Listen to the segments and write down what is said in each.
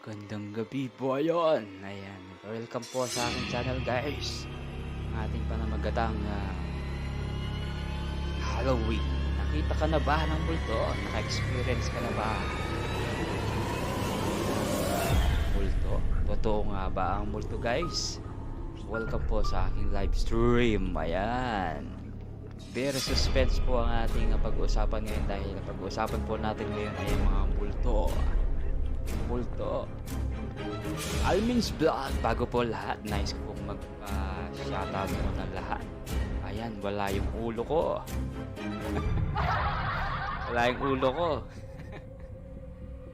Magandang gabi po ayon. Ayan, welcome po sa aking channel guys. Ang ating panamagatang Halloween. Nakita ka na ba ng multo? Naka-experience ka na ba? Multo? Totoo nga ba ang multo guys? Welcome po sa aking live stream. Ayan. Very suspense po ang ating pag-uusapan ngayon dahil pag-uusapan po natin ngayon ay mga multo. Almin's Vlog. Bago po lahat, nice ko pong mag-shoutout mo ng lahat. Ayan, wala yung ulo ko. Wala yung ulo ko.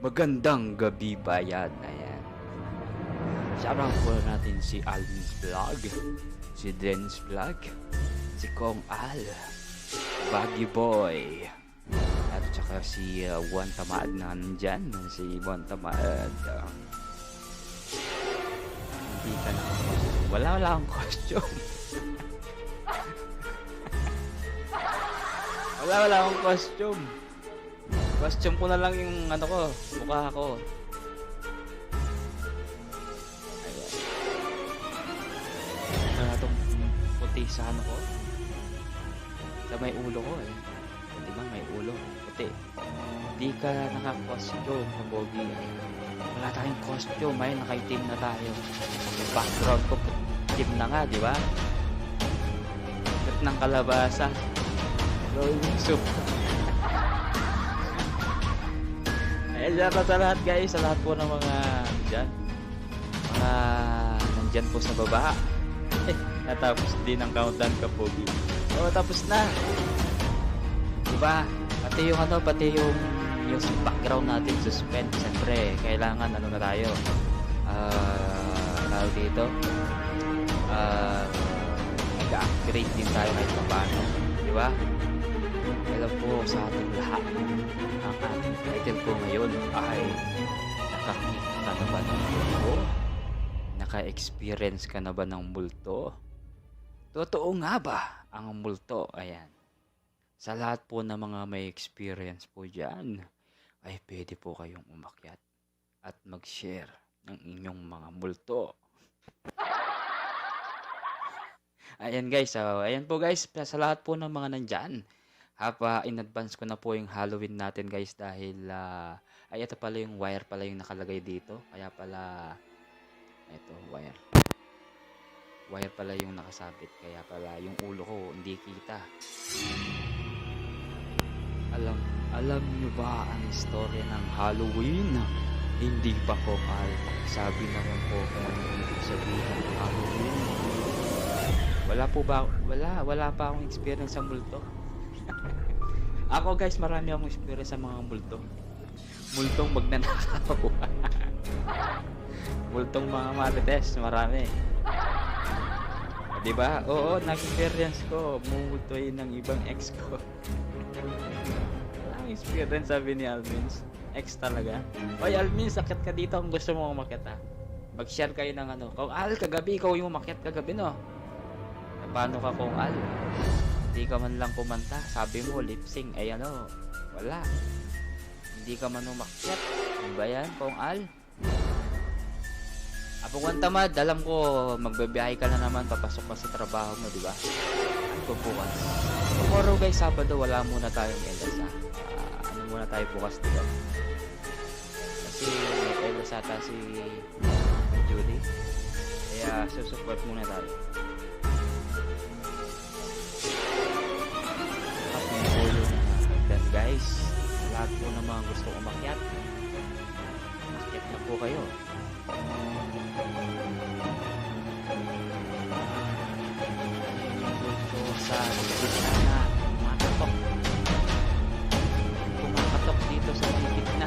Magandang gabi ba yan? Ayan. Shoutout po natin si Almin's Vlog, si Den's Vlog, si Kong Al, Baggy Boy, at saka si Juan Tamad na nandyan. Si Juan Tamad. Hindi ka na wala akong costume. wala akong costume. Costume ko na lang yung ano ko, mukha ko. Ayan. Ito itong puti sa ano ko. Sa may ulo ko eh. Diba may ulo puti. Di ka naka-costume sa bogi. Wala tayong costume. Ay naka-team na tayo. Yung background ko team na nga, di ba? Kat ng kalabasa. Blowing soup. Ayan, shoutout sa lahat guys. Sa lahat po ng mga dyan. Mga nandyan po sa baba. Natapos din ang countdown ka pogi. Oo, tapos na. Diba? Pati yung yung background natin suspense. Siyempre, kailangan ano na tayo. Tawag dito. Nag-upgrade din tayo kahit paano. Diba? Alam po sa ating lahat. Ang ating title po ngayon ay nakakita ka na ba ng multo? Naka-experience ka na ba ng multo? Totoo nga ba ang multo? Ayan. Sa lahat po ng mga may experience po dyan, ay pwede po kayong umakyat at mag-share ng inyong mga multo. Ayan guys, so, ayan po guys, sa lahat po ng mga nandyan, in advance ko na po yung Halloween natin guys dahil, ay ito pala yung wire pala yung nakalagay dito, kaya pala, ito, wire pala yung nakasabit, kaya pala yung ulo ko hindi kita. Alam niyo ba ang istorya ng Halloween? Hindi pa po pal. Sabi naman po kung ano ibig sabihin ng Halloween. Wala pa akong experience sa multo. Ako guys, marami akong experience sa mga multo. Multong magnanakaw. Multong mga marites, marami. Diba? Oo, na-experience ko. Mumultoy ng ibang ex ko. Ang experience, sabi ni Almins. Ex talaga. Oy Almins, sakit ka dito kung gusto mo umakyat ha. Mag-share kayo ng ano. Kung Al, kagabi ikaw yung umakyat kagabi no. Paano ka kung Al? Hindi ka man lang kumanta. Sabi mo lip sync. Ay ano, wala. Hindi ka man umakyat. Ano ba yan kung Al? Juan Tamad, alam ko magbabiyahe ka na naman, papasok ka sa trabaho mo, di ba? Ano bukas? Tomorrow guys, Sabado, wala muna tayong LS ha. Ano muna tayo bukas dito? Kasi may LS ata si Judy. Kaya susupport muna tayo. At may polo na guys. Lahat po ng mga gusto umakyat. Umakyat na po kayo. Sa gitna na kumakatok dito sa gitna.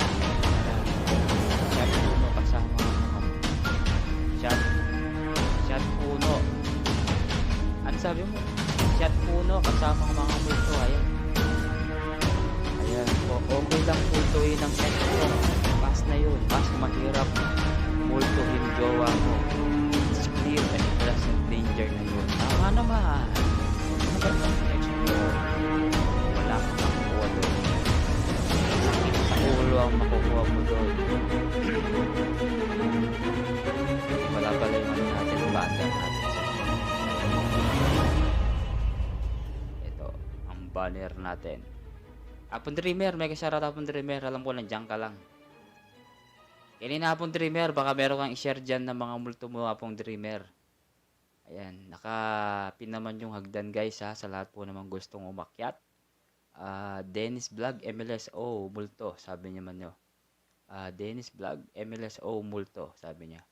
Shot puno kasama shot puno. Ano sabi mo? Shot puno kasama ng mga multo. Ayan po, okay lang pultuin ng ex mo. Pas na yun, pas mahirap multuhin jowa mo. It's clear and present danger na yun. Tama naman. Ano ba banner natin. Apon Dreamer, mega shoutout Apon Dreamer. Alam ko nandiyan ka lang. Kanina Apon Dreamer, baka meron kang i-share dyan ng mga multo mo Apon Dreamer. Ayan, nakapin naman yung hagdan guys ha, sa lahat po naman gustong umakyat. Dennis Vlog, MLSO, multo, sabi niya man nyo. Dennis Vlog, MLSO, multo, sabi niya.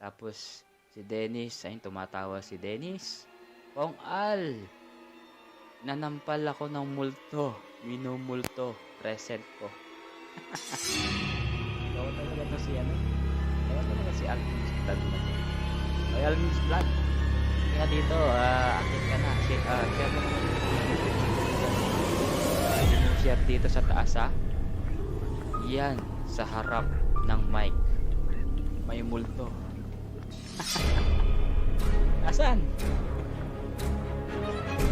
Tapos, si Dennis, ayun, tumatawa si Dennis. Kong Al, nanampal ako ng multo, minumulto, present ko. Tawa talaga to si ano? Tawa talaga si Alvin's Vlog na to. Ay, Alvin's Vlog. Kaya dito, akit ka na. Share mo naman. Yung share dito sa taas ha. Yan, sa harap ng mic. May multo. Asan?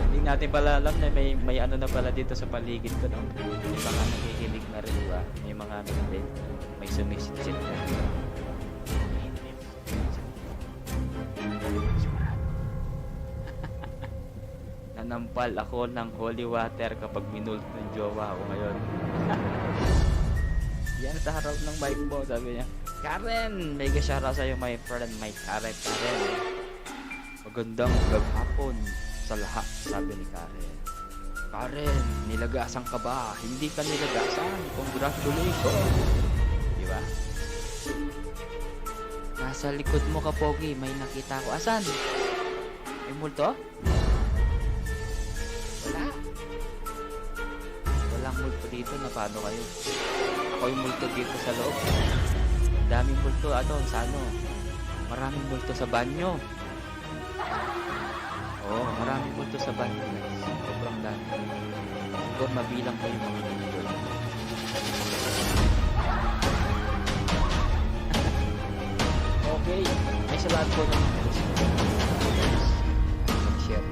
Hindi natin pala alam na may ano na pala dito sa paligid ko, no? May mga nakikinig na rin, diba? May mga ano din. May sumisit-sit na. Nanampal ako ng holy water kapag minult ng jowa ko ngayon. Yan sa harap ng mic mo, sabi niya. Karen, may gasyara sa'yo my friend, my Karen. Magandang maghapon sa lahat, sabi ni Karen. Karen, nilagasan ka ba? Hindi ka nilagasan. Congratulations. Diba? Nasa likod mo ka, Pogi. May nakita ko. Asan? May multo? Wala. Walang multo dito. Na paano kayo? Ako yung multo dito sa loob. Daming multo. Sa ano? Maraming multo sa banyo. Oo, maraming multo sa banyo, guys. Sobrang dami. Siguro mabilang ko yung mga multo. Okay. May salamat po ng mag-share.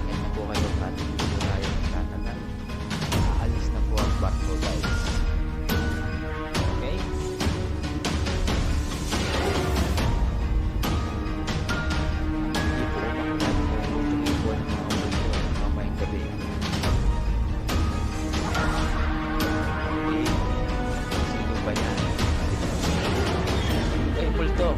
Yan na po kayo at hindi po tayo tatagal. Aalis na po ang barko, guys. Okay? Hindi po umakyan po. Tumingin po ng mga multo mamayang gabi. Okay. Sino ba yan? Ay, multo.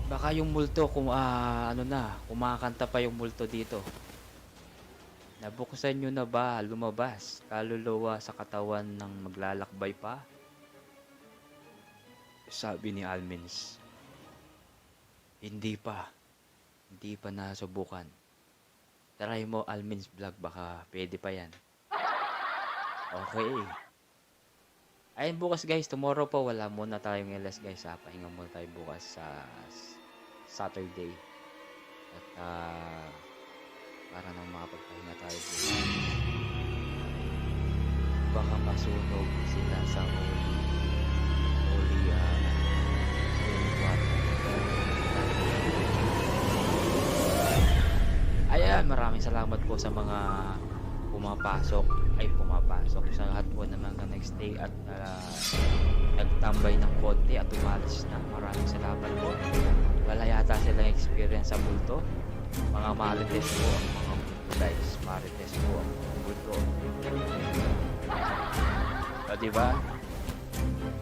Baka yung multo kumakanta pa yung multo dito. Nabuksan nyo na ba lumabas kaluluwa sa katawan ng maglalakbay pa? Sabi ni Almins. Hindi pa nasubukan. Try mo Almins Vlog, baka pwede pa yan. Okay. Ayun bukas guys, tomorrow po wala muna tayong LS guys ha. Pahinga muna tayo bukas sa Saturday. At para nang makapagpahinga tayo bukas. Baka masunog sila sa holy water. Ayan, maraming salamat po sa mga pumapasok sa lahat po naman na nag-stay at nagtambay ng konti at umalis na. Maraming salamat po. Wala yata silang experience sa multo. Mga marites po ang mga multo guys. Marites po ang mga multo. O diba?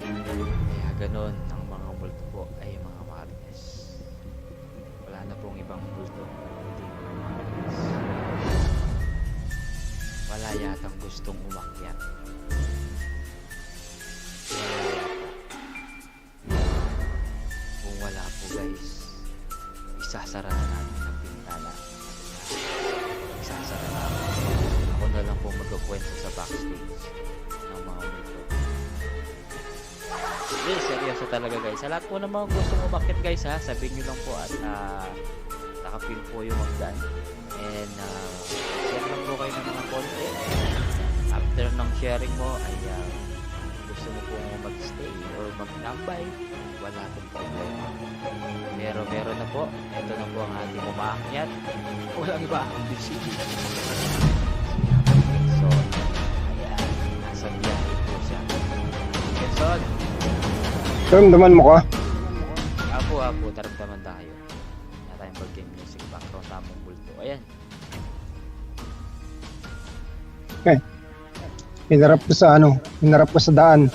Kaya ganun ang mga multo po ay mga marites. Wala na pong ibang multo. Wala yatang gustong umakyat. Kung wala po guys, isasara na natin ang pintana. Isasara na. Ako na lang po magkukwento sa backstage ng mga multo. Hindi, seryoso talaga guys. Sa lahat po ng mga gustong umakyat guys ha, sabihin nyo lang po at nakapin po yung hagdan. And share lang po kayo ng mga konti. After ng sharing mo ay gusto mo po mag-stay or mag-tambay, wala pong problema. Pero meron na po. Ito na po ang ating umaakyat. Walang iba ang busy. So, ayan. Nasa biyahe po siya. Quezon. Ramdaman mo ka? Apo, taramdaman tayo. Wala tayong mag-game music background tamang bulto. Ayan. Hinarap ko sa daan.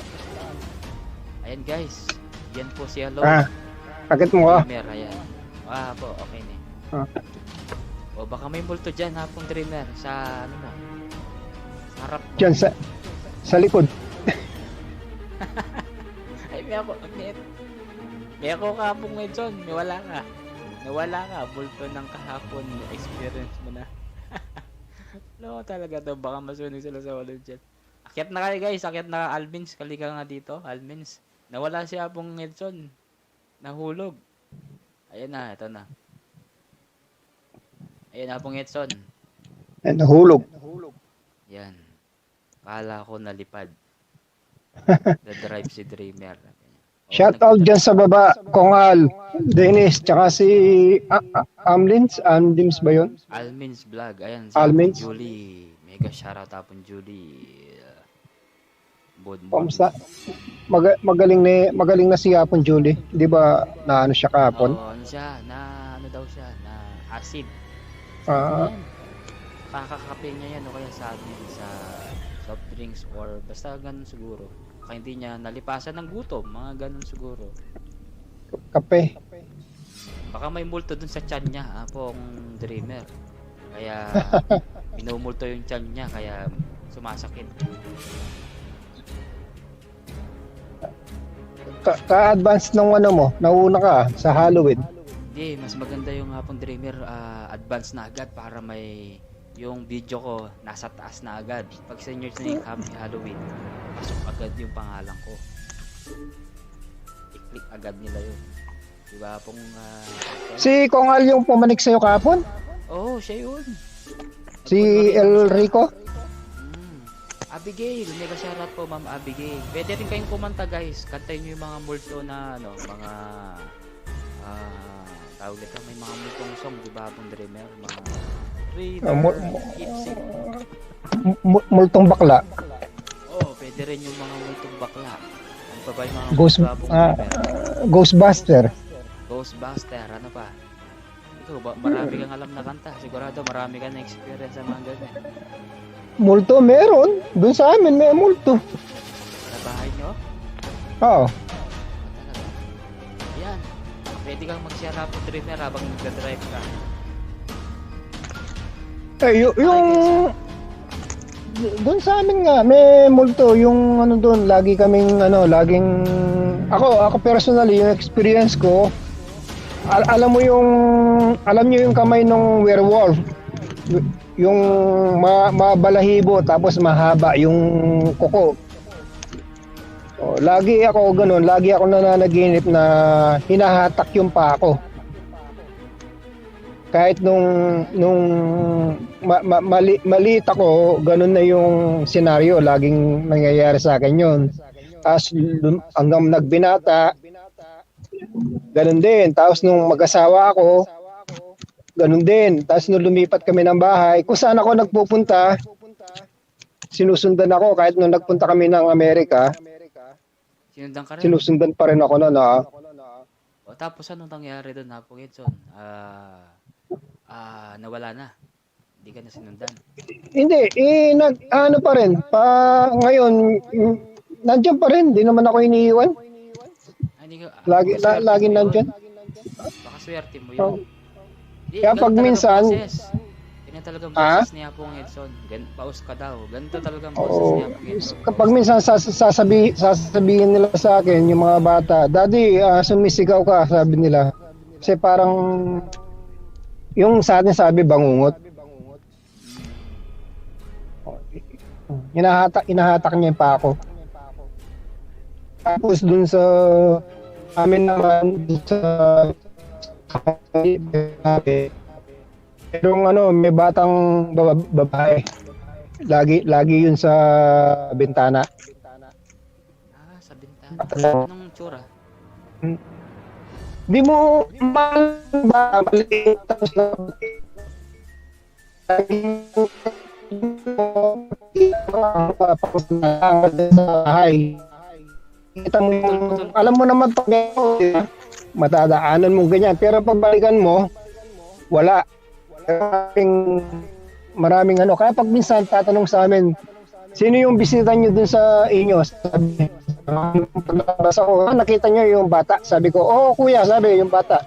Ayan guys. Yan po si Hello. Akit mo ka? Dreamer, ayan. Po, okay na. O baka may multo dyan hapong Dreamer sa ano mo. Sa harap mo. Diyan sa likod. Ay, may ako kahapon ngayon, John. Nawala ka. Multo ng kahapon. Experience mo na. Loko talaga to. Baka masunog sila sa ulo dyan. Akyat na kayo guys. Akyat na Almins. Kalika nga dito. Almins. Nawala si Apong Edson. Nahulog. Ayan na. Ito na. Ayan Apong Edson. Nahulog. Yan. Kala ko nalipad. The drive si Dreamer. Shout out dyan sa baba. Kongal, Dennis, tsaka si Amlins ba yun? Almins Vlog. Ayan. Almins. Julie. Mega shoutout Apong Julie. Kamusta? Magaling na si Hapon Julie. 'Di ba na ano siya kahapon? Ano siya? Ano daw siya? Na acid. Kakakape niya yan o kaya sabi sa soft drinks or basta ganun siguro. Kaya hindi niya nalipasan ng gutom. Mga ganun siguro. Kape. Baka may multo dun sa tiyan niya. Apong Dreamer. Kaya minumulto yung tiyan niya. Kaya sumasakit. Ka-advance ng ano mo, nauna ka sa Halloween. Hindi, mas maganda yung Hapong Dreamer advance na agad para may yung video ko nasa taas na agad. Pag seniors na yung Happy Halloween, pasok agad yung pangalan ko. I-click agad nila yun. Diba Hapong si Kongal yung pumanik sa'yo kahapon? Oo, siya yun. Si El Rico? Abigail, mega shoutout po Ma'am Abigail. Pwede rin kayong kumanta guys. Kantayin nyo yung mga multo na mga tawag nito, may mga multong song, di ba Hapong Dreamer? Mga Keepsake. Multong bakla. Pwede rin yung mga multong bakla. Ano pa ba yung mga Ghostbuster. Ghostbuster, ano pa? Ikaw, marami kang alam na kanta. Sigurado marami kang na-experience sa mga ganyan. Multo meron. Doon sa amin may multo. Sa bahay nyo? Oo. Ayan. Pwede kang mag-share Hapong Dreamer habang nagdadrive ka. Yung doon sa amin nga may multo yung ano doon lagi kaming laging ako personally yung experience ko alam niyo yung kamay ng werewolf yung mabalahibo tapos mahaba yung kuko. Lagi ako nananaginip na hinahatak yung paa ko. Kahit nung maliit ako, ganun na yung senaryo, laging nangyayari sa akin yun. Tapos hanggang nagbinata, ganun din. Tapos nung mag-asawa ako, ganun din. Tapos nung lumipat kami ng bahay, kung saan ako nagpupunta, sinusundan ako. Kahit nung nagpunta kami ng Amerika, sinundan ka rin? Sinusundan pa rin ako na. Tapos anong nangyari doon Hapong Edson? Nawala na. Hindi ka na sinundan. Hindi, ano pa rin. Ngayon, nandiyan pa rin. Hindi naman ako iniiwan. Lagi nandiyan. Baka swerte mo yun. Kaya pag minsan... Ganyan talagang boses ni Hapong Edson. Paus ka daw. Ganito talagang boses ni Hapong Edson. Kapag minsan sasabihin nila sa akin, yung mga bata, Daddy, sumisigaw ka, sabi nila. Kasi parang... Yung sa atin sabi bangungot. Inahatak niya pa ako. Tapos dun sa amin naman sa pero may batang babae. Lagi yun sa bintana. Sa bintana. Anong tsura? Di mo maliit tapos na sa bahay. Kita mo yung, Putol-putol. alam mo naman pag diba? Matadaanan mo ganyan. Pero pagbalikan mo, wala. Maraming ano. Kaya pag minsan tatanong sa amin, sino yung bisita nyo dun sa inyo? Sabi, paglabas ako, nakita nyo yung bata? Sabi ko, oo kuya, sabi yung bata.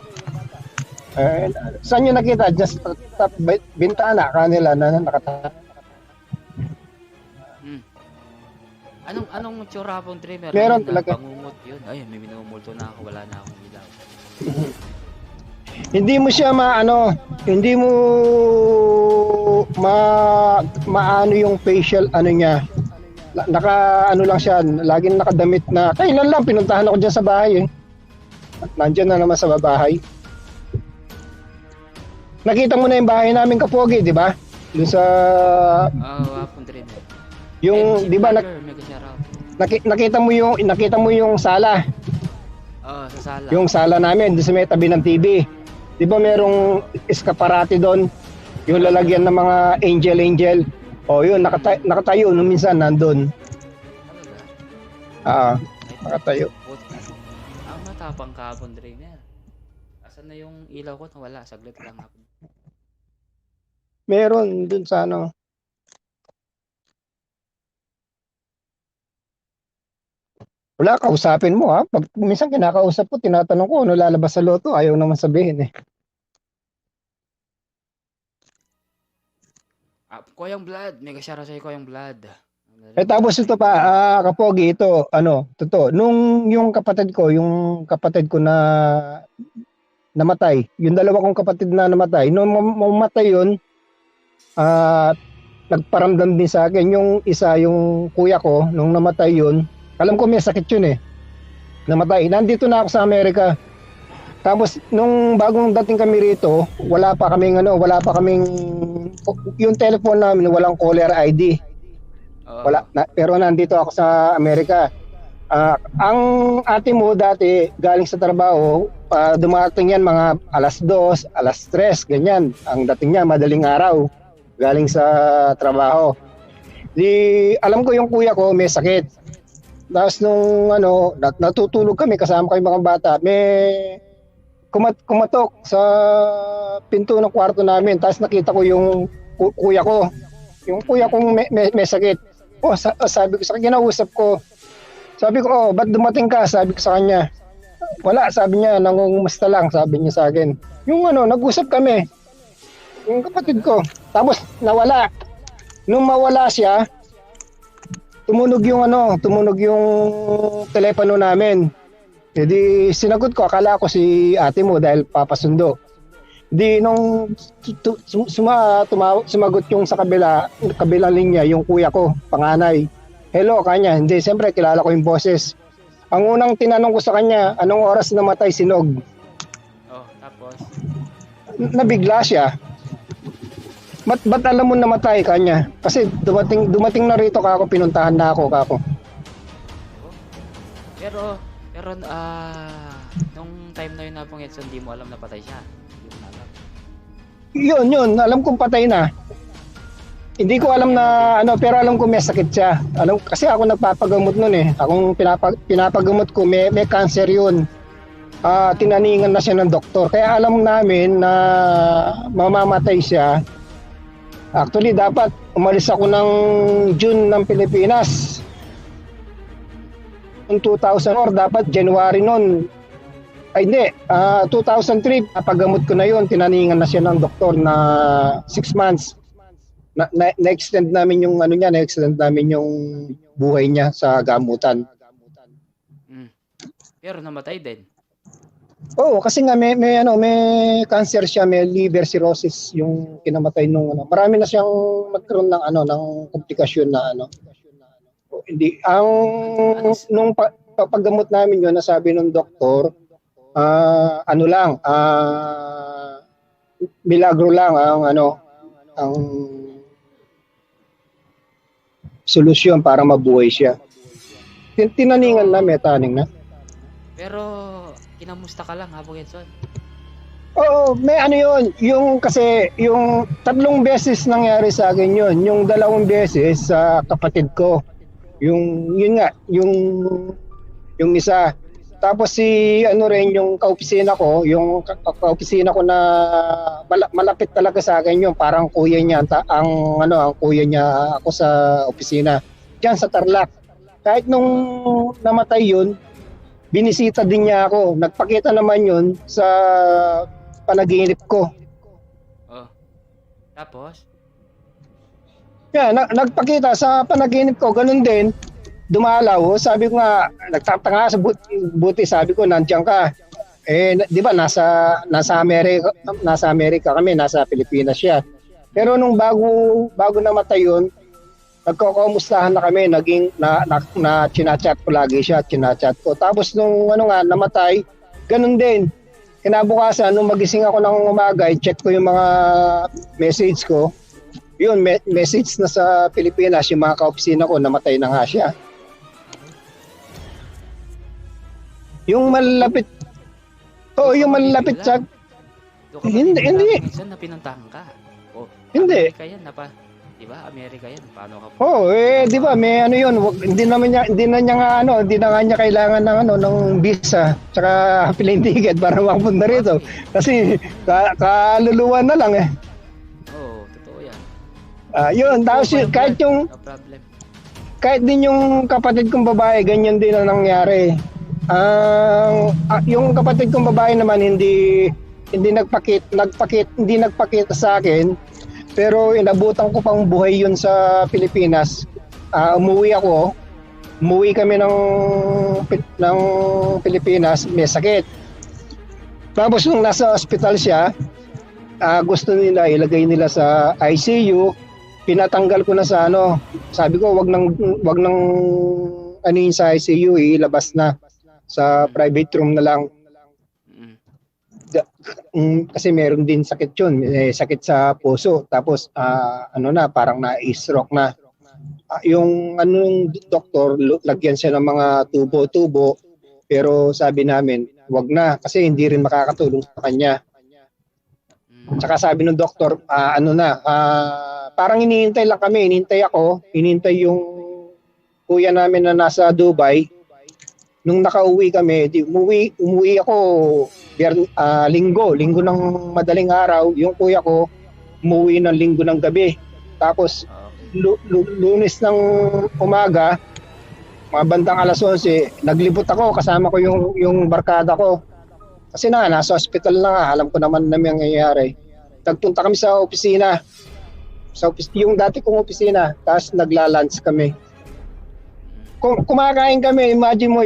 Saan nyo nakita? Just top bintana kanila na nakata. Anong tsura pong dreamer? Meron Ayun, talaga. pangungot yun. Ayun, may minumulto na ako. Wala na akong ilaw. Hindi mo siya hindi mo maano yung facial ano niya. Naka ano lang siya, laging nakadamit na. Kailan lang pinuntahan ako diyan sa bahay eh. Nandiyan na naman sa bahay. Nakita mo na yung bahay namin Kapogi, di ba? Doon sa Pong dreamer. yung di ba Mega shoutout. nakita mo yung sala. Sa sala. Yung sala namin doon sa may tabi ng TV. Di ba merong eskaparate doon? Yung lalagyan ng mga angel. O yun, nakatayo nung minsan nandun. Talaga? Nakatayo. Ang matapang ka pong dreamer. Asan na yung ilaw ko? Wala, saglit lang ako. Meron dun sa ano. Wala, kausapin mo ha. Pag minsan kinakausap ko, tinatanong ko ano lalabas sa loto, ayaw naman sabihin eh. Koyang Blood. Mega shoutout sa'yo, Koyang Blood. Tapos ito pa, Kapogi, ito, totoo. Nung yung kapatid ko na namatay, yung dalawa kong kapatid na namatay, nung mamatay yun, nagparamdam din sa akin. Yung isa, yung kuya ko, nung namatay yun, alam ko may sakit yun eh. Namatay. Nandito na ako sa Amerika. Tapos nung bagong dating kami rito, wala pa kaming yung telephone namin walang caller ID. Wala pero nandito ako sa Amerika. Ang ate mo dati galing sa trabaho, dumating yan mga alas 2, alas 3, ganyan. Ang dating niya madaling araw galing sa trabaho. Alam ko yung kuya ko may sakit. Tapos nung natutulog kami kasama ko yung mga bata, may kumatok sa pinto ng kwarto namin. Tapos nakita ko yung kuya ko. Yung kuya kong may sakit. Sabi ko sa kanya, kinausap ko. Sabi ko, ba't dumating ka? Sabi ko sa kanya. Wala, sabi niya, nangungumusta lang, sabi niya sa akin. Yung nag-usap kami. Yung kapatid ko. Tapos nawala. Nung mawala siya, tumunog yung telepono namin. Hindi sinagot ko, akala ko si ate mo dahil papasundo. Di nung sumagot yung sa kabilang linya, yung kuya ko, panganay. Hello, kanya. Hindi, siyempre kilala ko yung boses. Ang unang tinanong ko sa kanya, anong oras namatay si Nog? Tapos? Nabigla siya. Ba't alam mo namatay kanya? Kasi dumating na rito kako, pinuntahan na ako kako. Pero nung time na yun na pong Edson, di mo alam na patay siya. Yun, alam kong patay na. Hindi ko alam na pero alam ko may sakit siya. Kasi ako nagpapagamot noon eh. Akong pinapagamot ko, may cancer yun. Tinaningan na siya ng doktor. Kaya alam namin na mamamatay siya. Actually, dapat umalis ako ng June ng Pilipinas. 2000 or dapat January noon. Ay hindi, 2003 napagamot ko na yon, tinaningan na siya ng doktor na 6 months. Na-extend namin yung na-extend namin yung buhay niya sa gamutan. Pero namatay din. Oo, kasi nga may cancer siya, may liver cirrhosis yung kinamatay nung Marami na siyang nagkaroon ng komplikasyon na Hindi nung paggamot namin yun, nasabi ng doktor, milagro lang ang solusyon para mabuhay siya. Tinaningan na, may taning na. Pero kinamusta ka lang ha, Edson? Oo, may yun. Kasi yung 3 beses nangyari sa akin yun. Yung 2 beses sa kapatid ko. Yung yung isa. Tapos si ano rin yung kaopisina ko, yung kaopisina ko na malapit talaga sa akin yun, parang kuya niya, ang kuya niya ako sa opisina. Diyan sa Tarlac. Kahit nung namatay yun, binisita din niya ako. Nagpakita naman yun sa panaginip ko. Oh. Tapos? Yeah, nagpakita sa panaginip ko, ganun din. Dumalaw, sabi ko nga, nagtatanga sa buti, sabi ko, nandiyan ka. Di ba, nasa Amerika kami, nasa Pilipinas siya. Pero nung bago namatay yun, nagkakamustahan na kami, naging na chinachat ko lagi siya, chinachat ko. Tapos nung namatay, ganun din. Kinabukasan, nung magising ako ng umaga, check ko yung mga message ko. Yun, message na sa Pilipinas, yung mga kaopisina ko, namatay na nga siya. Yung malapit, yung malapit sa... Hindi. Minsan na pinuntahan ka. O, hindi. Amerika yan, di ba? Amerika yan. Paano ka di ba, may ano yun, hindi na niya kailangan ng visa, tsaka plane ticket para makapunta rito. Kasi kaluluwa na lang eh. Oo, totoo yan. Yun, tapos kahit yung... No problem. Kahit din yung kapatid kong babae, ganyan din ang nangyari. Yung kapatid kong babae naman hindi nagpakita sa akin, pero inabutan ko pang buhay yun sa Pilipinas. Umuwi kami ng Pilipinas, may sakit. Tapos nung nasa hospital siya, gusto nila ilagay nila sa ICU, pinatanggal ko na sa sabi ko wag nang anin sa ICU, ilabas na sa private room na lang. Kasi meron din sakit yun, sakit sa puso, tapos parang na-stroke na. Yung doktor, lagyan siya ng mga tubo-tubo, pero sabi namin wag na kasi hindi rin makakatulong sa kanya. Tsaka sabi ng doktor, parang hinihintay lang kami, hinihintay yung kuya namin na nasa Dubai. Nung nakauwi kami, umuwi ako linggo ng madaling araw. Yung kuya ko umuwi ng linggo ng gabi. Tapos Lunes ng umaga, mga bandang alas 11, naglibot ako, kasama ko yung barkada ko. Kasi nasa hospital na nga, alam ko naman na may nangyayari. Nagpunta kami sa opisina. Yung dati kong opisina, tapos nagla-lunch kami. Kumakain kami, imagine mo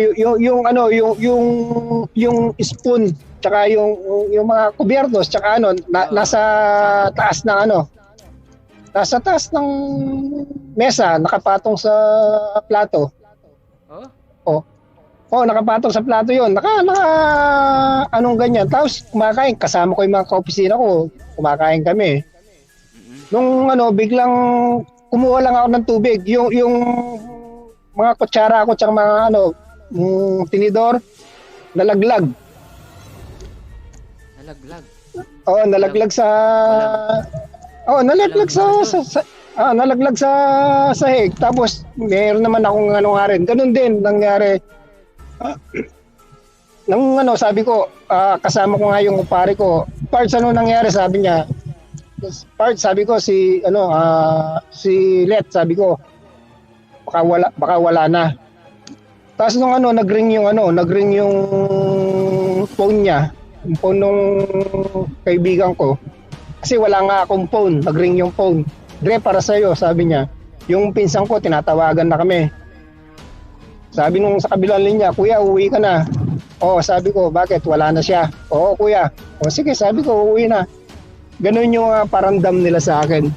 yung spoon, tsaka yung mga kubyertos, tsaka nasa taas ng mesa, nakapatong sa plato. Nakapatong sa plato yun. Ganyan. Tapos kumakain, kasama ko yung mga kaopisina ko, kumakain kami. Nung biglang kumuha lang ako ng tubig, yung mga kutsara ko tsaka mga tinidor, nalaglag. Nalaglag sa nalaglag sa sahig. Tapos meron naman akong rin. Ganun din nangyari. Sabi ko, kasama ko nga yung pare ko. Parts, nangyari, sabi niya. Parts, sabi ko si Let, sabi ko baka wala na. Tapos nung nagring yung phone niya, yung phone nung kaibigan ko. Kasi wala nga akong phone, nagring yung phone. Dre, para sa'yo, sabi niya. Yung pinsan ko, tinatawagan na kami. Sabi nung sa kabilang linya, kuya, uwi ka na. Sabi ko, bakit? Wala na siya. Oo, kuya. Sige, sabi ko, uwi na. Ganun yung paramdam nila sa akin.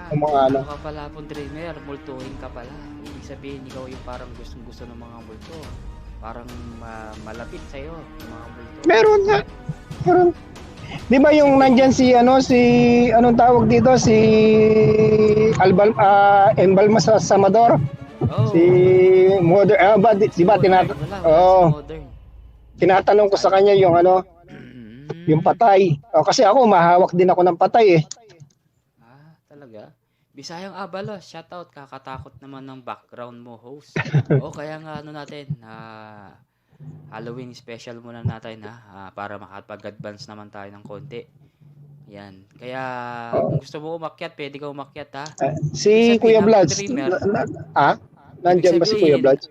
Ka pala pong dreamer, multuhin ka pala. Ibig sabihin, ikaw yung parang gustong-gusto ng mga multo. Parang malapit sa'yo, yung mga multo. Meron nga. Meron. Di ba yung nandyan anong tawag dito? Si Embalma Samador? Si Modern. Di ba tinatanong ko sa kanya yung yung patay. Kasi ako, mahawak din ako ng patay eh. Talaga? Bisayang Abalos, shoutout. Kakatakot naman ng background mo, host. O kaya nga ano natin, Halloween special muna natin para makapag-advance naman tayo ng konti. Yan. Kaya kung gusto mo umakyat, pwede ka umakyat ha. Si Ibig Kuya sabihin, ang Vlads, streamer, ibig nandyan ba si Kuya sabihin, Vlads?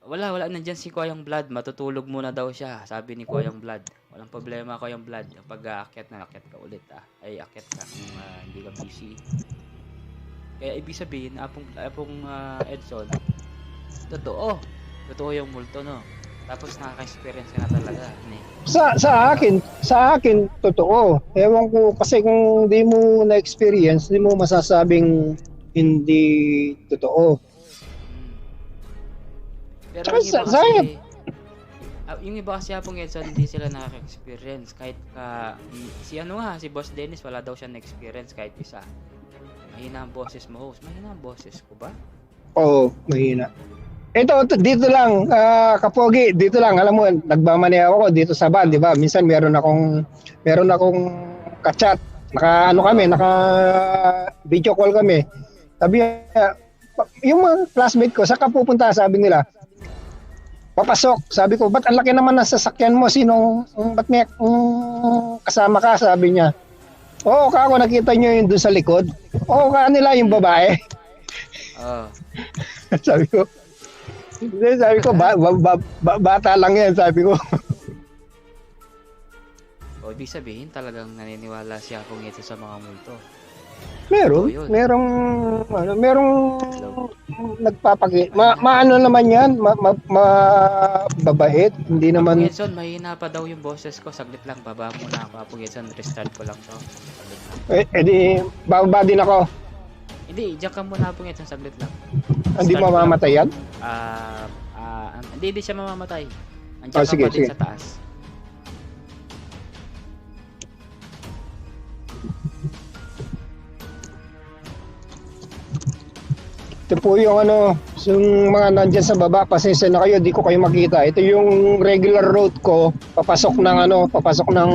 wala nandyan si Kuya Vlad, matutulog muna daw siya, sabi ni Kuya Vlad. Walang problema Kuya Vlad, pag aakyat na akyat ka ulit ay akyat ka kung hindi ka busy. Kaya ibig sabihin, apong Edson, totoo yung multo, no? Tapos nakaka-experience ka na talaga. Sa akin totoo. Ewan ko kasi kung di mo na-experience, di mo masasabing hindi totoo. Pero Tsaka yung iba kasi apong Edson, hindi sila nakaka-experience. Kahit si Boss Dennis, wala daw siya na-experience kahit isa. Mahina ang boses mo, host. Mahina ang boses ko ba? Oo, mahina. Ito, dito lang, Kapogi, dito lang, alam mo, nagmamani ako dito sa van, di ba? Minsan meron akong ka-chat, naka video call kami. Sabi yung mga classmate ko, saan ka pupunta? Sabi nila, papasok. Sabi ko, ba't ang laki naman ng sasakyan mo? Ba't may kasama ka? Sabi niya. Oo, kako, nakita niyo yun doon sa likod. Oo, kanila yung babae. Sabi ko, bata lang yan, sabi ko. O, ibig sabihin, talagang naniniwala siya kung ito sa mga multo. Merong maano naman yan, mababait, hindi naman. Apong Edson, mahina pa daw yung boses ko, saglit lang, baba muna ako. Apong Edson, restart ko lang to. Di, bababa din ako. Hindi, diyan ka muna Apong Edson, saglit lang. Hindi mamamatay yan? Hindi siya mamamatay. Andiyan ka pa din sa taas. Ito po yung yung mga nandyan sa baba, pasensya na kayo, di ko kayo makita. Ito yung regular route ko, papasok ng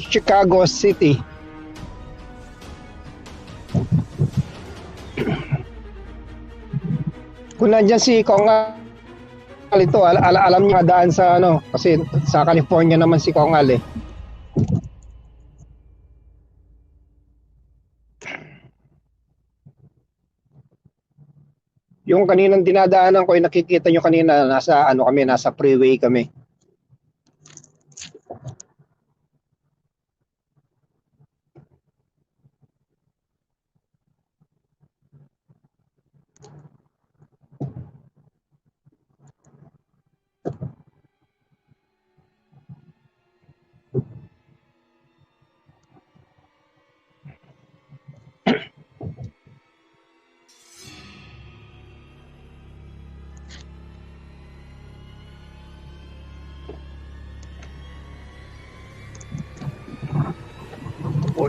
Chicago City. Kung nandyan si Kongal ito, alam niya daan sa kasi sa California naman si Kongal eh. Yung kaninang dinadaanan ko, nakikita nyo kanina, nasa freeway kami.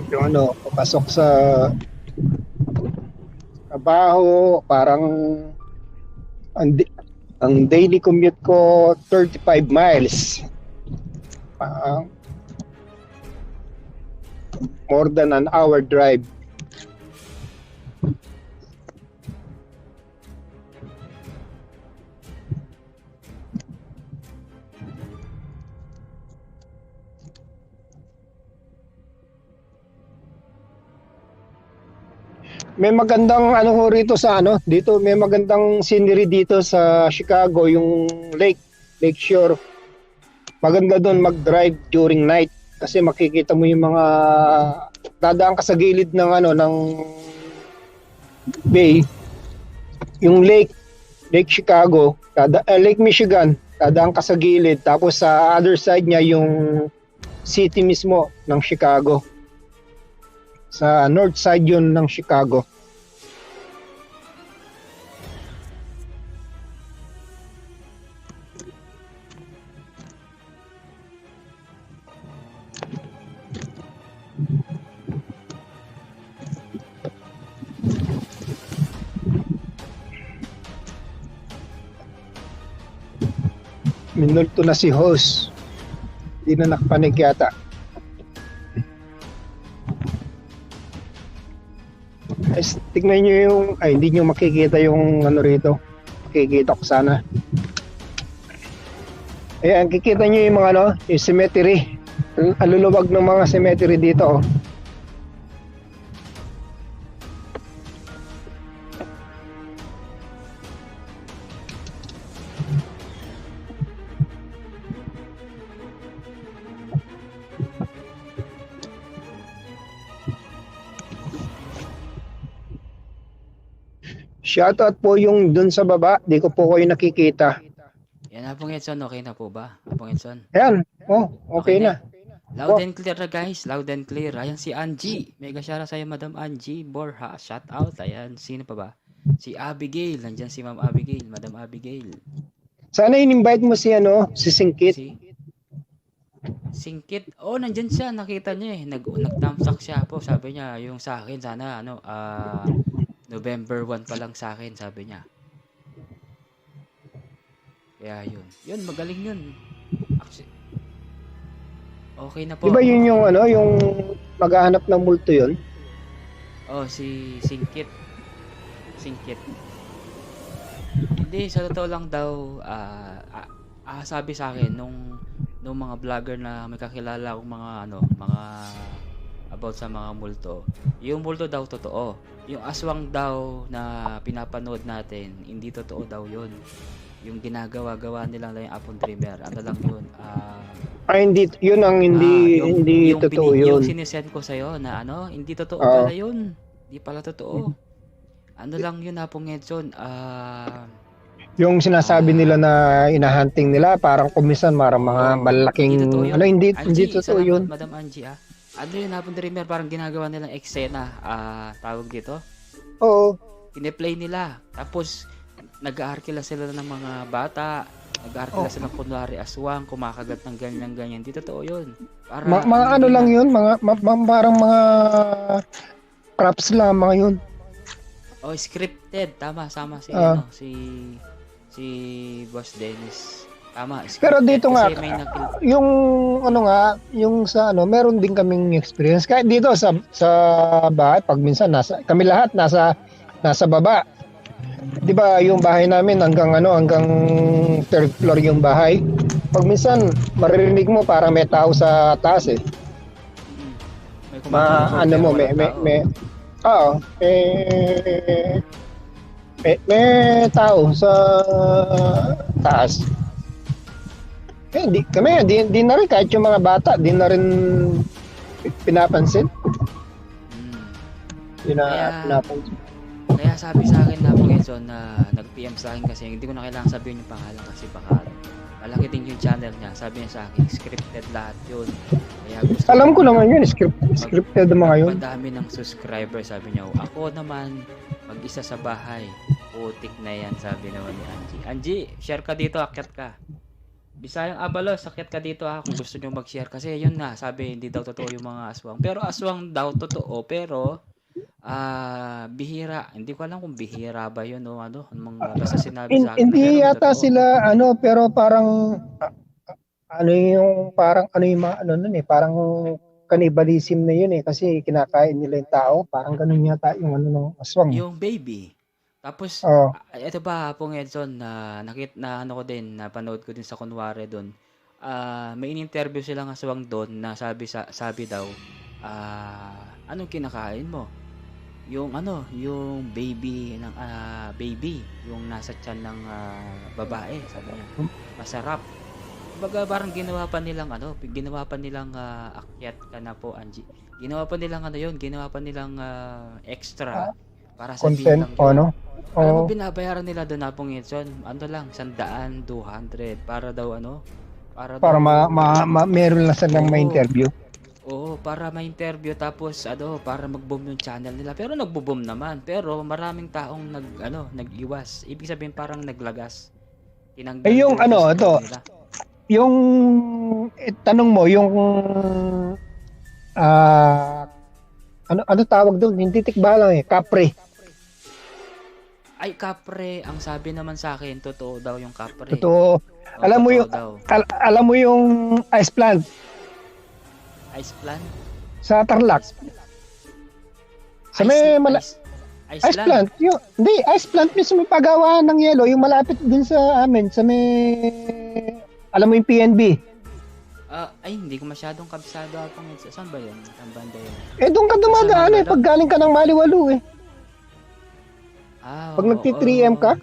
Yung papasok sa trabaho, parang ang daily commute ko 35 miles. More than an hour drive. May magandang rito sa dito may magandang scenery dito sa Chicago, yung Lakeshore. Maganda doon mag-drive during night kasi makikita mo yung mga dadaan ka sa gilid ng ng bay. Yung Lake Chicago, Lake Michigan, dadaan ka sa gilid, tapos sa other side niya yung city mismo ng Chicago. Sa north side yun ng Chicago. Minulto na si host. Hindi na nakapanig yata. Tignan nyo yung, hindi nyo makikita yung ano rito. Makikita ko sana. Ayan, kikita nyo yung mga ano, yung cemetery. Ang luluwag ng mga cemetery dito, oh. Shoutout po yung dun sa baba, di ko po kayo nakikita. Yan, Apong Edson, okay na po ba? Apong Edson? Ayan, okay na. Loud and clear na guys, loud and clear. Ayan si Angie. Mega shoutout sa'yo, Madam Angie Borja. Shout out. Ayan, sino pa ba? Si Abigail. Nandyan si Ma'am Abigail, Madam Abigail. Sana in-invite mo si si Singkit. Singkit. Oh, nandyan siya. Nakita niya eh. Nag-thumbsuck siya po. Sabi niya, yung sa akin, sana, November 1 pa lang sa akin, sabi niya. Kaya yun. Yun, magaling yun. Actually, okay na po. Di ba yun yung yung maghahanap ng multo yun? Oh, si Singkit. Singkit. Hindi, sa totoo lang daw, sabi sa akin nung mga vlogger na may kakilala akong mga about sa mga multo. Yung multo daw totoo. Yung aswang daw na pinapanood natin, hindi totoo daw yun. Yung ginagawa-gawa nilang lang yung Apon Dreamer. Ano lang yun? Hindi, yun ang hindi totoo yun. Yung sinesend ko sa'yo na hindi totoo pala yun. Hindi pala totoo. Ano lang yun, Apong Edson? Yung sinasabi nila na inahunting nila, parang kumisan, mga malaking, hindi totoo yun. Madam Angie, ano yun, Apon Dreamer, parang ginagawa nilang eksena, tawag dito? Oo. Pine-play nila. Tapos, nag-aarkila sila ng mga bata, nag-aarkila sila ng kunwari aswang, kumakagat ng ganyan-ganyan. Hindi totoo yun. Mga lang yun, parang mga props lang, mga yun. Oh, scripted. Tama, sama si Boss Dennis. Tama, scripted. Pero dito nga, yung yung sa meron din kaming experience. Kahit dito sa bahay, pag minsan kami lahat nasa baba. 'Di ba yung bahay namin hanggang third floor yung bahay. Pag minsan maririnig mo parang may tao sa taas eh. May tao sa taas. Di na rin kahit yung mga bata, di na rin pinapansin. Pinapansin. Kaya sabi sa akin na Apong Edson na nag-PM sa akin kasi hindi ko na kailangan sabihin yung pangalan kasi baka malaki din yung channel niya. Sabi niya sa akin, scripted lahat yun. Kaya gusto alam ko naman yun, scripted mga yun. Madami ng subscriber, sabi niya. Ako naman, mag-isa sa bahay. Putik na yan, sabi naman ni Angie. Angie, share ka dito, akyat ka. Bisayang Abalos, akyat ka dito kung gusto nyo mag-share. Kasi yun na, sabi, hindi daw totoo yung mga aswang. Pero aswang daw totoo, pero bihira. Hindi ko alam kung bihira ba yun o basta sinabi sa akin. Hindi yata sila, pero parang, parang cannibalism na yun eh, kasi kinakain nila yung tao, parang ganun yata yung ng aswang. Yung baby. Tapos, ito ba, Apong Edson, napanood ko din sa kunwari doon. May in-interview silang aswang doon na sabi daw, anong kinakain mo? Yung baby ng baby, yung nasa tiyan ng babae, sabi niya. Masarap. Kumbaga parang ginawa pa nilang akyat ka na po, Angie. Ginawa pa nilang extra para sa content bilang. Alam mo, binabayaran nila doon, Apong Edson, lang 100, 200 para daw para meron lang silang ma-interview. Oo, para ma-interview tapos para mag-boom yung channel nila. Pero nagbo-boom naman. Pero maraming taong nag-iwas. Ibig sabihin parang naglagas. Tinanggal yung ito. Nila. Yung tanong mo yung ano tawag doon? Hindi tikba lang kapre. Ay, kapre. Ang sabi naman sa akin, totoo daw yung kapre. Totoo. Alam mo yung ice plant? Ice plant? Sa Tarlac. Sa may Ice ice plant. Hindi, ice plant mismo yung paggawa ng yelo, yung malapit din sa amin, sa may, alam mo yung PNB. Ay, hindi ko masyadong kabisado Hapong Edson. Saan ba yun? Ang banda yun? Eh, doon ka dumadaan pag galing ka ng Maliwalu eh. Pag nagti-3M ka.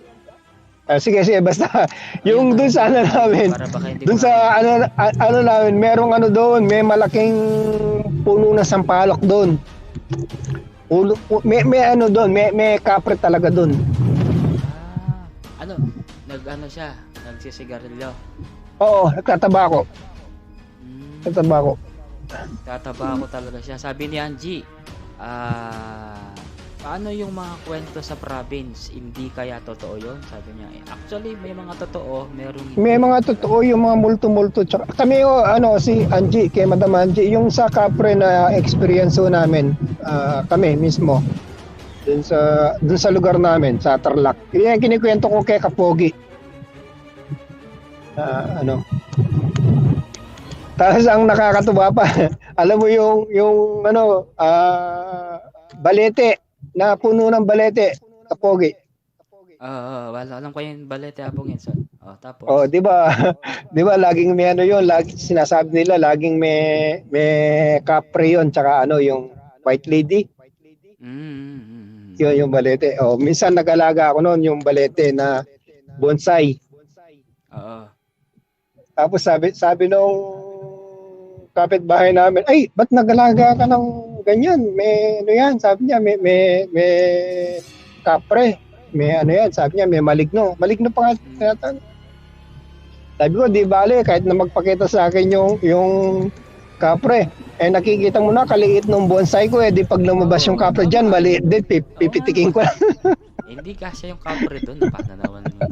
Sige, basta yung doon sa ano namin, doon sa ano namin, merong ano doon, may malaking puno na sampalok doon. May ano doon, may kapre talaga doon. Nag-ano siya, nagsisigarilyo. Oo, nagtatabako. Nagtatabako. Tatabako talaga siya. Sabi ni Angie, paano yung mga kwento sa province? Hindi kaya totoo yun? Sabi niya. Actually, may mga totoo, merong hindi. May mga totoo yung mga multo-multo. Tsaka, kami si Angie, kay Madam Angie, yung sa kapre na experience namin, kami mismo, dun sa lugar namin, sa Tarlac. Yan yung kinikwento ko kay Kapogi. Tapos ang nakakatuwa pa, alam mo yung balete, na puno ng balete, Kapogi. Alam ko yung balete Hapong Edson. Tapos. Di ba? Di ba laging may ano 'yon, lagi sinasabi nila laging may kapre 'yon, tsaka yung white lady. Yun yung balete. Minsan nag-alaga ako noon yung balete na bonsai. Tapos sabi nung kapitbahay namin, ay, ba't nag-alaga ka ng ganyan? May ano yan? Sabi niya, may kapre. May ano yan? Sabi niya, may maligno. Maligno pa nga. Sabi ko, di bale, kahit na magpakita sa akin yung kapre. Nakikita mo na, kaliit ng bonsai ko. Di pag lumabas yung kapre dyan, maliit din, pipitikin ko lang. Hindi kasi yung kapre doon. Paano naman yun?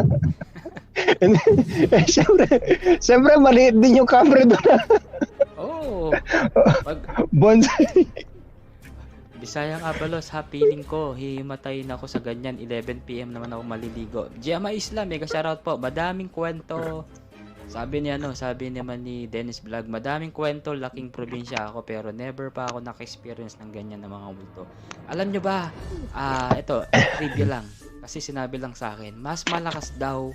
Siyempre, maliit din yung kapre doon. Bonsai. Bisayang Abalos, feeling ko hihimatayin ako sa ganyan. 11 PM naman ako maliligo. GMA Islam, mega shoutout po. Madaming kwento. Sabi naman ni Dennis Vlog, madaming kwento, laking probinsya ako pero never pa ako naka-experience ng ganyan na mga multo. Alam nyo ba, ito, trivia lang. Kasi sinabi lang sa akin, mas malakas daw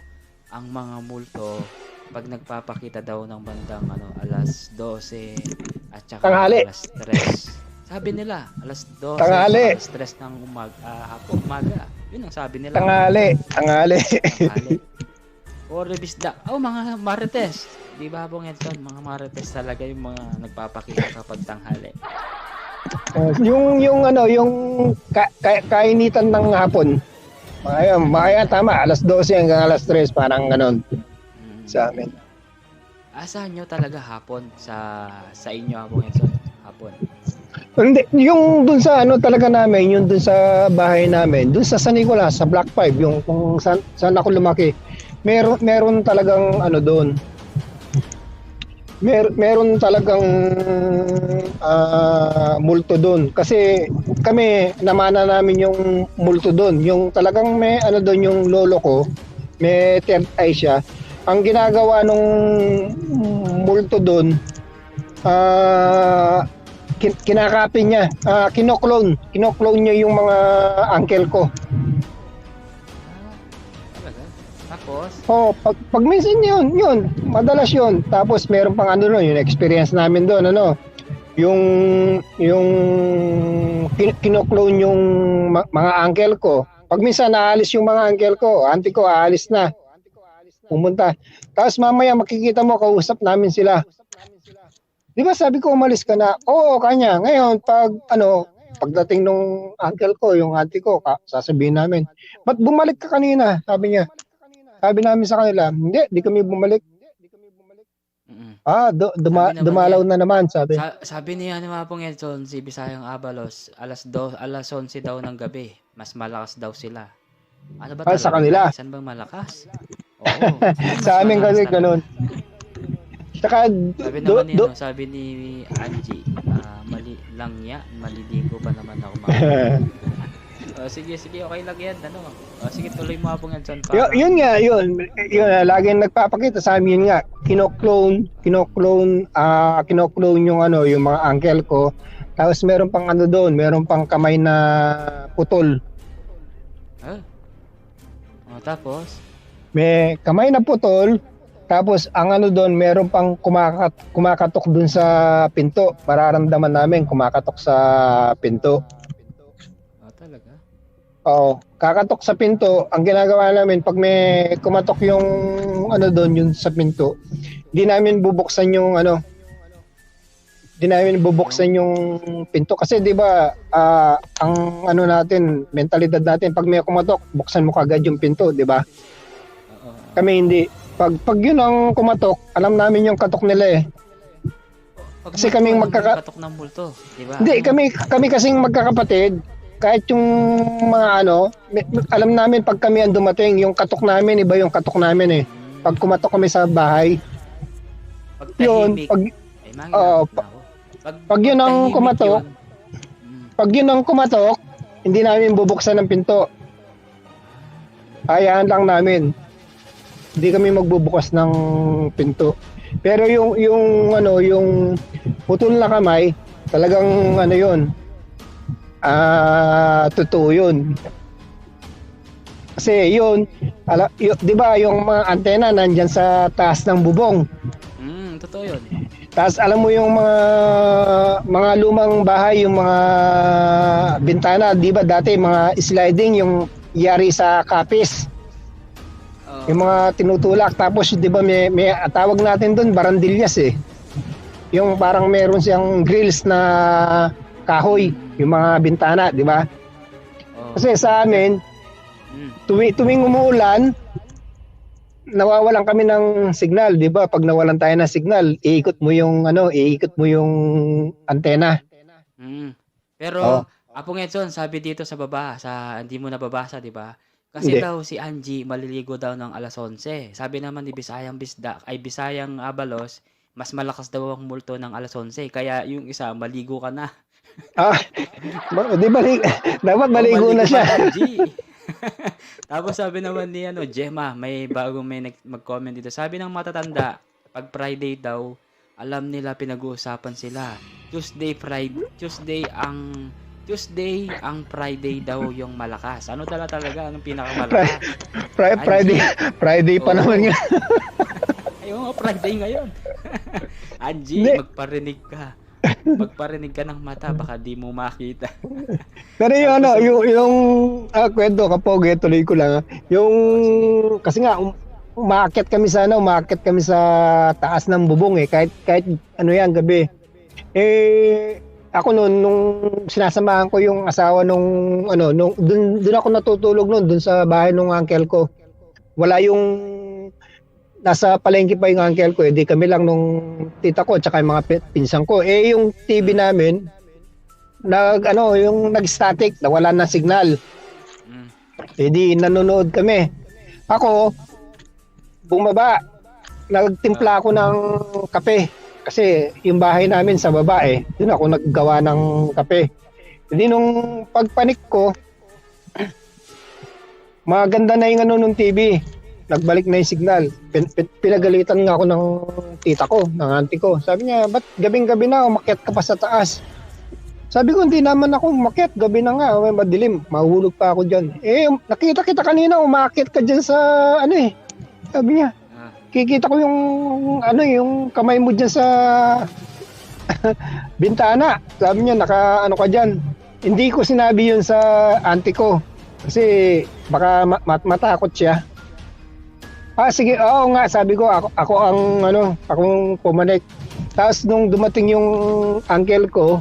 ang mga multo pag nagpapakita daw ng bandang alas 12 at saka tanghali. Alas 3. Sabi nila, alas 12 tanghali. Alas 3 ng umaga. Yun ang sabi nila. Tanghali. O rebisda. Mga marites. Di ba Hapong Edson? Mga marites talaga yung mga nagpapakita kapag tanghali. Yung kainitan ng hapon. Makaya tama, alas 12 hanggang alas 3, parang ganon. Sa amin. Saan nyo talaga hapon? Sa inyo Hapong Edson? Hapon. Hindi, yung dun sa talaga namin, yung dun sa bahay namin, dun sa San Nicolas, sa Block 5, yung kung saan ako lumaki, meron talagang doon. Meron talagang multo doon. Kasi kami, namana namin yung multo doon. Yung talagang may doon, yung lolo ko, may third eye siya. Ang ginagawa nung multo doon, kinakapin niya, kinoklone niya yung mga uncle ko. Talaga? Tapos? Pag minsan yun, madalas yun. Tapos meron pang yung experience namin doon, yung kinoklone yung mga uncle ko. Pag minsan naalis yung mga uncle ko, auntie ko aalis na. Pumunta. Tapos mamaya makikita mo, kausap namin sila. Di ba sabi ko umalis ka na? Oo, kanya. Ngayon, pagdating nung uncle ko, yung auntie ko, sasabihin namin, ba't bumalik ka kanina? Sabi niya. Sabi namin sa kanila, hindi kami bumalik. Dumalaw na naman, sabi. Sabi niya Hapong Edson, si Bisayang Abalos, alas 11 daw ng gabi, mas malakas daw sila. Ano ba talaga? Sa kanila? Saan bang malakas? Sa amin kasi ganun. Saka, sabi ni Angie, mali lang yan, maliligo pa naman ako sige, okay lang yan. Sige, tuloy mo Hapong Edson. Yun laging nagpapakita sa amin nga, kinoklone yung yung mga uncle ko. Tapos meron pang ano doon, meron pang kamay na putol. Ah. Oh, tapos? May kamay na putol, tapos ang ano doon, meron pang kumakatok doon sa pinto. Mararamdaman namin kumakatok sa pinto. Oh, talaga? Oo, kakatok sa pinto. Ang ginagawa namin pag may kumatok yung ano doon, yung sa pinto, hindi namin bubuksan yung ano, hindi namin bubuksan yung pinto kasi 'di ba ang ano natin, mentalidad natin pag may kumatok, buksan mo kagad yung pinto, 'di ba? Oo. Kami hindi. Pag yun ang kumatok, alam namin yung katok nila eh. Pag Kasi multo, kaming alam mo yung katok ng multo, di ba? Hindi, kami kasing magkakapatid, kahit yung mga ano, alam namin pag kami ang dumating, yung katok namin, iba yung katok namin eh. Pag kumatok kami sa bahay, Pag yun, tahimik, pag, ay mangilap na ako. pag yun ang tahimik kumatok, yun, mm, pag yun ang kumatok, hindi namin bubuksan ng pinto. Hayaan lang namin. Hindi kami magbubukas ng pinto. Pero yung ano, yung putol na kamay, talagang ano yun, totoo yun. Kasi yun, 'di ba yung mga antena nandyan sa taas ng bubong. totoo yun. Tapos alam mo yung mga lumang bahay, yung mga bintana, 'di ba dati mga sliding yung yari sa kapis. Yung mga tinutulak, tapos 'di ba may tawag natin doon barandillas eh. Yung parang meron siyang grills na kahoy, yung mga bintana, 'di ba? Kasi sa amin, tuwing umuulan, nawawalan kami ng signal, 'di ba? Pag nawalan tayo ng signal, iikot mo yung antena. Pero Apong Edson, sabi dito sa baba, hindi mo nababasa, 'di ba? Kasi Hindi. daw si Angie maliligo daw ng alas 11. Sabi naman ni Bisayang Abalos, mas malakas daw ang multo ng alas 11. Kaya yung isa, maligo ka na. Di dapat maligo na siya. Angie. Tapos sabi naman ni Gemma, may mag-comment dito. Sabi ng matatanda, pag Friday daw, alam nila pinag-uusapan sila. Tuesday ang Friday daw yung malakas. Ano talaga? Anong pinakamalakas? Friday pa naman nga. Ayun, Friday ngayon. Angie, magparinig ka. Magparinig ka ng mata, baka di mo makita. Pero yung kwento kapog, tuloy ko lang. Yung kasi nga umaakit kami sa taas ng bubong eh, kahit ano yan gabi. Ako nung sinasamahan ko yung asawa nung doon ako natutulog doon sa bahay ng uncle ko. Wala yung nasa palengke pa yung uncle ko, di kami lang nung tita ko at saka yung mga pinsan ko. Yung TV namin yung nag-static, nawala na signal. Di nanonood kami. Ako bumaba, nagtimpla ako ng kape. Kasi yung bahay namin sa baba doon ako naggawa ng kape. Hindi nung pagpanik ko, maganda na yung nung TV. Nagbalik na yung signal. Pinagalitan nga ako ng tita ko, ng auntie ko. Sabi niya, ba't gabing-gabi na umakyat ka pa sa taas? Sabi ko, hindi naman ako umakyat. Gabi na nga, may madilim. Mahulog pa ako dyan. Nakita kita kanina, umakyat ka dyan sa Sabi niya, kikita ko yung kamay mo dyan sa bintana. Sabi niya, naka ka dyan. Hindi ko sinabi yun sa auntie ko. Kasi baka matakot siya. Sige, oo nga, sabi ko, ako akong pumanik. Tapos nung dumating yung uncle ko,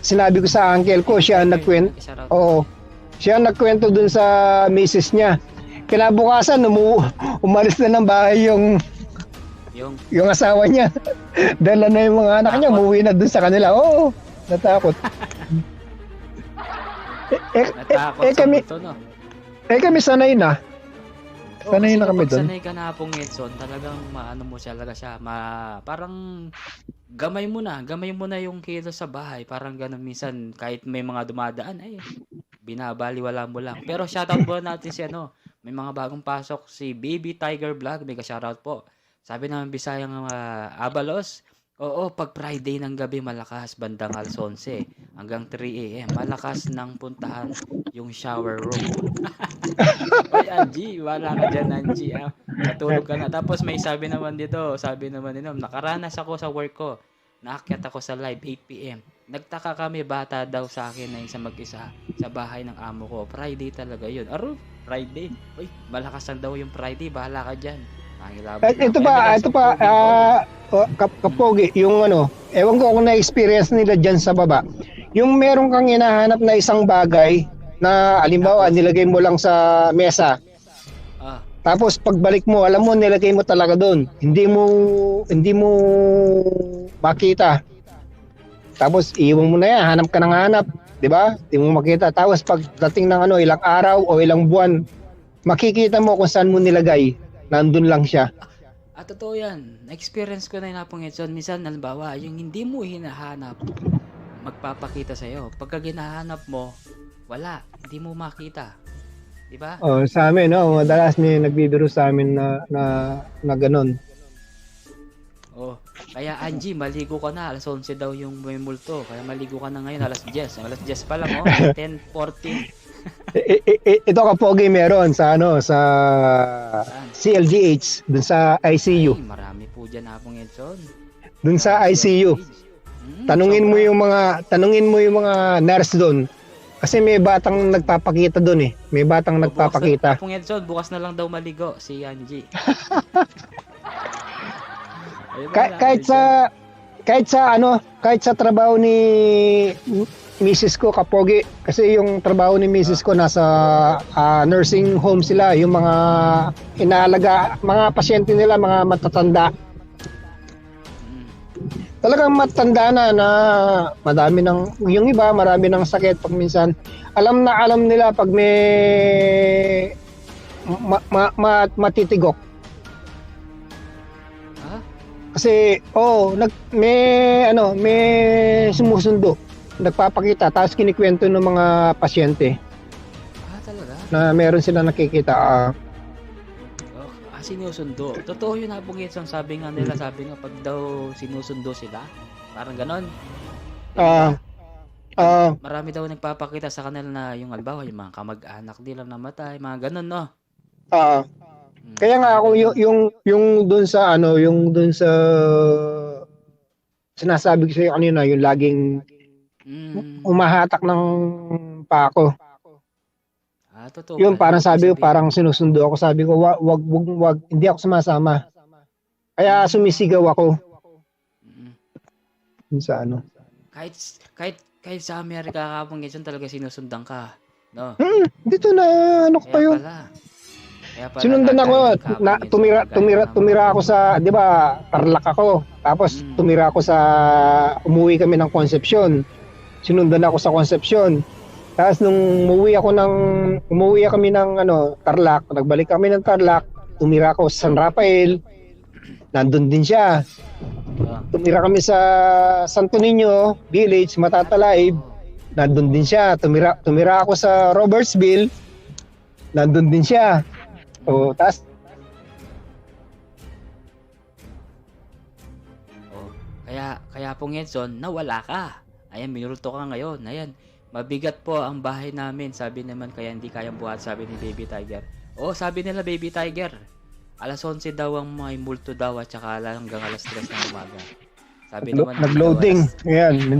sinabi ko sa uncle ko, siya nagkwento. Oo. Siya nagkwento dun sa misis niya. Kinabukasan, umalis na ng bahay yung asawa niya. Dala na yung mga anak niya, umuwi na dun sa kanila. Oo, natakot. Kami sanay na. Sanay na kami doon. Sanay ka na Apong Edson, talagang maano mo talaga siya, parang gamay mo na yung kilos sa bahay, parang gano'n minsan kahit may mga dumadaan binabaliwala mo lang. Pero shoutout po natin si may mga bagong pasok si Baby Tiger Vlog, mega shoutout po. Sabi naman Bisayang Abalos, Oo, 'pag Friday ng gabi malakas bandang 11:00 hanggang 3 AM malakas ng puntahan yung shower room. Hoy, Angie, wala ka diyan, Angie, matulog ka na. Tapos may sabi naman nito, nakaranas ako sa work ko. Naakyat ako sa live 8 PM. Nagtaka kami bata daw sa akin na isa mag-isa sa bahay ng amo ko. Friday talaga 'yun. Friday. Uy, malakas lang daw yung Friday, bahala ka diyan. Nakilabot lang Ito ako. pa, Emerald ito sa pa, pogi ko. kapogi, yung ano, ewan ko kung na-experience nila dyan sa baba. Yung meron kang hinahanap na isang bagay na halimbawa Tapos, nilagay mo lang sa mesa. ah, Tapos pagbalik mo, alam mo nilagay mo talaga doon. Hindi mo makita. Tapos iwan mo na yan, hanap ka ng hanap, 'di ba? Hindi mo makita. Tapos pagdating ng ano, ilang araw o ilang buwan, makikita mo kung saan mo nilagay. Nandun lang siya. totoo yan. Na-experience ko na yung napangitson. Minsan, halimbawa, yung hindi mo hinahanap, magpapakita sa'yo. Pagka ginahanap mo, wala. Hindi mo makita. Diba? Oh, sa amin, no, madalas may nagbibiro sa amin na ganun. Oh. Kaya Angie, maligo ka na. Alas 11 daw yung may multo. Kaya maligo ka na ngayon. Alas 10. Alas 10 pa lang, 10:14. Ito kapogi meron sa ano sa Saan? CLGH dun sa ICU. Ay, marami po dyan hapong Edson. Dun sa ICU. Tanungin mo yung mga nurse doon. Kasi may batang nagpapakita doon eh. May batang nagpapakita. Hapong Edson, bukas na lang daw maligo si Angie. Ay, Kahit sa trabaho ni Mrs. ko kapogi kasi yung trabaho ni Mrs. ko nasa nursing home sila, yung mga inaalaga, mga pasyente nila, mga matatanda. Talagang matanda na madami ng yung iba, marami ng sakit pag minsan. Alam nila pag may matitigok. Ha? Kasi may sumusundo. Nagpapakita tapos kinikwento ng mga pasyente Talaga? na meron sila nakikita. Sinusundo. Totoo yun hapong Edson. Sabi nga pag daw sinusundo sila, parang ganon. Marami daw nagpapakita sa kanila na yung halimbawa, yung mga kamag-anak nila namatay, mga ganon, no? Kaya nga ako yung doon sa sinasabi ko sa iyo kanina, yung laging umahatak ng pako. Totoo. Yun, parang sabi ko, parang sinusundo ako. Sabi ko, wag, hindi ako sumasama. Kaya sumisigaw ako. Yun sa ano. Kahit sa Amerika kapag ganyan talaga sinusundan ka, no? Dito na, ano ko pa yun. Kaya pala Sinundan ako, tumira ako sa, di ba, Tarlac ako. Tapos umuwi kami ng Concepcion. Sinundan ako sa Concepcion. Tapos nung umuwi kami ng Tarlac, nagbalik kami ng Tarlac, tumira ako sa San Rafael, nandun din siya. Tumira kami sa Santo Niño Village, Matatalaib, nandun din siya. Tumira ako sa Robertsville, nandun din siya. Tapos kaya po Edson, nawala ka. Ayan, minulto ka ngayon. Ayan, mabigat po ang bahay namin. Sabi naman kaya hindi kayang buhat, sabi ni Baby Tiger. Sabi nila Baby Tiger. Alas 11 daw ang may multo daw at saka hanggang alas 3 ng umaga. Sabi naman nag-loading. Ayan,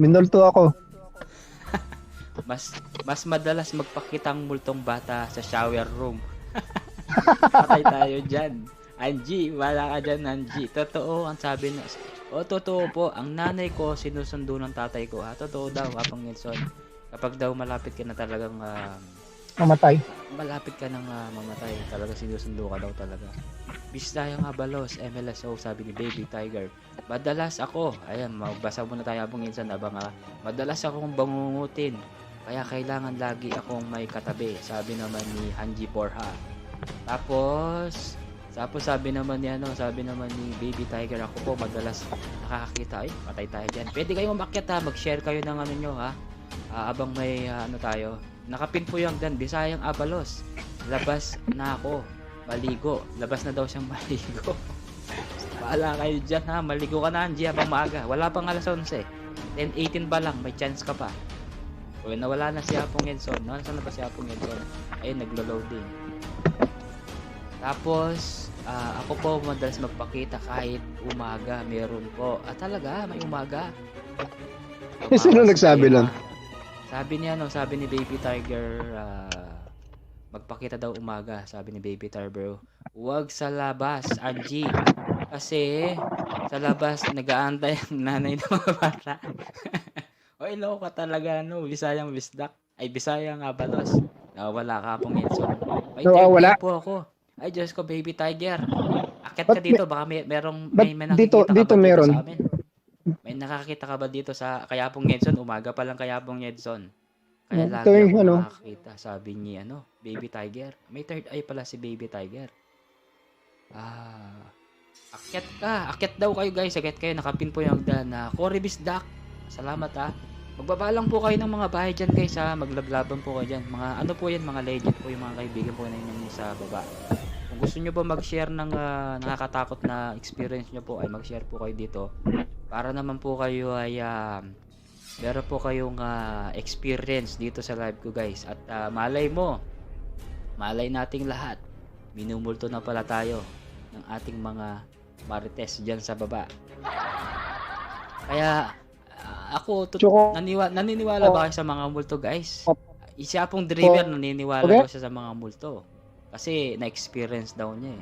minulto ako. Mas madalas magpakitang multong bata sa shower room. Patay tayo dyan. Angie, wala ka dyan, Angie. Totoo ang sabi na. Totoo po. Ang nanay ko sinusundo ng tatay ko. Totoo daw, Kapang Nelson. Kapag daw malapit ka na talagang mamatay. Malapit ka nang mamatay. Talaga sinusundo ka daw talaga. Bistayang Abalos, MLSO, sabi ni Baby Tiger. Madalas ako, ayan, magbasa muna tayo Kapang Nelson. Madalas akong bangungutin. Kaya kailangan lagi akong may katabi. Sabi naman ni Hanji Borja. Tapos sabi naman ni Baby Tiger, ako po madalas nakakakita. Patay tayo dyan. Pwede kayong umakyat mag-share kayo ng ano nyo abang may tayo. Nakapin po yung dan, Bisayang Abalos. Labas na ako, maligo. Labas na daw siyang maligo. Bahala kayo dyan ha. Maligo ka na, Angie, habang maaga. Wala pang alas 11. 10:18 pa lang. May chance ka pa. O, nawala na si Apong Edson. Nasaan na ba si Apong Edson? Ayun, naglo-loading. Tapos, ako po madalas magpakita kahit umaga. Meron po. Talaga, may umaga. Sino nagsabi lang? Sabi niya, sabi ni Baby Tiger, magpakita daw umaga. Sabi ni Baby Tiger, huwag sa labas, Angie. Kasi sa labas, nag-aantay ang nanay ng mga bata. Oy, loko ka talaga, Bisayang Bisdak. Ay, Bisayang Abalos. Wala ka pong Edson. May Wala. po ako. Ay, Diyos ko, Baby Tiger. Akit ka dito, baka may nakikita dito ka ba meron. dito sa amin? May nakakita ka ba dito sa Kayapong Edson? Umaga pa lang Kayapong Edson. Kaya lagi ako nakakita. Sabi niya, Baby Tiger. May third eye pala si Baby Tiger. Akyat ka. Akyat daw kayo, guys. Akyat kayo. Nakapin po yung hagdan na Cory Bisdak. Salamat, Magbaba lang po kayo ng mga bahay dyan, guys, Maglablaban po kayo dyan. Mga ano po yan, mga legend po yung mga kaibigan po ninyo sa baba. Kung gusto nyo po mag-share ng nakakatakot na experience nyo po, ay mag-share po kayo dito. Para naman po kayo ay meron po kayong experience dito sa live ko, guys. At malay nating lahat, minumulto na pala tayo ng ating mga marites dyan sa baba. Kaya ako naniniwala ba kayo sa mga multo, guys? Isa pong driver naniniwala daw siya sa mga multo. Kasi na-experience daw niya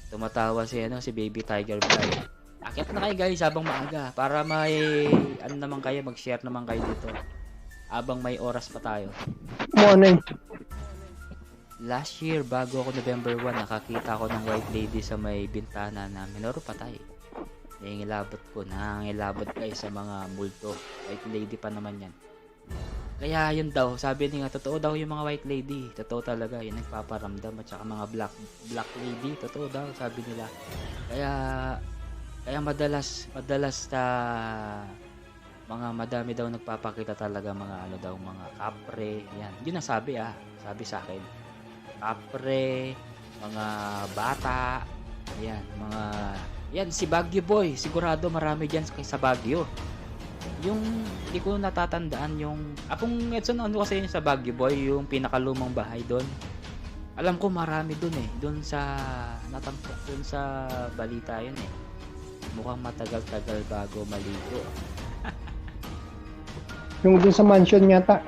Tumatawa si Baby Tiger Bride. Akit na kayo, guys, habang maaga para may naman kayo, mag-share naman kayo dito habang may oras pa tayo. Morning. Last year, bago ako November 1, nakakita ako ng white lady sa may bintana na Minoru patay. Nangangilabot guys sa mga multo. White lady pa naman yan. Kaya yun daw, sabi niya, totoo daw yung mga white lady. Totoo talaga, yun nagpaparamdam. At saka mga black lady, totoo daw, sabi nila. Kaya madalas mga madami daw nagpapakita talaga mga mga kapre. Yan, yun ang sabi sa akin. Kapre, mga bata, yan, si Baguio Boy, sigurado marami dyan sa Baguio. Yung, hindi ko natatandaan yung, Apong Edson, kasi yun sa Baguio Boy, yung pinakalumang bahay doon. Alam ko marami doon doon sa, natampok doon sa balita yun Mukhang matagal-tagal bago maligo. Yung doon sa mansion yata.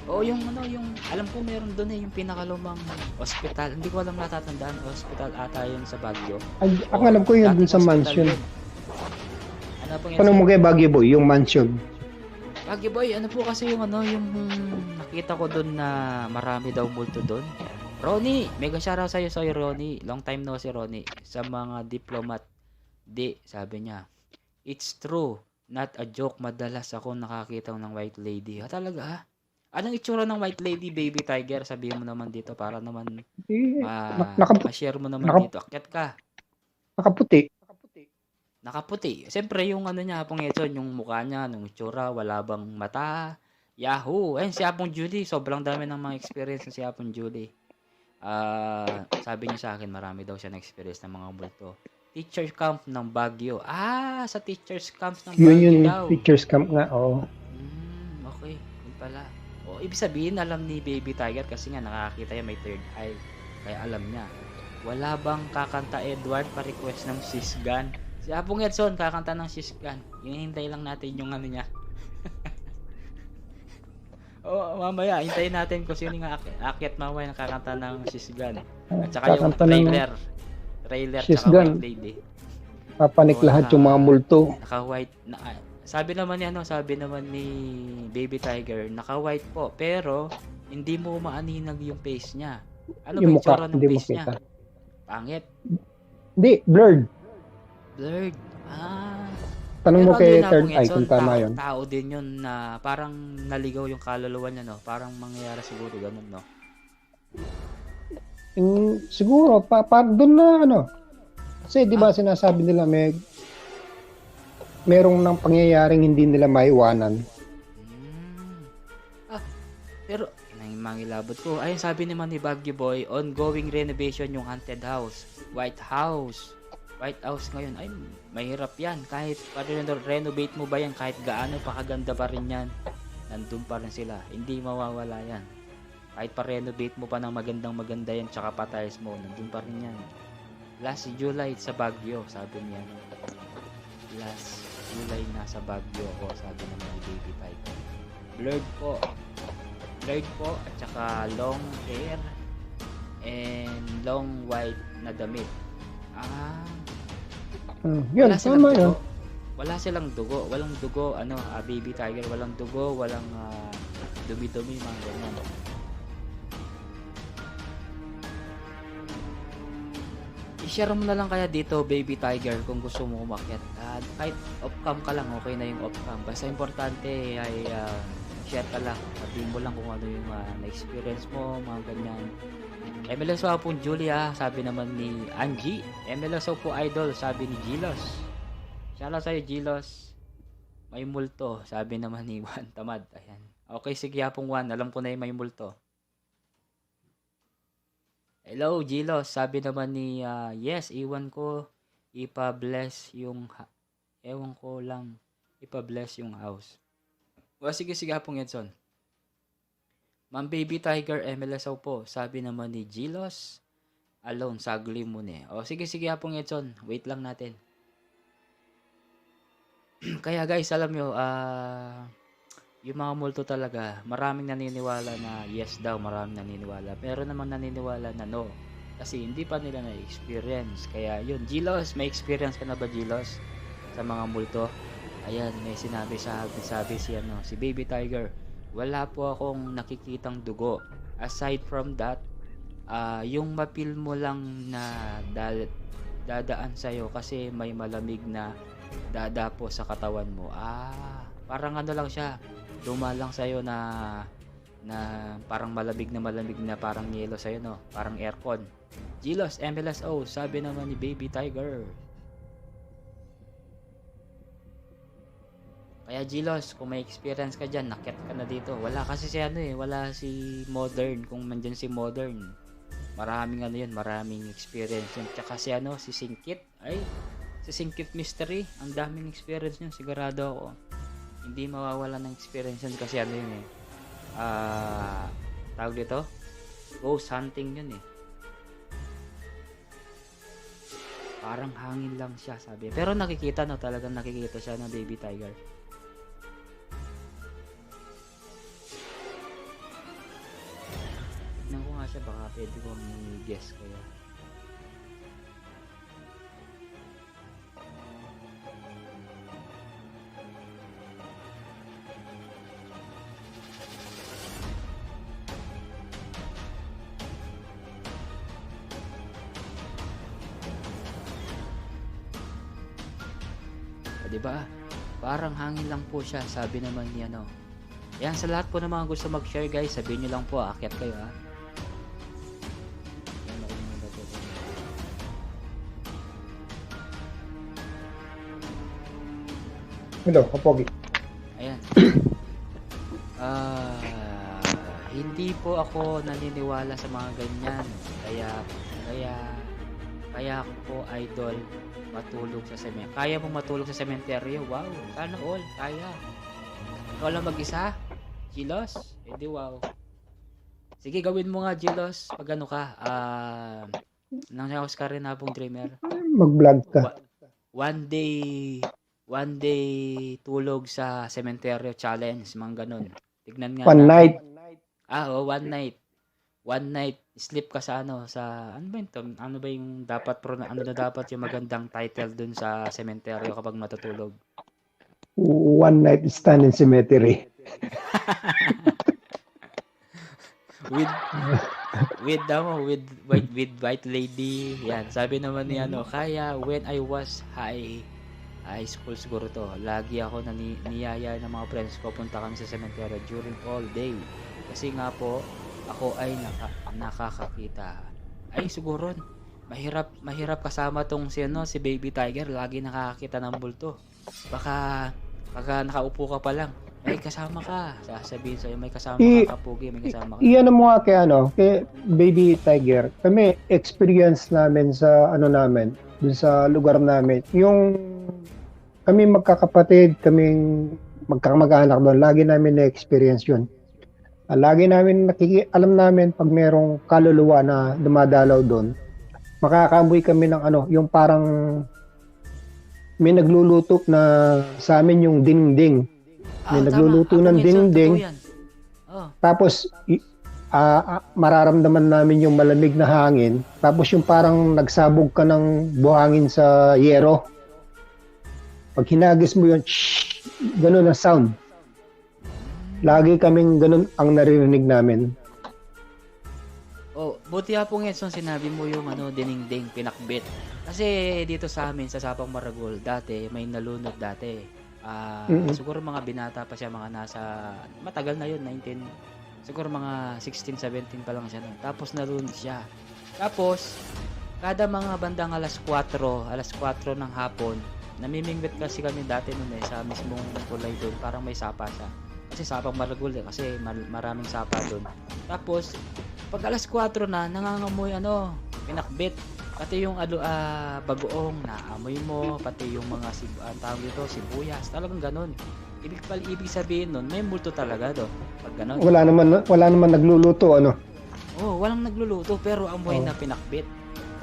Oo, yung alam ko meron doon yung pinakalumang hospital. Hindi ko alam natatandaan, hospital ata yun sa Baguio. Ang alam ko yun doon sa mansion. Paano mo kay Baguio Boy, yung mansion? Baguio Boy, po kasi yung yung nakita ko doon na marami daw multo doon. Ronnie, mega shoutout sa'yo, Ronnie. Long time no si Ronnie. Sa mga diplomat. Sabi niya, it's true, not a joke. Madalas ako nakakita ng white lady. Talaga Anong itsura ng white lady, Baby Tiger? Sabihin mo naman dito para naman ma-share mo naman dito. Akyat ka. Nakaputi. Siyempre yung niya, Apong Edson, yung mukha niya, yung itsura, wala bang mata. Yahoo! Si Apong Julie, sobrang dami ng mga experience si Apong Julie. Sabi niya sa akin, marami daw siya na-experience ng mga multo. Teacher camp ng Baguio. Sa teachers camp ng Baguio daw. Teachers camp nga, Okay, yun pala. Ibig sabihin, alam ni Baby Tiger kasi nga nakakita niya may third eye. Kaya alam niya. Wala bang kakanta Edward pa-request ng Sisgan? Si Apong Edson, kakanta ng Sisgan. Hinihintay lang natin yung niya. Mamaya, hintayin natin kung sino yung akyat mamaya nakakanta ng Sisgan. At saka yung trailer tsaka white lady. Papanik lahat yung mga multo. Naka-white sabi naman ni Baby Tiger, naka-white po, pero hindi mo maaninag yung face niya. Ano ba yung tsura ng face niya? Pangit. Hindi, blurred. Tanong mo kay third eye kung tama yun. Tao din yun na parang naligaw yung kaluluwa niya, Parang mangyayari siguro ganun, Siguro, doon na Kasi di ba sinasabi nila merong nang pangyayaring hindi nila maiwanan. Pero mangilabot ko. Ayun, sabi naman ni Baggy Boy, ongoing renovation yung haunted house. White House ngayon, ay mahirap yan. Kahit renovate mo ba yan, kahit gaano pa kaganda pa rin yan, nandun pa rin sila. Hindi mawawala yan. Kahit pa renovate mo pa ng maganda yan, tsaka pa-tiles mo, nandun pa rin yan. Last July sa Baguio, sabi niya. Last July nasa Baguio ako, sabi naman ni Baby Tiger. Blurred po at saka long hair and long white na damit. Yun, tama yun. Wala silang dugo. Walang dugo, Baby Tiger, walang dugo, walang dumi-dumi, mga ganyan. I-share mo na lang kaya dito, Baby Tiger, kung gusto mo umakyat. Kahit off-cam ka lang, okay na yung off-cam. Basta importante ay share ka lang. Sabihin mo lang kung ano yung na-experience mo, mga ganyan. MLSO po Julia, sabi naman ni Angie. MLSO po idol, sabi ni Gilos. Shoutout sa'yo, Gilos. May multo, sabi naman ni Juan Tamad. Ayan. Okay, sige pong Juan, alam ko na yung may multo. Hello, Gilos, sabi naman ni yes, ewan ko ipa-bless yung ewan ko lang ipa-bless yung house. Sige pong Edson. Ma'am Baby Tiger MLSO po, sabi naman ni Gilos. Alone, sagli mo na. Sige pong Edson, wait lang natin. Kaya guys, alam nyo, yung mga multo talaga, maraming naniniwala na yes daw, maraming naniniwala. Pero namang naniniwala na no. Kasi hindi pa nila na-experience. Kaya yun, Gilos, may experience ka na ba, Gilos? Sa mga multo? Ayan, may sinabi si Baby Tiger. Wala po akong nakikitang dugo. Aside from that, yung mapil mo lang na dadaan sa'yo kasi may malamig na dadapo sa katawan mo. Parang lang siya. Luma lang sa'yo na parang malamig na parang yelo sa'yo, no? Parang aircon. Gilos, MLSO, sabi naman ni Baby Tiger. Kaya Gilos, kung may experience ka dyan, nakyat ka na dito. Wala kasi wala si Modern. Kung mandyan si Modern, maraming experience yun. Tsaka si Singkit, si Singkit Mystery, ang daming experience yun, sigurado ako. Hindi mawawala ng experience yun kasi tawag dito, ghost hunting yun parang hangin lang siya, sabi. Pero nakikita, no, talagang nakikita siya ng Baby Tiger. Tignan ko nga siya, baka pwede kong guess kaya. Diba? Parang hangin lang po siya, sabi naman ni Yan, sa lahat po ng mga gusto mag-share guys, sabihin nyo lang po, aakyat kayo Hello, kapogi. Ayan. Hindi po ako naniniwala sa mga ganyan. Kaya ako po, idol, matulog sa sementeryo. Kaya mo matulog sa sementeryo? Wow, sana all, kaya. Ikaw lang mag-isa? Gilos? Di wow. Sige, gawin mo nga, Gilos. Pag nang-house ka rin pong dreamer. Mag-vlog ka. One day tulog sa sementeryo challenge, mga ganun. Tignan nga One night. One night sleep ka sa ano ba ito? Ano ba yung dapat yung magandang title dun sa sementeryo kapag matutulog? One night stand in cemetery. with white lady. Yan, sabi naman ni kaya when I was high school siguro to, lagi ako niyaya ng mga friends ko, punta kami sa cemetery during all day. Kasi nga po, ako ay nakakakita. Ay siguro mahirap kasama tong si Baby Tiger, lagi nakakakita ng bulto. Baka nakaupo ka pa lang, may kasama ka. Sasabihin sa'yo, may kasama I, ka, kapugi, may kasama ka. iyan mo nga kay kay Baby Tiger. Kami experience namin sa namin, dun sa lugar namin. Yung kami magkakapatid, kaming magkakamag-anak doon, lagi namin na-experience yun. Lagi namin alam namin pag merong kaluluwa na dumadalaw doon, makakaamoy kami ng yung parang may nagluluto na sa amin yung dingding. May nagluluto Tama. ng Apo, Edson, dingding. totoo yan. Oh, Tapos mararamdaman namin yung malamig na hangin. Tapos yung parang nagsabog ka ng buhangin sa yero. Pag hinagis mo yun, ganun ang sound. Lagi kaming ganun ang naririnig namin. oh, buti nga po Edson, sinabi mo yung diningding, pinakbit. Kasi dito sa amin, sa Sapang Maragol, dati, may nalunod dati. Siguro mga binata pa siya, mga nasa, matagal na yun, siguro mga 16, 17 pa lang siya nun. Tapos nalunod siya. Tapos, kada mga bandang alas 4 ng hapon, namimingwit kasi kami dati nun sa mismong tulay doon, parang may sapa siya. Kasi Sapang Maragol kasi maraming sapa doon. Tapos, pag alas 4 na, nangangamoy pinakbit. Pati yung bagoong naamoy mo, pati yung mga tawag dito, sibuyas, talagang ganun. Ibig sabihin nun, may multo talaga do. Pag ganun. Wala naman nagluluto Oh, walang nagluluto pero amoy na pinakbit.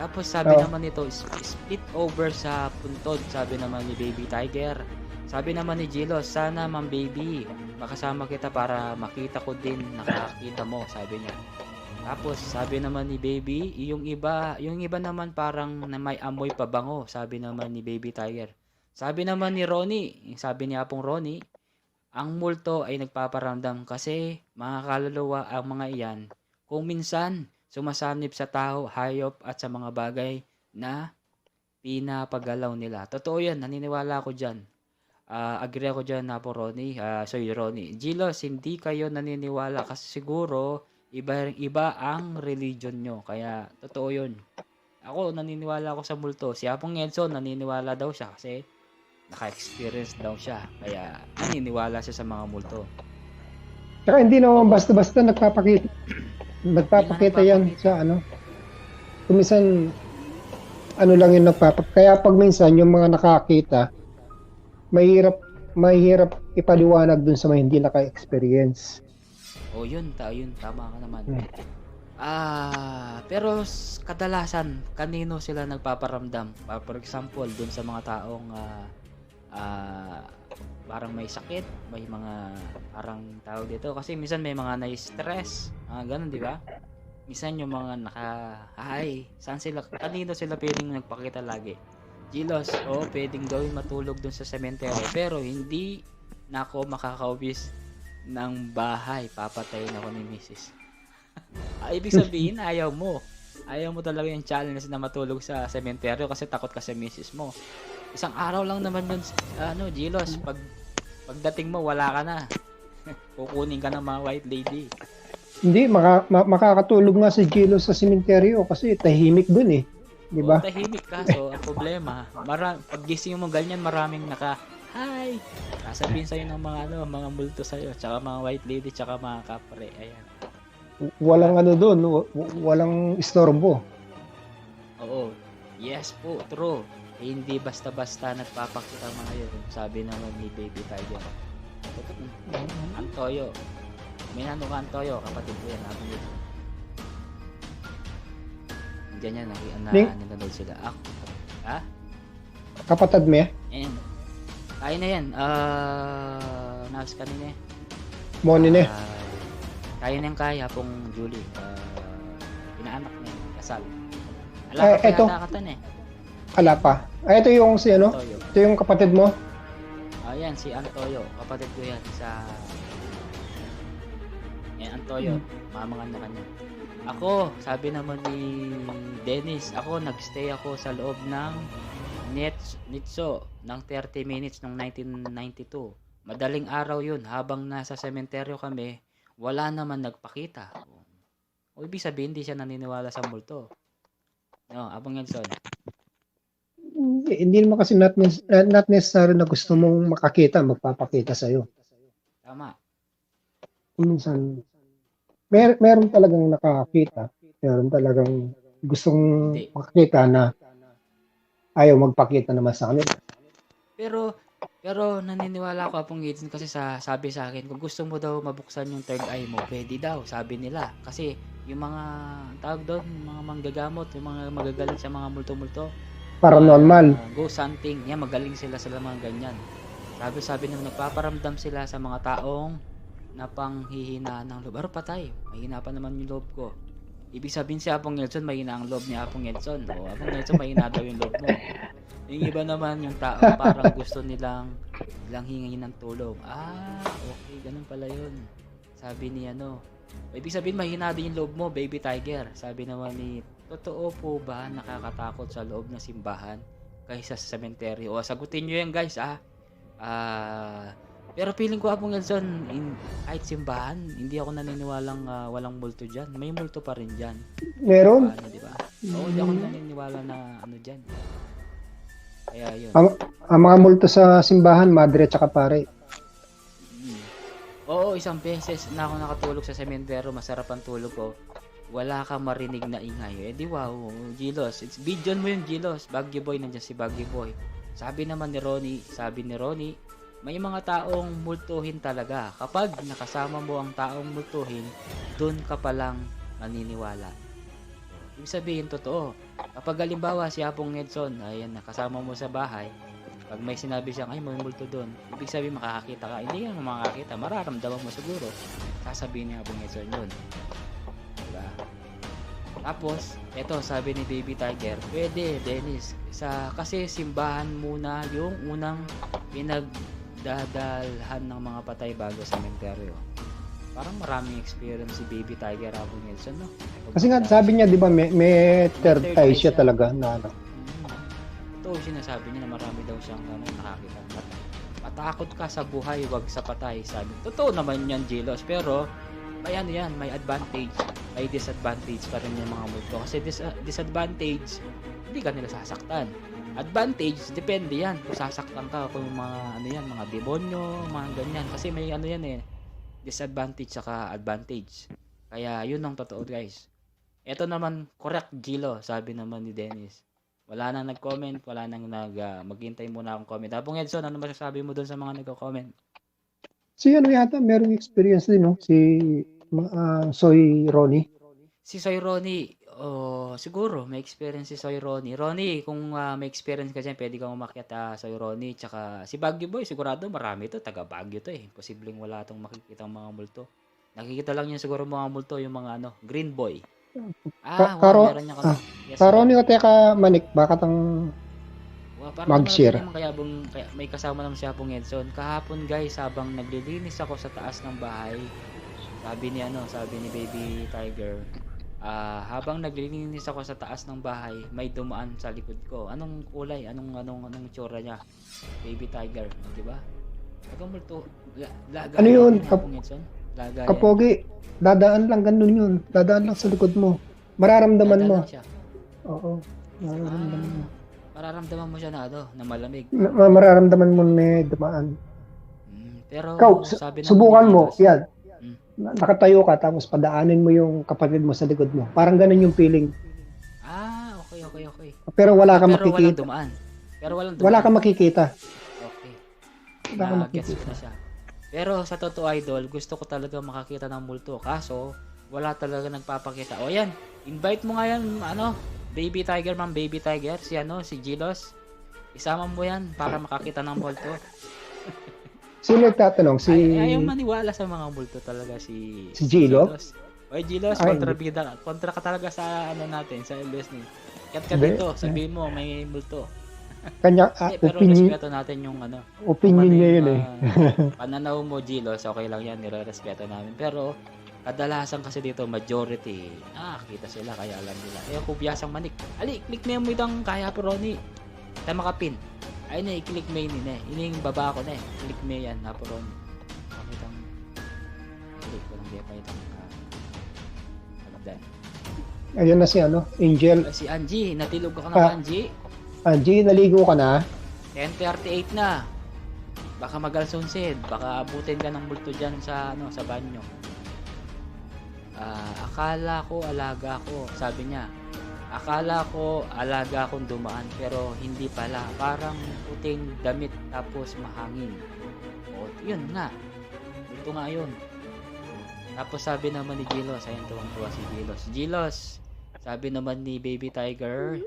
Tapos sabi naman nito, split over sa puntod, sabi naman ni Baby Tiger. Sabi naman ni Jilos, sana Ma'am Baby, makasama kita para makita ko din nakakita mo, sabi niya. Tapos sabi naman ni Baby, yung iba naman parang na may amoy pabango, sabi naman ni Baby Tiger. Sabi naman ni Ronnie, sabi ni Apong Ronnie, ang multo ay nagpaparamdam kasi mga kaluluwa ang mga iyan. Kung minsan sumasanib sa tao, hayop at sa mga bagay na pinapagalaw nila. Totoo yan, naniniwala ako dyan. Agree ako dyan na po Ronnie, Ronnie. Gilos, hindi kayo naniniwala kasi siguro iba ang religion nyo. Kaya, totoo yun. Ako, naniniwala ako sa multo. Si Apong Edson, naniniwala daw siya kasi naka-experience daw siya. Kaya, naniniwala siya sa mga multo. Saka hindi naman basta-basta nagpapakita. Nagpapakita yan sa Kuminsan, lang yung Kaya pag minsan, yung mga nakakita, mahirap ipaliwanag dun sa mga hindi naka-experience. Oh, yun, tama ka naman. Pero kadalasan kanino sila nagpaparamdam? For example, dun sa mga taong parang may sakit, may mga parang tawag dito kasi minsan may mga na-stress, ganun, di ba? Minsan yung mga saan sila, kanino sila pwedeng nagpakita lagi? Gilos, pwedeng gawin matulog dun sa sementeryo pero hindi na ako makakauwis ng bahay, papatayin ako ni Mrs. Ibig sabihin, ayaw mo talaga yung challenge na matulog sa sementeryo kasi takot ka sa Mrs. mo. Isang araw lang naman yun, Gilos, pagdating mo, wala ka na. Kukunin ka ng mga white lady. Hindi, makakatulog nga si Gilos sa sementeryo kasi tahimik dun eh. Di ba? Tahimik ka, so ang problema, pag gising mo ganyan, maraming hi! Sasabihin sa'yo ng mga multo sa'yo, tsaka mga white lady, tsaka mga kapre, ayan. Walang doon, walang istorbo. Oo, yes po, true. Hindi basta-basta nagpapakita mga yun, sabi naman ni Baby Tiger. Antoyo. May ka Antoyo, kapatid ko yan, natin dito. Ganyan, nanonood sila. Kapatid mo? Ayan. Kaya na yan. Nas kanina eh. Moni na. Kaya na yung kaya pong Julie. Inaanak niya. Kasal. Ito. Ala pa. Ito yung si Antoyo. Ito yung kapatid mo? Ayan, si Antoyo. Kapatid ko yan sa... Yan, Antoyo. Mamang na kanya. Ako, sabi naman ni Dennis, nagstay ako sa loob ng Nitso ng 30 minutes noong 1992. Madaling araw yun, habang nasa sementeryo kami, wala naman nagpakita. Ibig sabihin, hindi siya naniniwala sa multo. No, Abang Edson. Hindi naman kasi not necessary na gusto mong makakita, magpapakita sa'yo. Tama. Minsan, meron talagang nakakita. Meron talagang gustong Hindi. makita na ayaw magpakita naman sa kanila. Pero naniniwala ako Apong Edson kasi sabi sa akin kung gusto mo daw mabuksan yung third eye mo, pwede daw, sabi nila. Kasi yung mga ang tawag doon, yung mga manggagamot, yung mga magagaling sa mga multo-multo, Paranormal. ghost hunting, yan magaling sila sa mga ganyan. Sabi nila nagpaparamdam sila sa mga taong napanghihinaan ng loob. Pero patay, mahina pa naman yung loob ko. Ibig sabihin si Apong Nelson, mahina ang loob ni Apong Nelson. O, Apong Nelson, mahina daw yung loob mo. Yung iba naman, yung tao, parang gusto nilang hingin ng tulong. Ah, okay, ganun pala yun. Sabi ni ano, ibig sabihin, mahina din yung loob mo, baby tiger. Sabi naman ni, totoo po ba nakakatakot sa loob ng simbahan kaysa sa sementeryo? O, sagutin nyo yan guys, pero feeling ko Apong Nelson, kahit simbahan, hindi ako naniniwalang walang multo dyan. May multo pa rin dyan. Meron. Paano, di ba? Oo, hindi ako naniniwala na ano dyan. Kaya yun. Ang mga multo sa simbahan, madre tsaka pare. Oo, isang beses na ako nakatulog sa sementeryo, masarap ang tulog ko. Wala kang marinig na ingay. Eh di wow, Gilos. It's Bidyon mo yun, Gilos. Baggy Boy, nandiyan si Baggy Boy. Sabi ni Ronnie, may mga taong multuhin talaga. Kapag nakasama mo ang taong multuhin, doon ka palang maniniwala. Ibig sabihin, totoo. Kapag halimbawa si Apong Edson, ayan, nakasama mo sa bahay, pag may sinabi siyang, ay, may multo doon, ibig sabihin makakakita ka. Hindi ka makakakita, mararamdaman mo siguro. Sasabihin ni Apong Edson yun. Diba? Tapos, eto, sabi ni Baby Tiger, pwede, Dennis, kasi simbahan muna yung unang pinagdadalhan ng mga patay bago sa sementeryo. Parang maraming experience si Baby Tiger Apong Nelson, no? Kasi nga, sabi niya, di ba, may third eye siya talaga na ano. Ito, sinasabi niya na marami daw siyang nakakita. Matakot ka sa buhay, wag sa patay. Sabi, totoo naman yan, Gilos. Pero, may ano yan, may advantage, may disadvantage pa rin yung mga multo. Kasi disadvantage, hindi ka nila sasaktan. Advantage, depende yan. Kung sasaktan ka, kung mga ano yan, mga demonyo, mga ganyan. Kasi may ano yan eh, disadvantage saka advantage. Kaya yun ang totoo guys. Ito naman, correct Gilo, sabi naman ni Dennis. Wala nang nag-comment, wala nang maghintay muna akong comment. Apong Edson, ano masasabi mo doon sa mga nagko-comment? Si ano yata, merong experience din, no? Si Soy Ronnie. Si Soy Ronnie, siguro may experience si Soy Ronnie. Ronnie, kung may experience ka dyan, pwede kang umakyat Soy Ronnie. Tsaka si Baguio Boy, sigurado marami to. Taga Baguio to eh. Posibleng wala tong makikita mga multo. Nakikita lang yun siguro mga multo, yung mga ano, Green Boy. Meron niya kasi. Yes, Ronnie, o teka, Manik, bakit ang mag-share? Kaya may kasama naman siya Apong Edson. Kahapon guys, habang naglilinis ako sa taas ng bahay, sabi ni Baby Tiger, habang naglilinis ako sa taas ng bahay, may dumaan sa likod ko. Anong kulay? Anong tsura niya? Baby Tiger, di ba? Tagamulto. Ano yun? Kapogi. Dadaan lang, ganun yun. Dadaan lang sa likod mo. Mararamdaman mo. Siya. Oo. Mararamdaman mo. Mararamdaman mo siya na malamig. Mararamdaman mo may dumaan. Pero sabi subukan mo, yan. Nakatayo ka, tapos padaanin mo yung kapatid mo sa likod mo. Parang ganun yung feeling. Okay. Pero wala kang makikita. Wala kang makikita. Okay. Wala kang makikita. Na siya. Pero sa totoo idol, gusto ko talaga makakita ng multo. Kaso, wala talaga nagpapakita. O yan, invite mo nga yan, Baby Tiger, Ma'am Baby Tiger, si Gilos. Isama mo yan para makakita ng multo. Sino nagtatanong? Ayaw maniwala sa mga multo talaga si Gilos. Oy Gilos, kontra ka talaga sa natin, sa LS ni. Kat ka dito, sabihin mo may multo. Kanya pero respeto natin yung opinion niya yun eh. Pananaw mo Gilos, okay lang yan, nire-respeto namin. Pero kadalasan kasi dito majority, kita sila kaya alam nila. Kubyasang Manik. Ali, click mo yung kaya po Ronnie. Tayo makapin. Ay na, i-click mo yun eh. Ini yung baba ko na eh. Click mo yan, po Ronnie. Pakitang click ko lang pa itong Ayun na si Angel. Si Angie, natilog ka na Angie? Angie, naligo ka na? 10:38 na. Baka magalsunsid, baka abutin ka ng multo dyan sa ano, sa banyo. Akala ko alaga ko, sabi niya. Akala ko alaga akong dumaan pero hindi pala. Parang puting damit tapos mahangin. O, yun nga. Ito nga yun. Tapos sabi naman ni Gilos, ayun tuwang-tuwa si Gilos. Gilos, sabi naman ni Baby Tiger,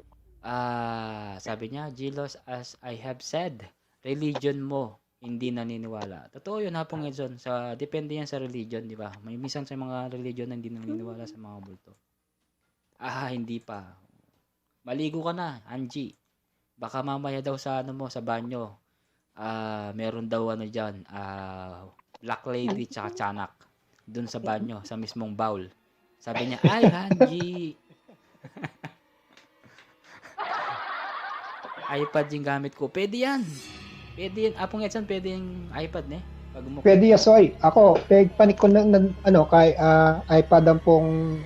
sabi niya, Gilos, as I have said, religion mo, hindi naniniwala. Totoo yun, Hapong Edson. Depende yan sa religion, di ba? May minsan sa mga religion na hindi naniniwala sa mga multo. Hindi pa. Maligo ka na, Angie. Baka mamaya daw sa ano mo, sa banyo, meron daw ano dyan, Black Lady tsaka Tiyanak. Dun sa banyo, sa mismong bowl. Sabi niya, ay, Angie. iPad yung gamit ko. Pwede yan. Pwede yan. Apong Edson, pwede yung iPad, ne? Pag Pwede yasoy. Ako, panik ko na, ano, kay iPad ang pong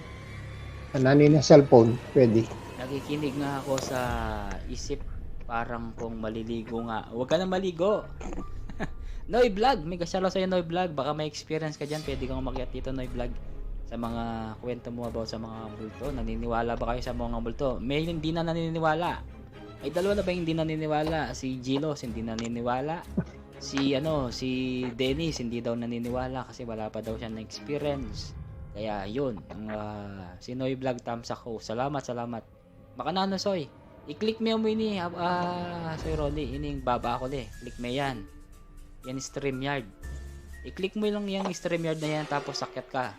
nanin na cellphone. Pwede. Nakikinig nga ako sa isip parang kung maliligo nga. Huwag ka na maligo. Noy Vlog, may kasyalo sa'yo Noy Vlog. Baka may experience ka dyan. Pwede kang umakyat dito Noy Vlog. Sa mga kwento mo about sa mga multo. Naniniwala ba kayo sa mga multo? May hindi na naniniwala. Ay dalawa na ba hindi naniniwala? Si Gilos hindi naniniwala. Si Dennis hindi daw naniniwala kasi wala pa daw siya na experience. Kaya yun, si Noy Vlog thumbs ako. Salamat. Baka na ano Soy. I-click mo ini Soy Ronnie, ini yung baba ako le. Click mo yan. Yan StreamYard. I-click mo lang yung StreamYard na yan tapos sakyat ka.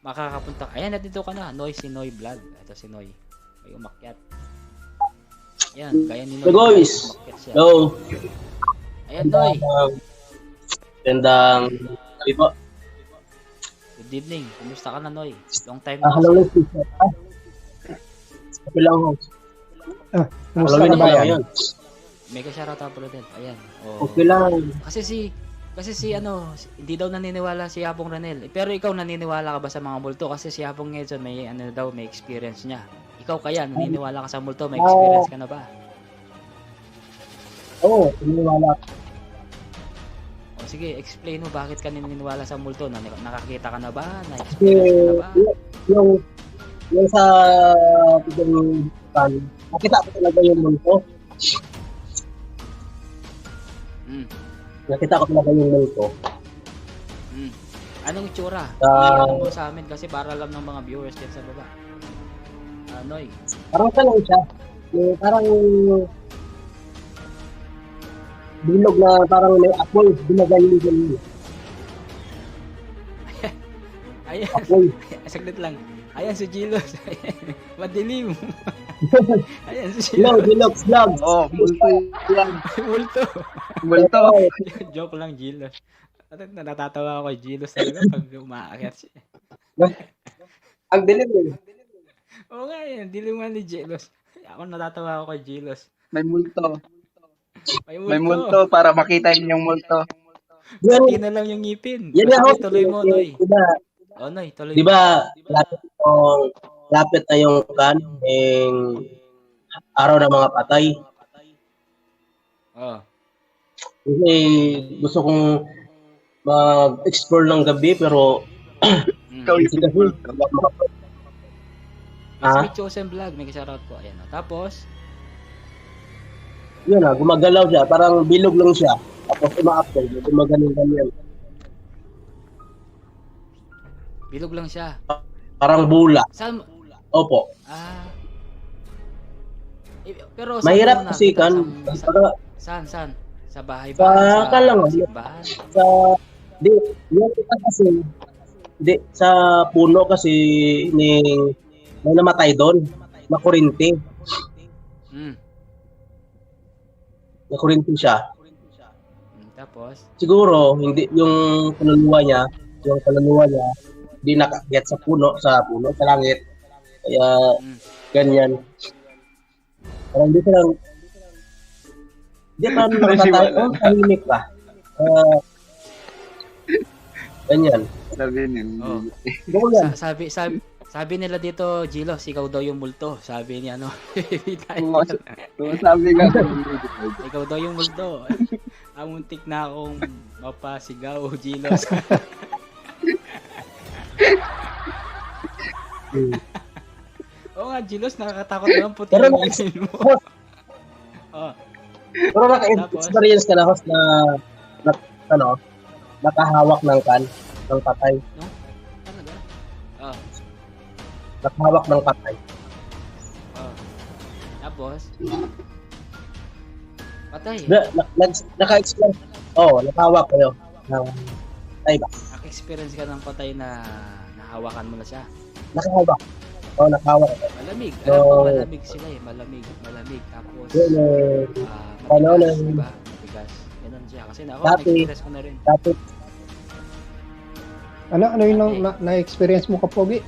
Makakapunta ka. Ayan, nandito ka na. Si Noy Vlog. Ito si Noy. May umakyat. Yan, gaya ni Noy. Guys, hello. Ayan, Noy. Gandang gabi po. Good evening. Kumusta ka na, Noy? Long time na. Hello, okay lang ho. Kumusta na ba yan? Mega shoutout out bro din. Ayan. Okay lang. Kasi hindi daw naniniwala si Hapong Ranel. Pero ikaw naniniwala ka ba sa mga multo? Kasi si Hapong Edson may experience niya. Ikaw kaya naniniwala ka sa multo? May experience ka na ba? Oo, naniniwala. Sige, explain mo bakit ka naniniwala sa multo. Nakakita ka na ba? Na-experience ka na ba? Yung sa pagkakas, nakita ko talaga yung multo. Nakita ko talaga yung multo. Anong itsura? Ano mo sa amin kasi para alam ng mga viewers din sa baba. Noy. Parang ka lang siya. Parang bilog na parang may apoy. Binagayin din. Ayan. Apoy. Saglit lang. Ayan si Gilos. Madilim. Ayan si Gilos. Bilog, vlog. Oh, multo yan. Multo. Multo. Joke lang, Gilos. Natatawa ako kay Gilos talaga pag umaakyat siya. Ang dilim eh. Oo nga yan, dilim nga ni Gilos. Ako natatawa ako kay Gilos. May multo. May May multo para makita niyo yung multo. Pati na lang yung ngipin. Yan na, Tuloy mo, Noy. Diba, Noy, tuloy di ba, lapit na yung araw ng mga patay. Kasi gusto kong mag-explore ng gabi pero Ikaw yung multo. May chosen vlog, may shoutout po. Ayan, tapos yun gumagalaw siya, parang bilog lang siya. Tapos uma-upload, gumagaling ganyan. bilog lang siya. Parang bula. Saan? Opo. Pero mahirap kasi kan. Saan? Sa bahay ba? Sa lang. Simbahan? Sa puno kasi may namatay doon. Makurinti. Makurinti siya. Tapos? Siguro, hindi yung kaluluwa niya, hindi nakakyat sa puno, sa langit. Kaya, ganyan. Parang hindi pa nakatayo, tahimik pa. Ganyan. Sabi nila dito, Gilos, ikaw daw yung multo. Sabi ni Sabi nga. ikaw daw yung multo. Amuntik na akong mapasigaw, Gilos. Oo nga, Gilos, nakakatakot naman puti Pero yung ngipin mo. Oh, Pero naka-experience ka na, host, na ano, nakahawak ng kan, ng patay. talaga? Oh, Nakahawak ng patay. oh. Tapos, patay. Naka-experience, nakahawak kayo ng patay ba? Naka-experience ka ng patay na nahawakan mo na siya. Nakahawak. Nakahawak kayo. Malamig. So, Alam ko, malamig sila eh. Malamig. Tapos, Yun, ano, matigas, diba? Matigas. Ganun siya. Kasi ako, Dati- na-experience ko na rin. Tapos, Ano yung na-experience mo, Kapogi?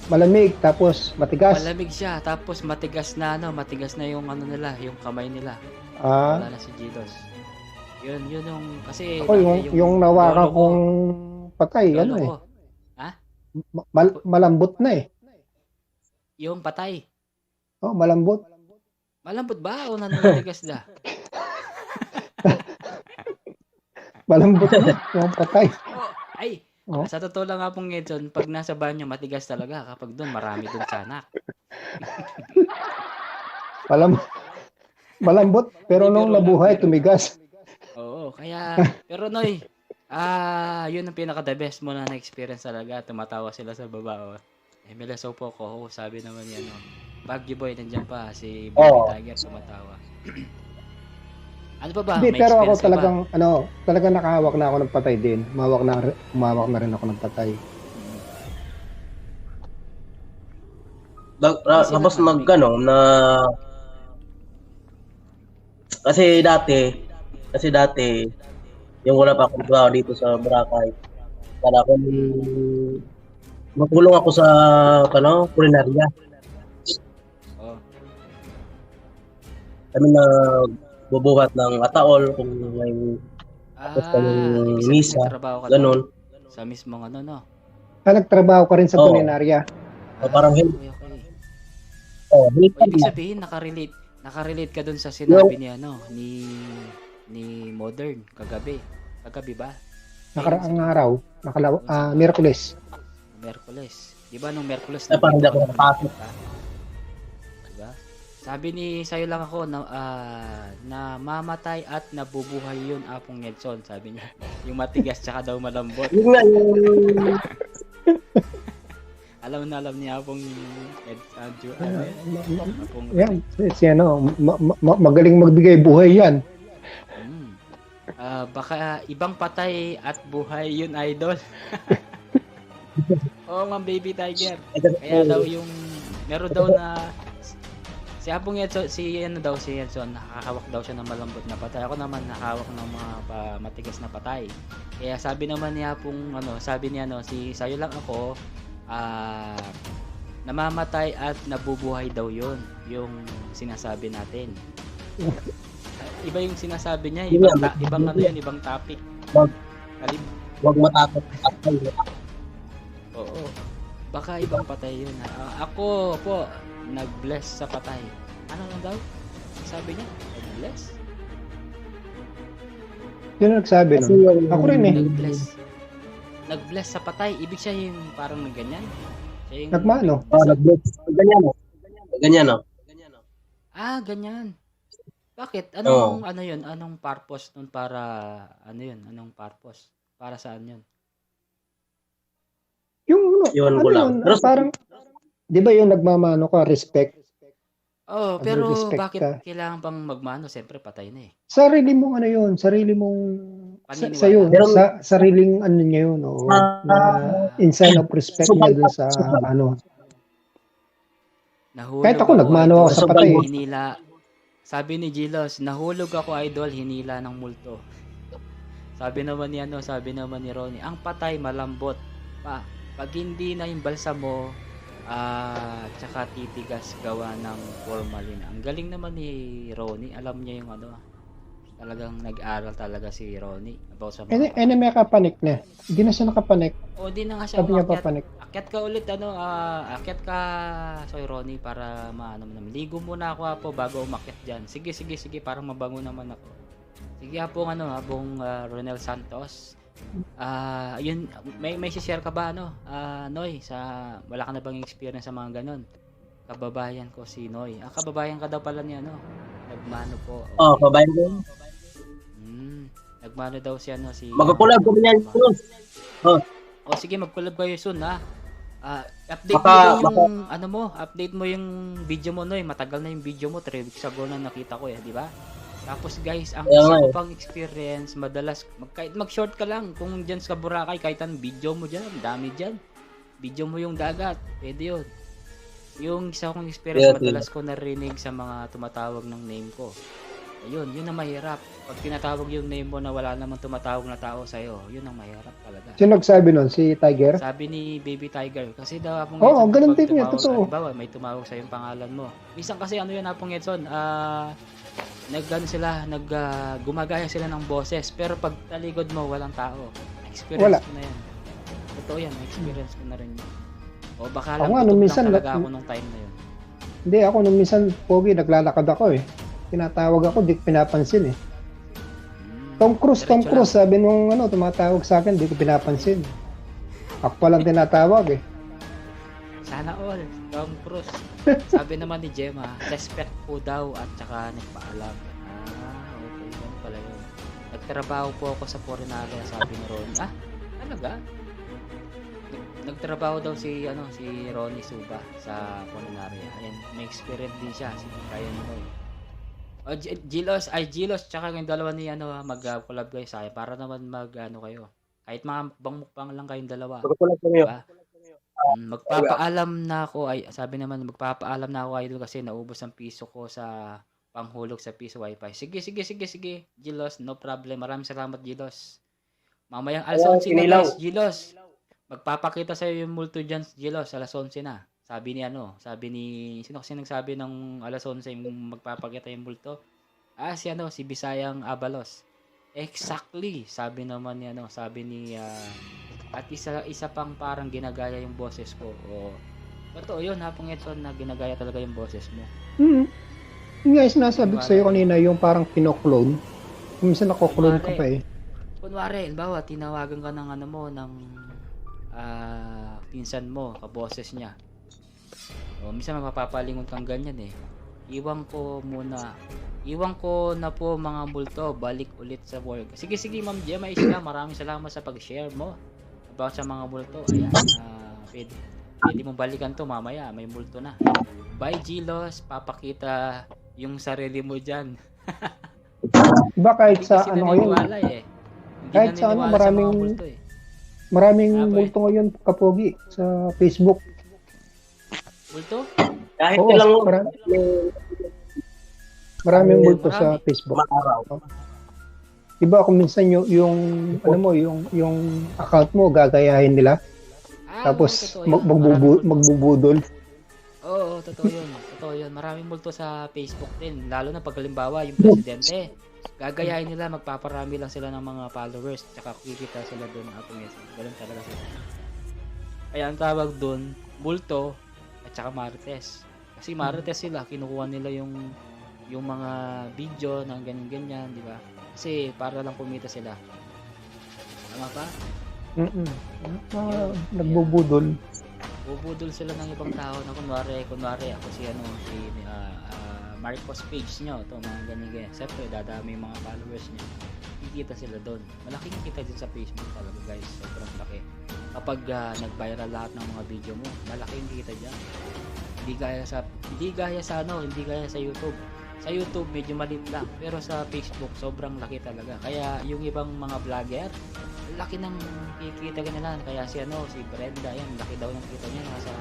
Malamig, tapos matigas. Malamig siya. Tapos, matigas na yung ano nila, yung kamay nila. Ah, Wala na si Gilos. Yun yung, kasi, ako dati yung nawakan lolo ko, kong patay, lolo ano eh. ko, Malambot na eh. yung patay. Oh, malambot. Malambot ba o nanatigas na? Malambot na yung patay. Oh, ay, Oh. sa totoo lang nga pong Edson, pag nasa banyo, matigas talaga. Kapag doon, marami doon tiyanak. Malambot, pero Hindi, nung biro lang, nabuhay, biro. tumigas. Oo, kaya, pero Noy, yun ang pinaka-the best mo na na-experience talaga. Tumatawa sila sa baba. Oh. Emilia Sopo ko, sabi naman yan, Baggy Boy, nandiyan pa, si Baby Tiger, tumatawa. Ano pa ba? Hindi, May pero ako experience ka ba? talagang nakahawak na ako ng patay din. Umawak na rin ako ng patay. tapos na kasi dati yung wala pa akong trabaho dito sa Boracay, para akong makulong ako sa kulinarya. Oh, Kami na bubuhat ng ataol kung may tapos ibig misa, sabihin, nagtrabaho ka ganun. doon sa mismong ano, no? Nagtrabaho ka rin sa Oo. kulinarya. Parang okay. help Ibig sabihin, nakarelate ka dun sa sinabi ni ni Modern kagabi. Kagabi ba? Nakaraang araw, Miyerkules. Merkules. Di ba nung Merkules Parang hindi ako ka nakapasok. Diba? Sabi ni sa'yo lang ako na mamatay at nabubuhay yun Apong Edson, sabi niya. Yung matigas tsaka daw malambot. Yun nga yung Alam niya Apong Edson. Apong Yan, magaling magbigay buhay yan. Baka ibang patay at buhay yun, idol. Oo, Ma'am Baby Tiger. Kaya daw yung meron daw na si Apong Edson, si Edson, nakakahawak daw siya ng malambot na patay. Ako naman nakahawak ng mga matigas na patay. Kaya sabi naman niya sabi niya si sayo lang ako, namamatay at nabubuhay daw yun, yung sinasabi natin. Iba yung sinasabi niya, ibang topic. Huwag matakot. Oo. Baka ibang patay yun. Ako po, nag-bless sa patay. Ano lang daw? Sabi niya, nag-bless? Yun ang nagsabi Kasi nun. Ako rin eh. Nag-bless sa patay. Ibig siya yung parang ganyan. Siya yung Nagmano. Nag-bless. Ganyan, no? ganyan. Bakit? Anong yun? Anong purpose nun para, Anong purpose? Para saan yun? Yun ko lang. Pero parang, di ba yung nagmamano ka, respect? Oh, pero Respect bakit ka. kailangan pang magmano? Siyempre, patay na eh. Sarili mong sarili mong Paniniwala. sa'yo, Pero- sa sariling niya yun, na inside of respect niya dun sa Nahulog Kahit ako, nagmano ako sa patay. Hinila. Sabi ni Gilos, nahulog ako, idol, hinila ng multo. Sabi naman ni Ronnie, ang patay malambot. Pag hindi na yung balsa mo, tsaka titigas gawa ng formalin. Ang galing naman ni Ronnie. Alam niya yung talagang nag-aral talaga si Ronnie about sa mga may kapanik na. Hindi na siya nakapanik. O di na nga siya Sabi niya umakyat. papanik. Akyat ka ulit akyat ka Soy Ronnie para ligo muna ako bago umakyat diyan. Sige, parang mabango naman ako. Sige nga pong Ronel Santos. Yun, may share ka ba Noy, wala ka na bang experience sa mga ganon? Kababayan ko si Noy. Kababayan ka daw pala ni Nagmano po. Oh, Okay. kabayan ko. Nagmano daw si Magkukulab kami niyan. Oh, sige, mag-collab kayo soon update Baka- mo yung update mo yung video mo Noy. Matagal na yung video mo, 3 weeks ago na nakita ko di ba? Tapos guys, ang Kaya isa nga ko eh. pang experience, madalas kahit mag-short ka lang kung diyan sa Boracay, kahit anong video mo diyan, dami diyan. Video mo yung dagat, pwede yun. Yung isa kong experience, Yeah, madalas ko narinig sa mga tumatawag ng name ko. Ayun, yun ang mahirap. Pag tinatawag yung name mo na wala namang tumatawag na tao sa'yo, yun ang mahirap talaga. Sino nagsabi nun? Si Tiger? Sabi ni Baby Tiger, kasi daw Apong Oo, Edson, ganun kapag din yan, tumawag, totoo. halimbawa, may tumawag sa yung pangalan mo. Minsan kasi yun Apong Edson, gumagaya sila ng boses, pero pag taligod mo, walang tao. Experience Wala. ko na yan. Totoo yan, experience ko na rin yun. O baka Ako lang, nga, gutom nung lang minsan, talaga ako nung time na yun. Hindi, ako nung minsan, Pogi, naglalakad ako eh. Tinatawag ako, di ko pinapansin eh. Tom Cruise, sabi nung tumatawag sa akin, di ko pinapansin. Ako palang tinatawag eh. Sana all, Tom Cruise. Sabi naman ni Gemma, respect po daw at saka nagpaalam. Okay, ganun pala yun. Nagtrabaho po ako sa Porinaga, sabi ni Ron. Talaga? Nagtrabaho daw si Ronnie Suba sa Porinaria. Ayan, may experience din siya, si Ryan Noy. Gilos, tsaka yung dalawa ni mag-collab kayo sa akin para naman kayo. Kahit mga mukbang lang kayong dalawa. magkukulab kami. Diba? Magpapaalam na ako sabi naman magpapaalam na ako idol kasi naubos ang piso ko sa panghulog sa piso wifi. Sige. Gilos, no problem. Maraming salamat Gilos. Mamayang alas 11 na guys, Gilos. Magpapakita sa yung multo dyan, Gilos, alas 11 na. Sabi ni sino kasi nagsabi ng alas 11 yung magpapakita yung multo? Si Bisayang Abalos. Exactly, sabi naman ni at isa pang parang ginagaya yung boses ko. Totoo yun, Apong Edson, na ginagaya talaga yung boses mo. Yung guys, sinasabi ko sa'yo kanina, yung parang pinoklone. Minsan nako-clone ka pa eh. Kunwari, halimbawa, tinawagan ka ng ng pinsan mo, kaboses niya. Minsan mapapalingon kang ganyan eh. Iwan ko na po mga multo, balik ulit sa work. Sige Ma'am Gemma Isla, maraming salamat sa pag-share mo about sa mga multo. Ayan, pwede mong balikan to mamaya, may multo na. Bye Gilos, papakita yung sarili mo dyan. Diba kahit Hindi sa kasi ngayon, naniniwala eh. Hindi kahit sa naniniwala maraming mga multo eh. maraming Boy. multo ngayon, Kapogi, sa Facebook. Multo? Kahit Oo, ilang maraming multo marami. sa Facebook. araw. Diba kung minsan yung account mo gagayahin nila, tapos Oo, totoo yun. magbubudol. Oo, totoo yun. Totoo yun. Maraming multo sa Facebook din. Lalo na pag halimbawa yung presidente. Gagayahin nila, magpaparami lang sila ng mga followers. Tsaka kikita sila doon. Ganun talaga sila. Kaya ang tawag doon, multo at saka marites. Kasi marites sila, kinukuha nila yung mga video ng ganyan-ganyan, di ba? Kasi para lang kumita sila. Tama pa? Nagbubudol. Bubudol sila ng ibang tao na kunwari ako si Marcos page nyo, ito mga ganyan. Siyempre, dadami yung mga followers nyo. Kikita sila doon. Malaking kita din sa Facebook talaga guys. Sobrang laki. Kapag nag-viral lahat ng mga video mo, malaking kita dyan. Hindi gaya sa YouTube. Sa YouTube, medyo maliit lang. Pero sa Facebook, sobrang laki talaga. Kaya yung ibang mga vlogger, laki ng kikita nila. Kaya si Brenda, yan, laki daw yung kita niya. Nasa,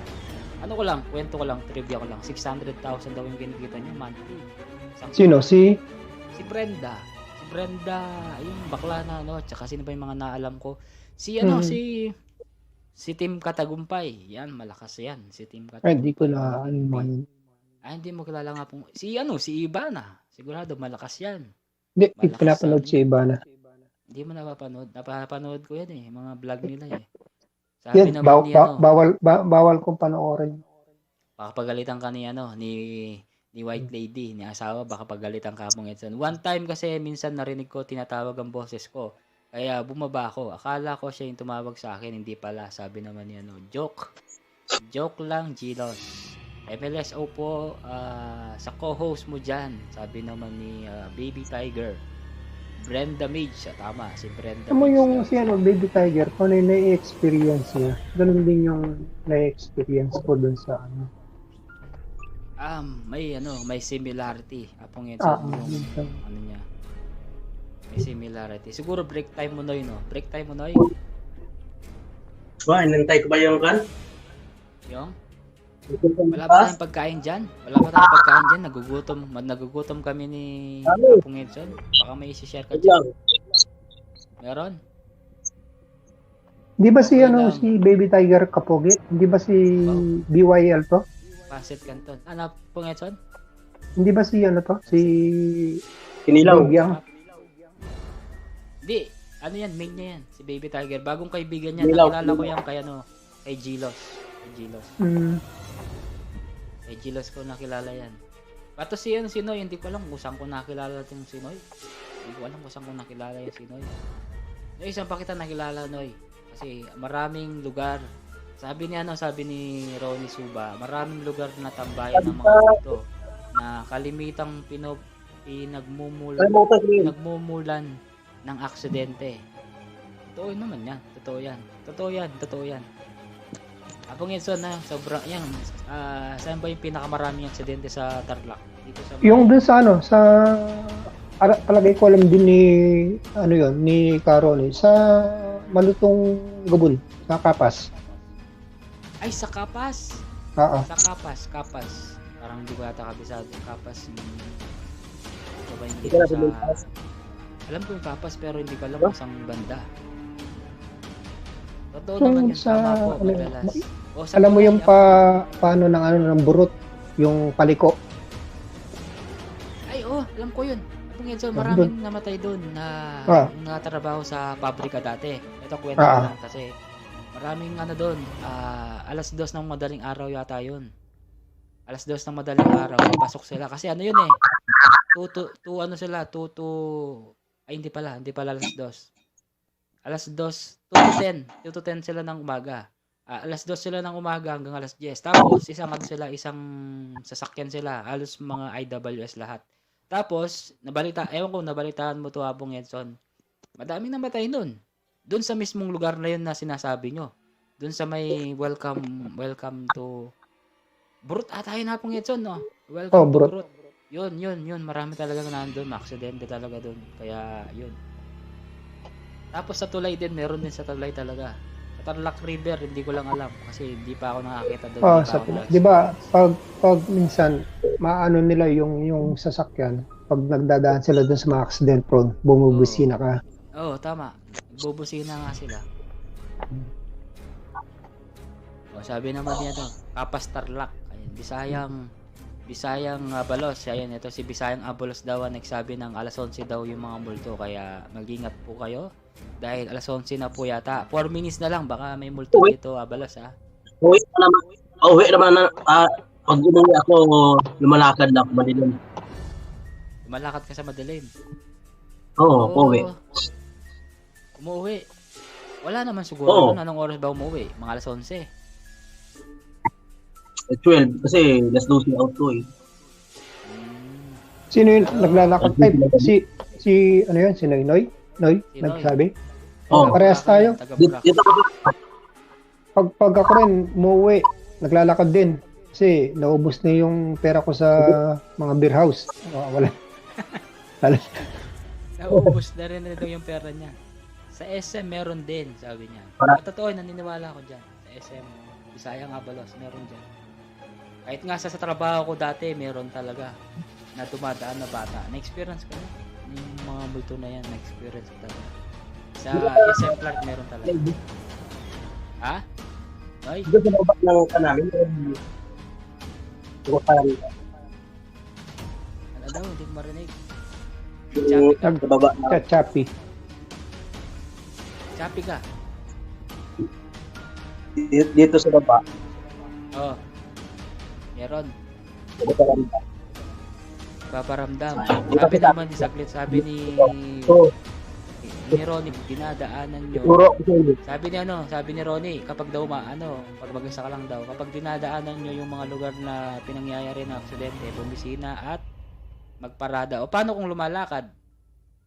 kwento ko lang, trivia ko lang. 600,000 daw yung kinikita niya monthly. Sino? Si Brenda. Si Brenda, yung bakla na, tsaka sino ba yung mga naalam ko? Si si Team Katagumpay. Yan, malakas yan. Si Team Katagumpay. hindi ko na Hindi mo kilala nga pong si Ibana. Sigurado malakas yan. Hindi, Malakas pinapanood yan. si Ibana. Hindi mo napapanood ko yan eh, mga vlog nila eh. Yan, bawal kong panoorin. Pakapagalitan ka ni ni White Lady, ni asawa, baka pagalitan ka Apong Edson. One time kasi, minsan narinig ko, tinatawag ang boses ko. Kaya bumaba ako. Akala ko siya yung tumawag sa akin, hindi pala. Sabi naman niya, no, joke. Joke lang, Gilos. MLSO po, sa co-host mo dyan. Sabi naman ni Baby Tiger. Brenda Mage. Tama, si Brenda Alam mo Mage yung daw. si Baby Tiger, kung ano yung na-experience niya, ganun din yung na-experience ko dun sa ano. May similarity. Apong Edson, yung minsan. ano niya. May similarity. Siguro break time mo na yun, no? Break time mo na yun. Ba, inantay ko ba yung kan? Yung? Wala ba tayong pagkain dyan? Wala ba tayong pagkain dyan? Nagugutom kami ni Apong Edson. Baka may isi-share ka dyan. Meron? Di ba si Okay ano lang. si Baby Tiger Kapogi? Di ba si BYL to? Pasit Canton. Ano, Apong Edson? Hindi ba si ano to? Si Kinilaw. Bigyang? Hindi. Ano yan? Main niya yan. Si Baby Tiger. Bagong kaibigan niya. Nilaw. Nakilala ko yan kay ano. Kay Gilos. Kay Gilos. Kay Gilos ko nakilala yan. Pato si Noy. Hindi ko alam kung saan ko nakilala itong si Noy. Hindi ko alam kung saan ko nakilala yung si Noy. Noy, saan pa kita nakilala, Noy? Kasi maraming lugar. Sabi ni Ronnie Suba, maraming lugar na tambayan ng mga dito na kalimitang pinagmumulan ng aksidente. Totoo naman yan. Totoo yan. Apong Edson na sobrang yan. Saan ba yung pinakamaraming aksidente sa Tarlac? Dito sa Yung dun sa ano, sa palagay ko alam din ni Caroni, sa Malutong Gabon, sa Kapas. Ay, sa Kapas. Oo. Sa Kapas. Parang hindi ko ata kabisado. Kapas. Ito ba yung dito sa... Alam ko yung Kapas pero hindi ko alam kung saan banda. Totoo Yung naman yun. sa, Tama po, ano, madalas. O, sa Alam mo Pinay, yung paano ng burot, yung paliko. Ay, alam ko yun. Apong Edson, maraming namatay doon na nakatrabaho sa pabrika dati. Ito kwento ko lang kasi maraming doon. Alas 2 ng madaling araw yata yun. Alas 2 ng madaling araw, pasok sila. Kasi ano yun eh. 2 ay hindi pala alas 2. Alas 2 to 10 sila ng umaga. Alas 2 sila ng umaga hanggang alas 10. Tapos isang sasakyan sila, halos mga IWS lahat. Tapos nabalitaan mo to Apong Edson. Madaming namatay nun. Doon sa mismong lugar na yun na sinasabi nyo. Doon sa may welcome to Burut ata yun Apong Edson, no? Welcome to Burut. Yun. Marami talaga nandun. Aksidente talaga doon. Kaya, yun. Tapos sa Tulay din, meron din sa Tulay talaga. Sa Tarlac River, hindi ko lang alam. Kasi hindi pa ako nakakita doon. Di ba, pag minsan, maano nila yung sasakyan, pag nagdadaan sila dun sa mga accident prone, bumubusina ka. Oo, tama. Bubusina nga sila. Sabi naman niya to, Kapas Tarlac. Ayun, Bisayang Abalos. Ayun, ito si Bisayang Abalos daw ang nagsabi ng alas 11 daw yung mga multo. Kaya mag-ingat po kayo. Dahil alas 11 na po yata. 4 minutes na lang. Baka may multo dito, Abalos, ha? Uwi naman. Pag umuwi ako, lumalakad na ako madilim. Lumalakad ka sa madilim. Oo, uwi. Umuwi. Wala naman siguro. Anong oras ba umuwi? Mga alas 11. 12 kasi last 12 out ko eh. Sino yung naglalakad? Si ano yun? Si Noy? Noy? Nagsabi? Parehas tayo. Dito Pag ako rin umuwi, naglalakad din. Kasi naubos na yung pera ko sa mga beer house. Wala. Naubos na rin yung pera niya. Sa SM meron din, sabi niya. Totoo, naniniwala ako dyan. Sa SM, Bisayang Abalos, meron dyan. Kahit nga sa trabaho ko dati, meron talaga na dumadaan na bata. Na-experience ko na. Yung mga multo na yan, na-experience ko talaga. Sa SM Clark, meron talaga. Ha? Ay? Dito sa baba ng kanamin. Ano daw, hindi ko marinig. Sa baba na. Chappy. Chappy ka? Dito sa baba. Oo. Meron. Nagpaparamdam. Di Sabi pa naman ni Saglit, sabi So, ni Ronnie, dinadaanan nyo. siguro ako sa inyo. Sabi ni Ronnie, kapag daw pag mag-isa ka lang daw, kapag dinadaanan nyo yung mga lugar na pinangyayari ng aksidente, bumisina at magparada. O paano kung lumalakad?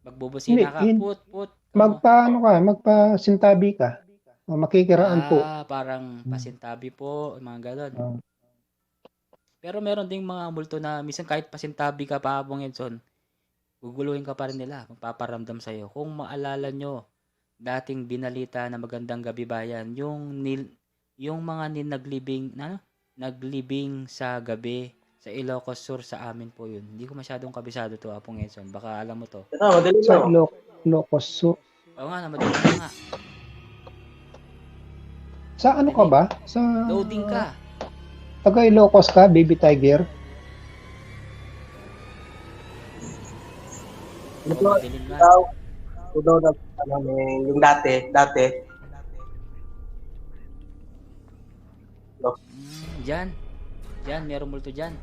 Magbubusina ka, Hindi, put. magpaano ka, magpasintabi ka. Makikiraan po. Parang pasintabi po, mga ganon. Ah. Pero meron ding mga multo na minsan kahit pasintabi ka pa, Bong Edson, guguluhin ka pa rin nila, magpaparamdam sa'yo. Kung maalala nyo, dating binalita na magandang gabi bayan, yung mga naglibing sa gabi sa Ilocos Sur sa amin po yun. Hindi ko masyadong kabisado to, Apong Edson. Baka alam mo to. Ito, madali Sa lang. Ilocos Sur. Oo nga, madali na nga. Sa ano ka ba? Sa Loading ka. taga Ilocos ka, Baby Tiger? Ito, Madilim nga. ito daw, yung dati. Diyan, meron multo dyan.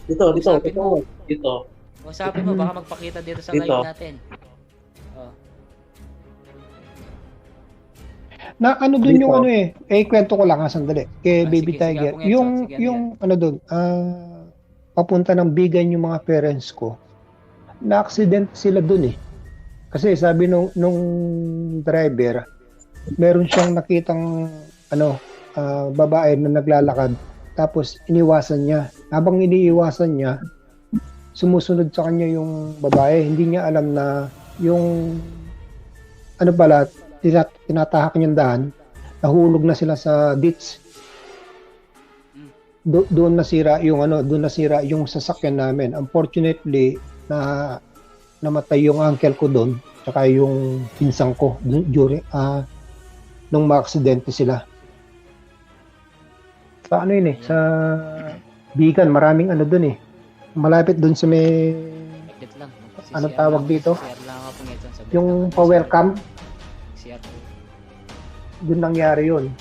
Dito. O sabi mo, baka magpakita dito sa Dito. live natin. Oh. Na ano dun Dito. yung ano kwento ko lang sandali. Kay Baby Sige, Tiger. Apong Edson, sige, Yung ano dun, papunta ng Bigan yung mga parents ko. Na-accident sila dun Kasi sabi nung driver, meron siyang nakitang babae na naglalakad. Tapos iniwasan niya. Habang iniiwasan niya, sumusunod sa kanya yung babae. Hindi niya alam na yung tinatahak niyang daan, nahulog na sila sa ditch. Doon nasira yung sasakyan namin. Unfortunately, namatay yung uncle ko doon, tsaka yung pinsang ko during nung ma-aksidente sila. Sa sa Bigan, maraming doon malapit doon sa may Wait lang. Anong tawag dito? CR lang ako Apong Edson. Sabi yung lang, pa-welcome. CR po. Doon nangyari yun.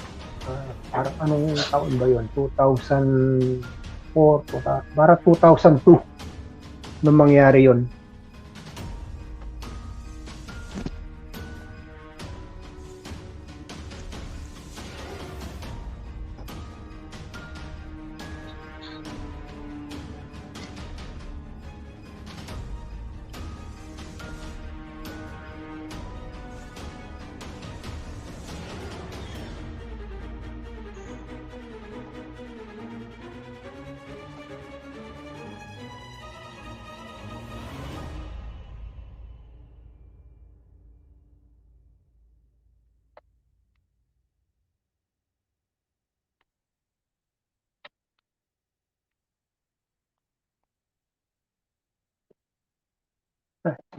Parang anong taon ba yun? 2004, para 2002 nung mangyari yun.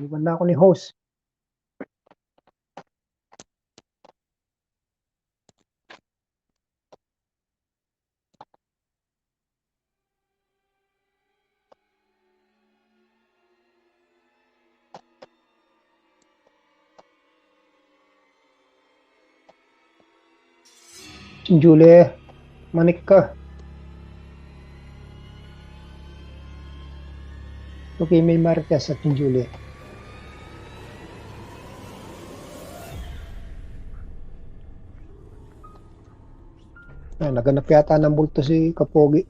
Iwan na ako ni host. Julie, manik ka. Okay, may Marites at Julie. Naganap yata ng bulto si Kapogi.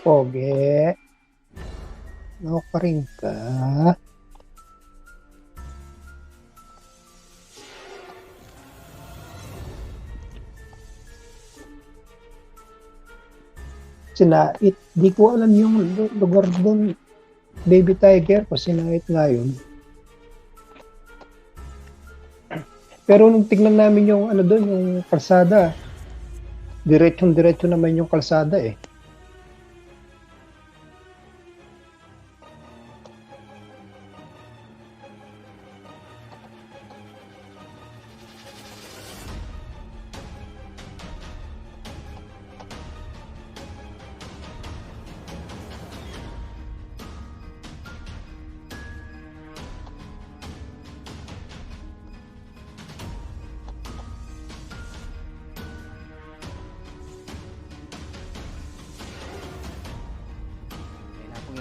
Pogi. Ako pa rin ka. Sinait. Di ko alam yung lugar doon. Baby Tiger ko sinait ngayon. Pero nung tignan namin yung doon, yung kalsada, diretso naman yung kalsada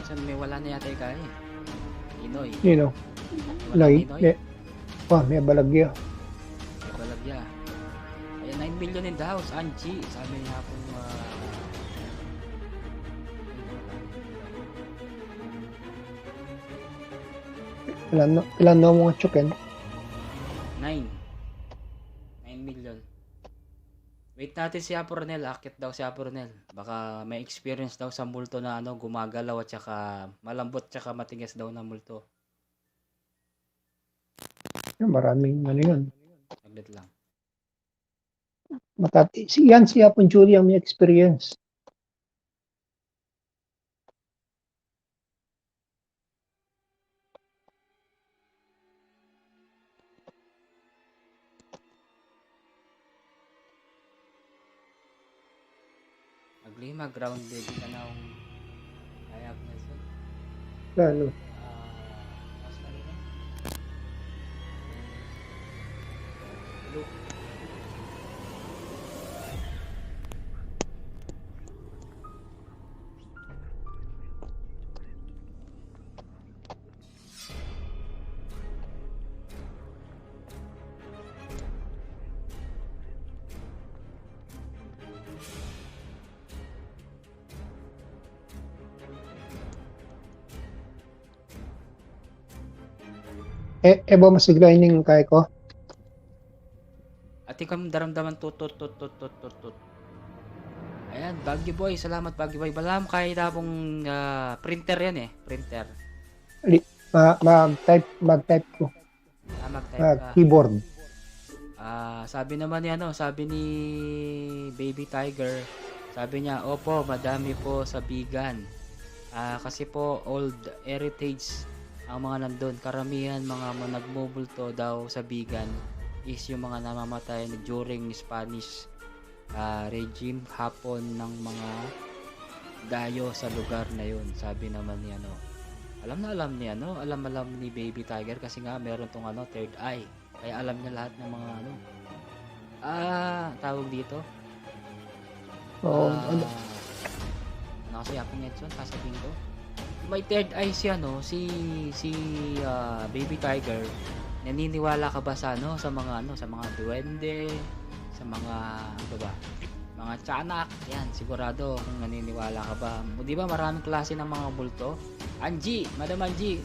Kaso may wala na yata kaya eh. Inoy. Sino? Wala na Lay, Inoy. may balagyo. May balagya. Ayan, 9 million in the house. Angie. Sabi niya kung Ilan na mga chicken? 9 million. Wait natin si Aporonel. Akit daw si Aporonel. Baka may experience daw sa multo na gumagalaw at saka malambot tsaka matigas daw na multo. Maraming ano yun. Saglit lang. Si Apon Julie ang may experience. Maglima, grounded ka na kung kaya ko na ito. Lalo. Mas ano ba? Hello. Ebo masigla yung kaya ko. At ikaw daramdaman tut. Ayan, Baggy Boy. Salamat Baggy Boy. Balam kahit pong printer yan eh. Printer. Mag-type ko. Mag-type ka. Keyboard. Sabi naman ni sabi ni Baby Tiger, sabi niya, opo, madami po sa Bigan. Kasi po old heritage ang mga nandun. Karamihan mga nagmumulto daw sa Bigan is yung mga namamatay during Spanish regime hapon ng mga dayo sa lugar na yun. Sabi naman ni alam ni Baby Tiger kasi nga meron tong third eye. Kaya alam niya lahat ng mga tawag dito. Oo. Ano kasi Apong Edson, sasabihin ko. May third eye si Baby Tiger. Naniniwala ka ba sa sa mga sa mga duwende, sa mga mga tiyanak? Yan, sigurado kung naniniwala ka ba. Di ba maraming klase ng mga multo? Angie, Madam Angie,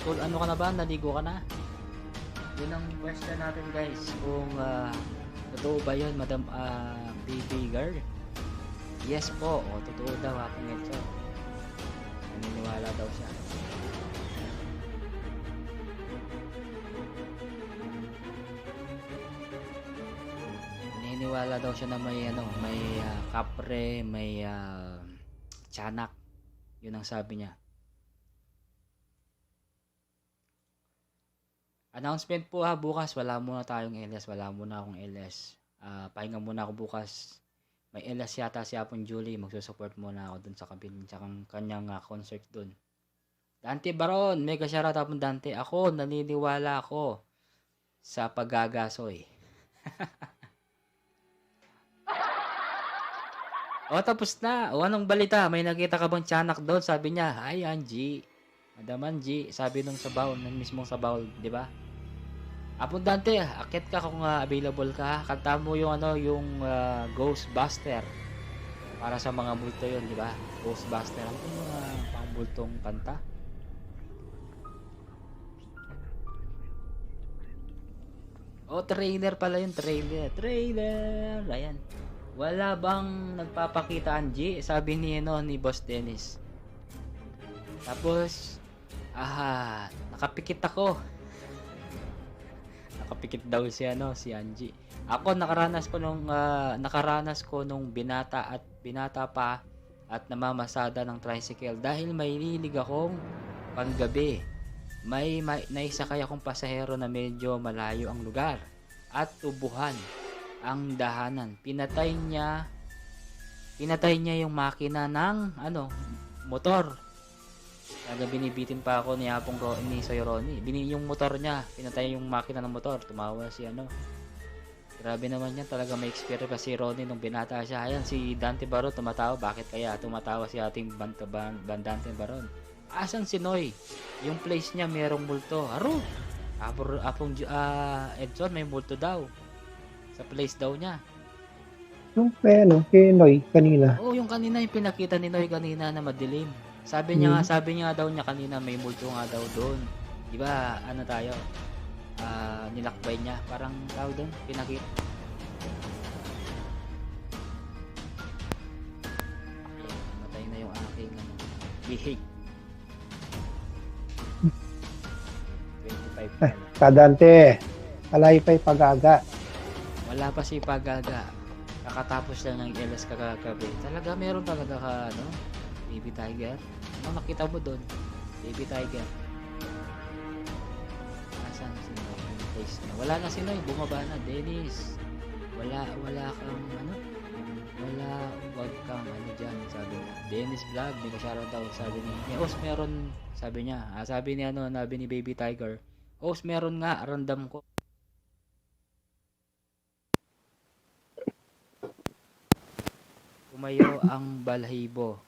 ano ka na ba? Naligo ka na? Yun ang question natin guys, kung totoo ba yun Madam Baby Girl? Yes po, totoo daw Apong Edson. Naniniwala daw siya. Naniniwala daw siya na may kapre, may tiyanak. Yun ang sabi niya. Announcement po bukas wala muna tayong LS, wala muna akong LS. Pahinga muna ako bukas. May LS yata si Apon Julie, magsusupport muna ako dun sa kabiling tsaka kanyang concert dun. Dante Baron, mega shoutout Apon Dante. Ako, naniniwala ako sa paggagasoy. Tapos na. Anong balita? May nakita ka bang tiyanak doon? Sabi niya, hi Angie. Madam Angie, sabi nung sa bawl, nung mismong sa bawl, di ba? Apon Dante, akit ka kung available ka. Kanta mo yung yung Ghostbuster. Para sa mga multo yun, di ba? Ghostbuster. Ano yung mga pangmultong kanta? Trailer pala yun. Trailer. Ayan. Wala bang nagpapakita Angie? Sabi ni Boss Dennis. Tapos, nakapikit ako. Nakapikit daw si Angie. Ako nakaranas ko nung binata pa at namamasada ng tricycle dahil may hilig akong panggabi. May naisakay akong pasahero na medyo malayo ang lugar at tubuhan ang dahanan. Pinatay niya yung makina ng motor. Kaya binibitin pa ako ni Soy Ronnie. Yung motor niya, pinatay yung makina ng motor. Tumawa si Grabe naman yan, talaga may experience pa si Ronnie nung binata siya. Ayan, si Dante Baron tumatawa. Bakit kaya tumatawa si ating Dante Baron? Asan si Noy? Yung place niya merong multo. Aro! Edson, may multo daw. Sa place daw niya. Yung kay Noy kanina. Oh, yung kanina yung pinakita ni Noy kanina na madilim. Sabi niya daw niya kanina may multo nga daw doon. Di ba, ano tayo? Nilakbay niya. Parang tawag doon, pinakita. Ayan, namatay na yung aking bihig. 25 na. Kadante, alay pa'y pag-aga. Wala pa si Pagaga. Kakatapos lang ng LS kagabi. Talaga meron talaga ka, Baby Tiger. Ano nakita mo doon? Baby Tiger. Asan si Noy? Yung place niya. Wala na si Noy. Bumaba na. Dennis. Wala kang, wag kang, dyan. Sabi niya. Dennis Vlog. May kasyara daw. Sabi niya. Os, meron. Sabi niya. Sabi ni, sabi ni Baby Tiger. Os, meron nga. Random ko. Tumayo ang balahibo.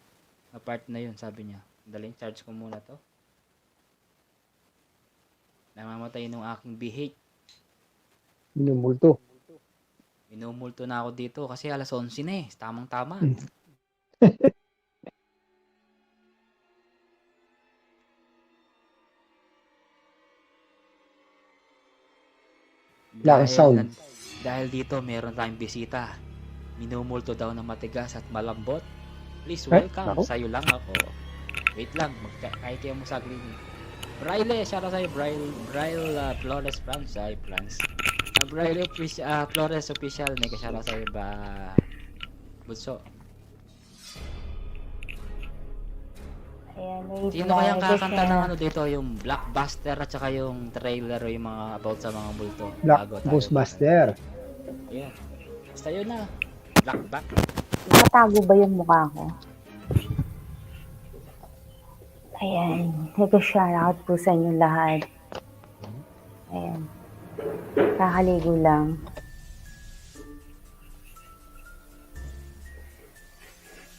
Na part na yun, sabi niya. Daling charge ko muna to. Namamatay nung aking bihik. Minumulto. Minumulto na ako dito kasi alas 11 na eh. Tamang tama. Wala kang sound. Dahil dito meron tayong bisita. Minumulto daw ng matigas at malambot. Please Ay, welcome. ako? Sa'yo lang ako. Wait lang. Kahit kayo mo saglit. Braille, shout out sa'yo. Braille Flores France. Ay, France. Braille Flores Official. May ka-shout out sa'yo ba? Bunso. Ayan, may Sino kayang vlog kakanta siya. ng dito? Yung blockbuster at saka yung trailer o yung mga about sa mga multo. Black Bago tayo. Ghostbuster. Yeah. Basta yun na. Blackback. Nakatago ba yung mukha ko? Ayan. Nag-shoutout po sa inyo lahat. Ayan. Kakaligo lang.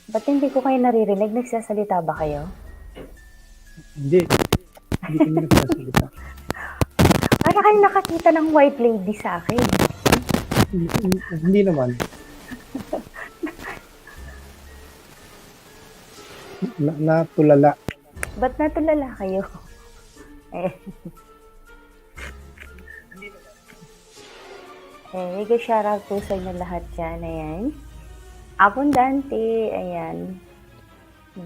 Ba't hindi ko kayo naririnig? Nagsasalita ba kayo? Hindi. Hindi kami nagsasalita. Para kayo nakakita ng white lady sa akin. Hindi naman. Natulala. Ba't natulala kayo? Eh. Mega shoutout po sa inyo lahat dyan. Ayan. Abundante. Ayan.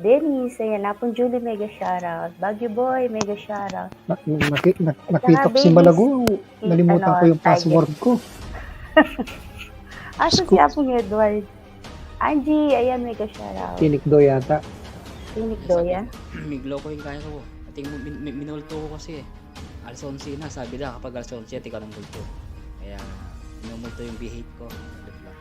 Dennis. Ayan. Apong Julie, mega shoutout. Baguio Boy, mega shoutout. Nakita ko si Malago. Nalimutan ko yung password ko. Asa si Apong Edward? Angie, ayan, mega shoutout. Tinikdo yata. Tinik Doya. Miglo ko yung kaya ko. Ating minulto ko kasi eh. Alas 11 na, sabi na kapag alas 11 tika ng multo. Kaya minumulto yung behave ko. Diba?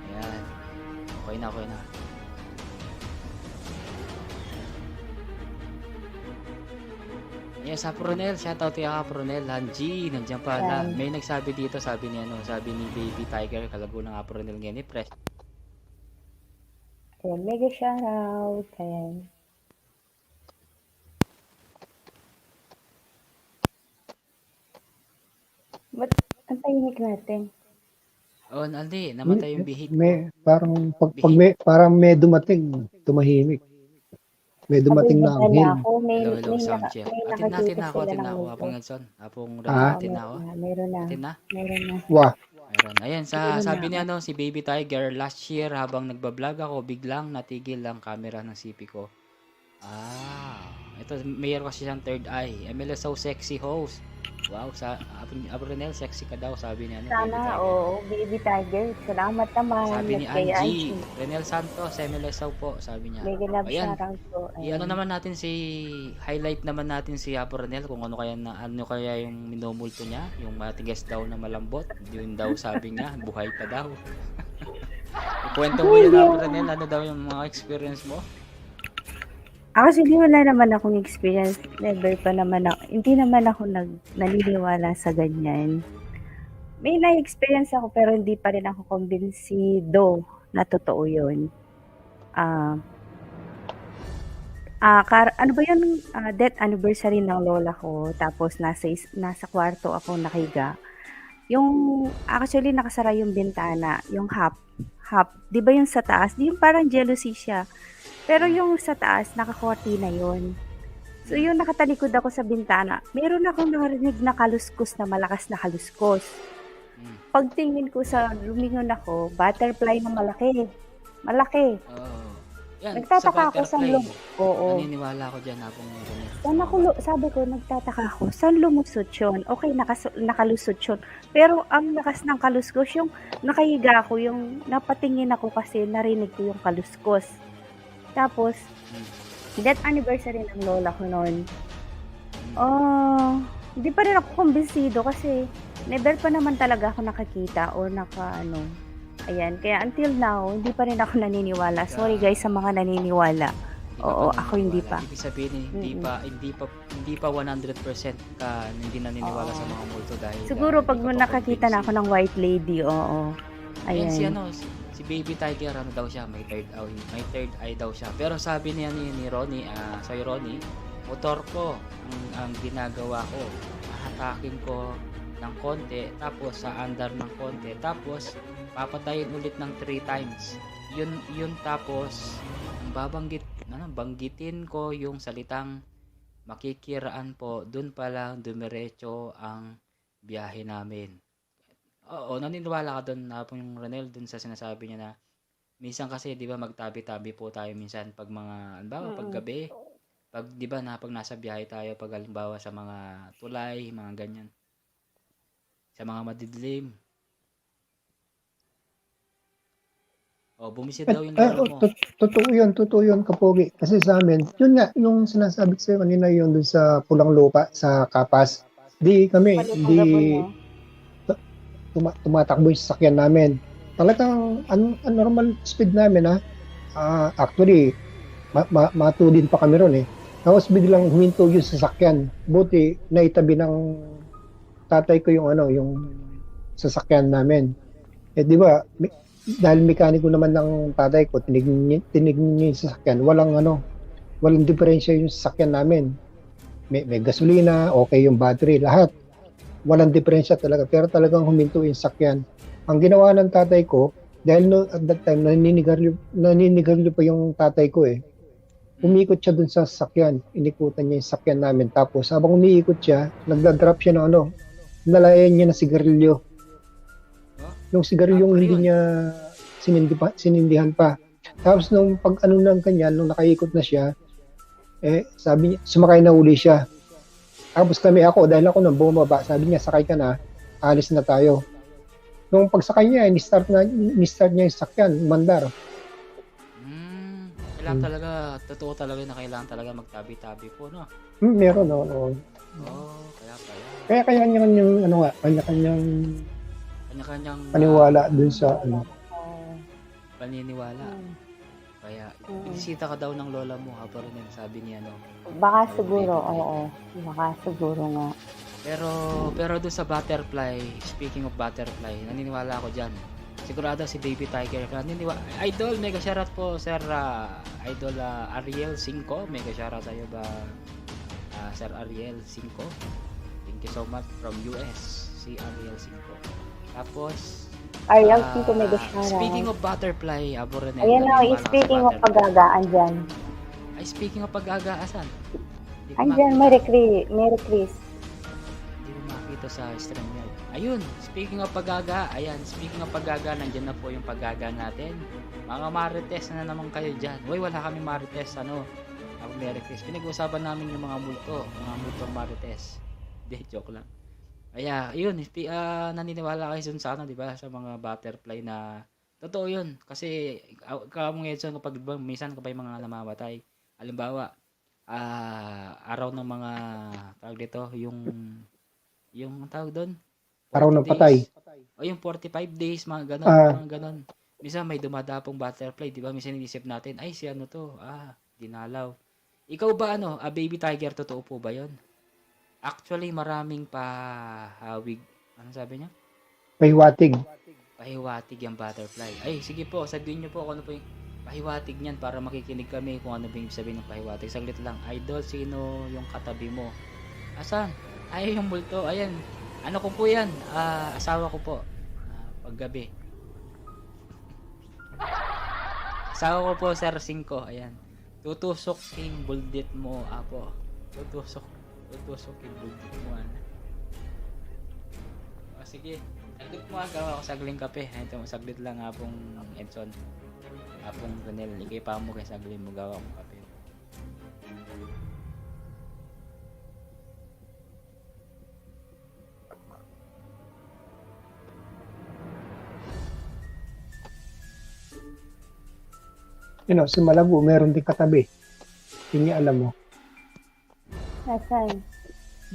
Ayan. Okay na, okay na. Yes, Apronel, shoutout kay Apronel, Hanji, nandiyan pala. Yan. May nagsabi dito, sabi ni Baby Tiger, kalabo ng Apronel ngayon ni Press. Ayan, mega shoutout. Ayan. Ba't ang tahimik natin? Oh, Aldi, namatay yung bihik ko. Parang may dumating, tumahimik. May dumating na Abay, anghel. nadala ako. May, Hello, may, sound naka, check. may Atin nakakita ako, sila ng Apong multo. Edson, Apong Ah? atin na ako. Meron na. Atin na. Meron na. Wah, Meron. Ayan, Meron sabi na. ni si Baby Tiger, last year habang nagbablog ako, biglang natigil ang camera ng CP ko. Ito, mayroon kasi siyang third eye. Emily, so sexy host. Wow, Apronel, sexy ka daw, sabi ni Baby Sana, Tiger. oo, Baby Tiger. Salamat naman. Sabi ni Kay Angie, Renel Santos, Emelesaw po, sabi niya. Mega love Ayan. shoutout po. I-ano naman natin highlight naman natin si Apo Renel kung ano kaya yung minumulto niya, yung matigas daw na malambot, yun daw sabi niya, buhay pa daw. Ikwento mo yun Apo Renel, ano daw yung mga experience mo? Actually, wala naman akong experience. Never pa naman ako, hindi naman ako naniniwala sa ganyan. May na-experience ako pero hindi pa rin ako kumbinsido na totoo yun. Ah, ano ba yun? Death anniversary ng lola ko. Tapos nasa kwarto ako nakahiga. Actually nakasara yung bintana, yung half. 'Di ba yung sa taas? Di yung parang jealousy siya. Pero yung sa taas, nakakortina yun. So yung nakatalikod ako sa bintana, meron akong narinig na kaluskos na malakas na kaluskos. Mm. Pagtingin ko lumingon ako, butterfly na malaki. Malaki. Oo. Yan, Nagtataka ako sa butterfly. Oo. Naniniwala ako dyan habang ganyan. Sabi ko, nagtataka ako, saan lumusot yun? Okay, nakalusot yun. Pero ang lakas ng kaluskos, yung nakahiga ako, yung napatingin ako kasi narinig ko yung kaluskos. Tapos, death anniversary ng lola ko noon. Hindi pa rin ako kumbinsido kasi never pa naman talaga ako nakakita or Ayan, kaya until now, hindi pa rin ako naniniwala. Sorry guys sa mga naniniwala. Oo, ako hindi pa. Ibig sabihin, hindi pa 100% ka hindi naniniwala sa mga multo dahil Siguro pag hindi ka pa nakakita na ako ng white lady, oo. Ayan. Ayan. Si Baby Tiger, ano daw siya, may third eye daw siya. Pero sabi niya ni Ronnie, Soy Ronnie, motor ko ang ginagawa ko. Hahatakin ko ng konti, tapos sa andar ng konti, tapos papatayin ulit ng 3 times. Yun tapos banggitin ko yung salitang makikiraan po, dun pa lang dumiretso ang biyahe namin. Oo, naniniwala ka doon na yung Ronel doon sa sinasabi niya na minsan kasi 'di ba magtabi-tabi po tayo minsan pag mga halimbawa pag gabi, pag 'di ba pag nasa biyahe tayo pag halimbawa sa mga tulay, mga ganyan. Sa mga madidilim. Bumisid daw yung lolo mo. Totoo yun, Kapogi. Kasi sa amin, yun nga, yung sinasabi ko sa'yo kanina yun dun sa Pulang Lupa, sa Kapas. Hindi tumatakbo yung sasakyan namin. Talagang normal speed namin actually, matudin pa kami ron eh. Tapos biglang huminto yung sasakyan. Buti naitabi ng tatay ko yung sasakyan namin. Di ba, dahil mekaniko naman ng tatay ko, tinignan niya yung sasakyan. Walang diferensya yung sasakyan namin. May gasolina, okay yung battery, lahat. Walang diferensya talaga, pero talagang huminto yung sakyan. Ang ginawa ng tatay ko, dahil at that time, naninigarilyo pa yung tatay ko eh. Umikot siya dun sa sakyan, inikutan niya yung sakyan namin. Tapos habang umiikot siya, nagda-drop siya ng nalayan niya na sigarilyo. Yung sigarilyo hindi niya sinindihan pa. Tapos nung pag-ano ng kanya, nung nakaikot na siya, sabi niya, sumakay na uli siya. Tapos ako, dahil ako nang bumaba, sabi niya, sakay ka na, alis na tayo. Nung pagsakay niya, ni-start niya yung sakyan, umandar. Kailangan talaga, totoo talaga na kailangan talaga magtabi-tabi po, no? Meron, oo. Kaya pala. Kaya kanya-kanyang paniwala dun sa paniniwala. Kaya, bisita ka daw ng lola mo, habang rin sabi niya, no? Baka siguro, oo. Baka siguro nga. Pero doon sa butterfly, speaking of butterfly, naniniwala ako dyan. Sigurado si Baby Tiger, naniniwala. Idol, mega shoutout po, Sir Idol Ariel 5. Mega shoutout sa'yo ba, Sir Ariel 5? Thank you so much from US, si Ariel 5. Tapos, Ariel 5 mega shoutout. Speaking of butterfly, Aboronel. Ayan na, speaking of pagagaan dyan. Speaking of pag-agaasan. Andyan, Merry Chris. Hindi mo makita sa StreamYard. Ayun, speaking of pag-aga, nandiyan na po yung pag-aga natin. Mga marites na naman kayo dyan. Uy, wala kami marites, Ako Merry Chris. Pinag-uusapan namin yung mga multo marites. Hindi, joke lang. Kaya, yun, naniniwala kayo dun sa di ba? Sa mga butterfly na, totoo yun. Kasi, kamong Edson, kapag minsan kapag mga namamatay, halimbawa, araw ng mga, tawag dito, yung tawag doon? araw ng patay. O yung 45 days, mga ganon. Minsan may dumadapong butterfly, di ba? Minsan inisip natin, ay, si ano to? Dinalaw. Ikaw ba ano, Baby Tiger, totoo po ba yon? Actually, maraming pahawig. Ano sabi niya? Pahiwatig. Pahiwatig yung butterfly. Ay, sige po, sabihin niyo po kung ano po yung pahiwatig niyan para makikinig kami kung ano ba yung sabihin ng pahiwatig. Saglit lang. Idol, sino yung katabi mo? Asan? Ay, yung multo. Ayan. Ano ko po yan? Asawa ko po. Paggabi. Asawa ko po, Sir 5. Ayan. Tutusok king buldit mo, apo. Tutusok king buldit mo, ano. O, sige. Saglit mo, gawa ko sagling kape. Ito mo, saglit lang, apong Edson. Apong Ranel. Ikay pa mo kay saglit mo, gawa ko kape. Si Malabu, meron din katabi. Hindi niya alam mo. Nasaan?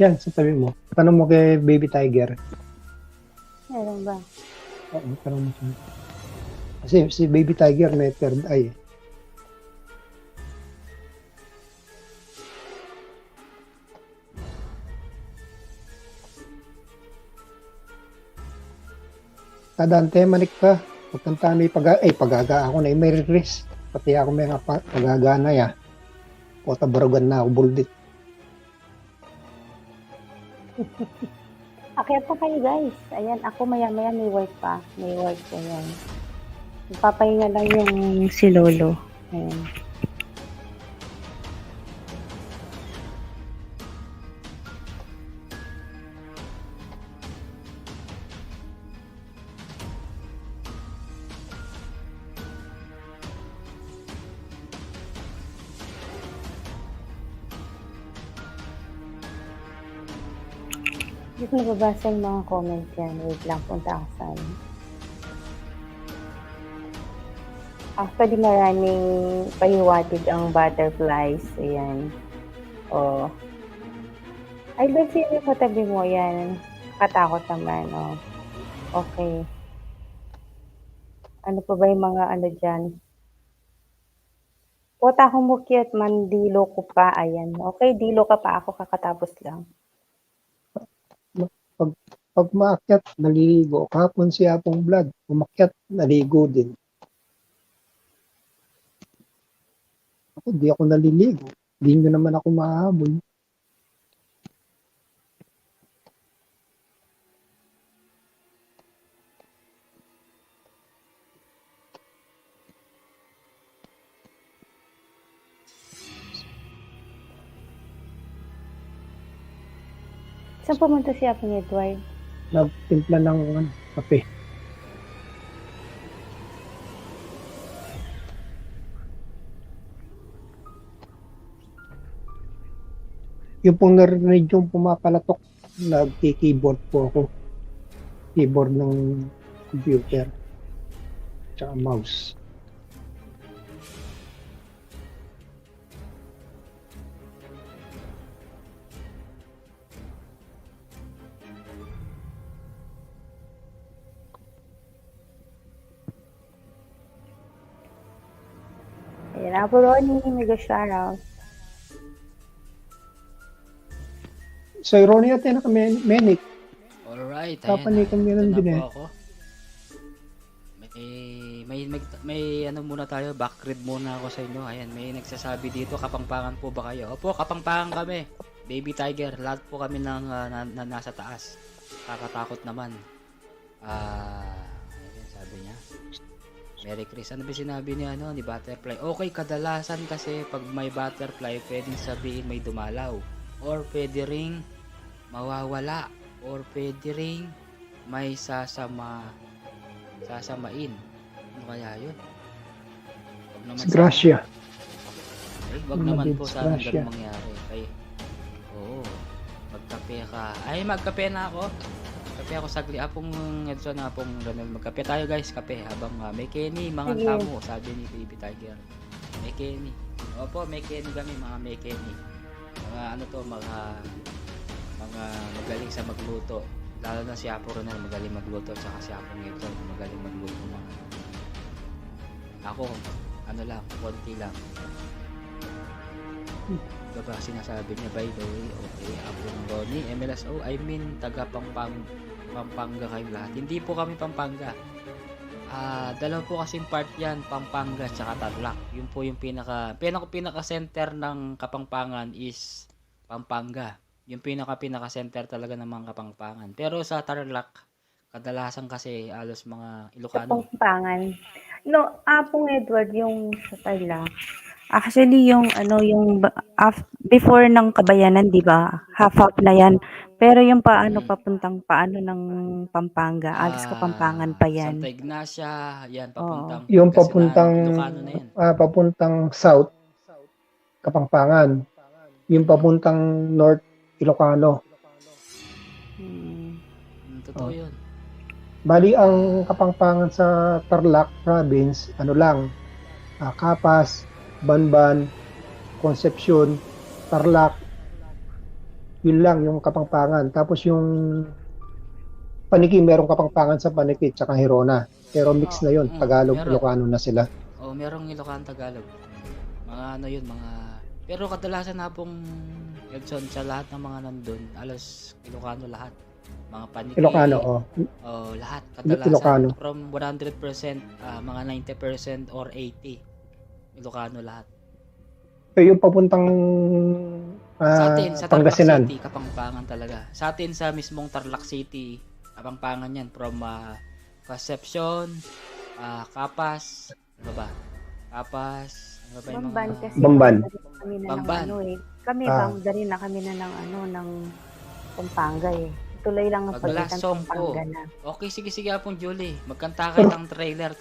Yan, sa tabi mo. Tanong mo kay Baby Tiger. Meron ba? Oo, tanong mo siya. Kasi si Baby Tiger may third eye. Kadante, manik ka. Pagkanta na pagaga ako na may regress. Pati ako may nga pagaga na ya. Pota barugan na ako buldit. Akyat pa kayo guys. Ayan, ako maya-maya may work pa. May work ko yan. Ipapahinga lang yung si Lolo. Ayan. Hindi ko nababasa yung mga comments yan. Wait lang, punta ako sa ano. Actually, maraming pahiwatig ang butterflies. Ayan. Oh. Ay, ba't sino yung katabi mo? Yan. Katakot naman. Oh. Okay. Ano pa ba yung mga ano dyan? Pota humukyat man, dilo ko pa. Ayan. Okay, dilo ka pa. Ako kakatapos lang. Pag maakyat, naliligo. Kahapon si Apong Vlog, umakyat, naligo din. Ako, di ako naliligo. Di nyo naman ako mahabol. Saan pumunta si Apong Edward? Nagtimpla ng kape. Yung pong narinig yung pumapalatok, nagki-keyboard po ako. Keyboard ng computer. Tsaka mouse. Ayan, Apo Ronnie, mega shoutout. Sa irony natin naka-menik. Alright, Kapanikan meron ito din na eh. po ako. May ano muna tayo, backread muna ako sa inyo. Ayan, may nagsasabi dito, kapangpangan po ba kayo? Opo, kapangpangan kami. Baby Tiger, lahat po kami nasa taas. Kakatakot naman. Ayan, sabi niya. Merry Chris, ano ba sinabi niya ni Butterfly? Okay, kadalasan kasi pag may butterfly, pwedeng sabihin may dumalaw. Or pwede ring mawawala. Or pwede ring may sasamain. Ano kaya yun? Wag naman Disgrasya. wag naman po sana Disgrasya. ganun mangyari. Oo. Magkape ka. Ay, magkape na ako. Kape ako sagli. Apong Edson, apong Ronel. Magkape tayo guys. Kape. Habang may Kenny, mga Sige. tamo. Sabi ni Baby Tiger. May Kenny. Opo, may Kenny kami. Mga may Kenny. Mga ano to, mga magaling sa magluto. Lalo na si Apo Ronel, magaling magluto. Tsaka si Apong Edson, magaling magluto. Ako, ano lang, konti lang. Diba ba sinasabi niya, by the way, okay, Apong Ronnie, MLSO, I mean, taga Pampanga kayong lahat. Hindi po kami Pampanga. Dalawa po kasing part yan, Pampanga tsaka Tarlac. Yun po yung pinaka center ng Kapampangan is Pampanga. Yung pinaka center talaga ng mga Kapampangan. Pero sa Tarlac, kadalasan kasi alos mga Ilocano. Kapampangan. No, Apong Edward yung sa Tarlac. Actually, yung before ng Kabayanan, di ba? Half na yan. Pero yung papuntang paano ng Pampanga, alas Kapampangan pa yan. Santa Ignacia, yan, papuntang Yung Pangasinan, papuntang Ilocano na yan. papuntang south Kapampangan. Yung papuntang north Ilocano. Totoo yun. Bali ang Kapampangan sa Tarlac province, ano lang, Capas, Banban, Concepcion, Tarlac, yun lang yung Kapampangan. Tapos yung Paniki, merong Kapampangan sa Paniki tsaka Hirona. Pero mix na yun, Tagalog, meron. Ilocano na sila. Merong Ilocano Tagalog. Mga ano yun, pero kadalasan na pong Edson sa lahat ng mga nandun, alas Ilocano lahat. Mga Paniki. Ilocano, Lahat kadalasan. Ilocano. From 100%, mga 90% or 80. Ilocano lahat. Pero yung papuntang Sa atin, sa Tarlac Pangasinan. City, Kapampangan talaga. Sa atin, sa mismong Tarlac City, Kapampangan yan. From Concepcion, Capas, ano ba? Capas, ano ba yung Bamban mga... kasi Bamban. kami na Bamban. ng Kami boundary na kami na ng Pampanga eh. Tuloy lang ang Pag-last pagitan song ko. Pampanga na. Okay, sige Apong Julie. Magkanta kayo ng trailer,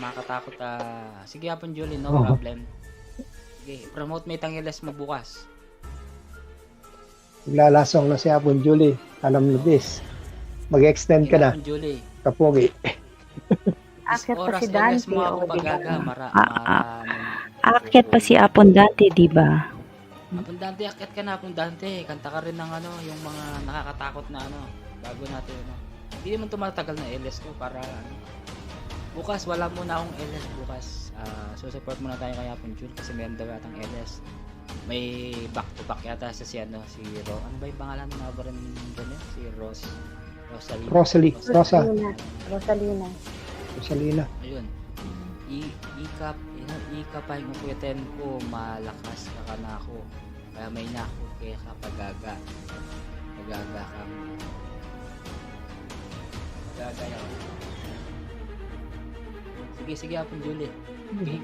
makatakot. Sige Apong Julie, no problem. Sige, promote may tangiles mo bukas. Maglalasong na si Apon Julie. Alam mo this. Mag-extend ka Sige, na. Apong Julie. Kapogi. Akit pa Oras si Dante. LS mo ako o, di ba? pagaga. Aakyat pa si Apon Dante, di ba? Apong Dante, akyat ka na Apong Dante. Kanta ka rin ng yung mga nakakatakot na bago natin Hindi naman tumatagal na LS ko para bukas wala muna akong LS bukas. Support muna tayo kay Apong June kasi meron daw yatang LS. May back to back yata sa si Ano ba yung pangalan ng ba rin ganyan? Si Rosalina. Rosalina. Ayun. Ika pa yung kuyaten ko, malakas ka na ako. Kaya may nako kaya kapagaga. Pagaga ka. Gagaya ko. Sige Apong Julie. Okay.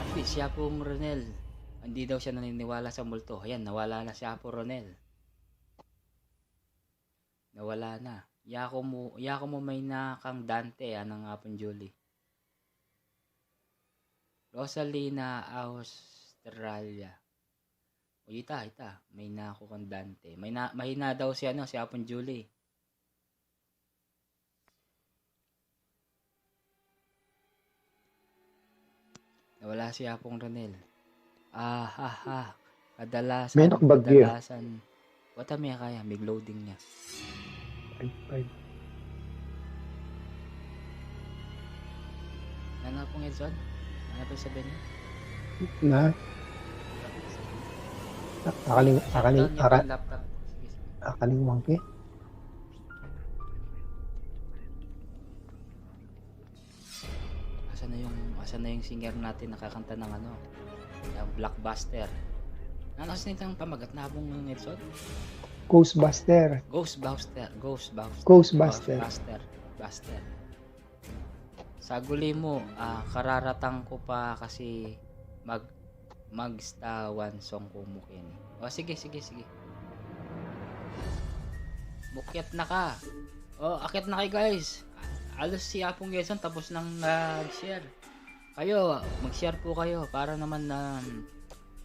At least siya pong Ronel. Hindi daw siya naniniwala sa multo. Ayan, nawala na siya po Ronel. Nawala na. Yako mo may na kang Dante, anang Apong Julie. Rosalina, Australia. O ita. May na ako kang Dante. Mahina daw si si Apong Julie. Nawala si Apong Ronel. Kadalasan. Menok bagyo. Wata may kaya, may loading niya. Ano pong Edson? Ano po sabihin niya? Na? Down niyo po yung laptop. Sige. Akaling monkey. Asan na yung singer natin nakakanta ng yung Blockbuster. Ano kasi nitang pamagat na pong Edson? Ghostbuster. Buster. Sa guli mo, kararatang ko pa kasi mag-stawan song kumukin. O sige. Bukyat na ka. Akyat na kayo guys. Alos si Apong Gerson tapos nang nag-share. Kayo, mag-share po kayo para naman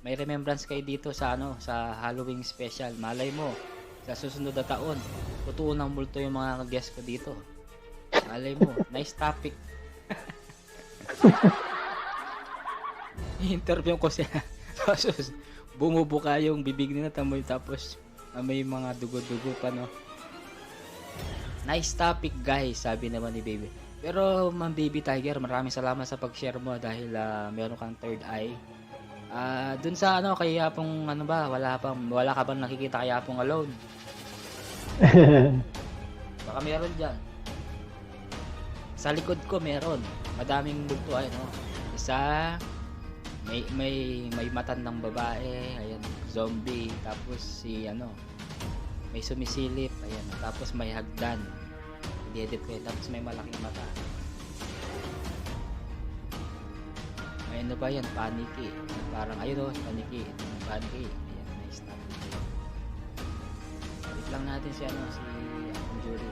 may remembrance kayo dito sa sa Halloween special. Malay mo, sa susunod na taon, totoo ng multo yung mga guest ko dito. Malay mo, nice topic. I-interview ko siya. Tapos, bumubuka yung bibig nila tamoy tapos may mga dugo-dugo pa Nice topic guys, sabi naman ni Baby. Pero Ma'am Baby Tiger, maraming salamat sa pag-share mo dahil meron kang third eye. Dun sa ano kay Yapong ano ba, wala ka bang nakikita kay Yapong alone? Baka meron diyan. Sa likod ko meron. Madaming multo ay no. Isa may matandang babae, ayan, zombie, tapos si ano, may sumisilip, ayan, tapos may hagdan. I-edit ko yun, tapos may malaking mata. May ano ba yan? Paniki. Parang ayun o, paniki. Paniki. Ayan, nice stop. Wait lang natin si ano, si Akong Jury.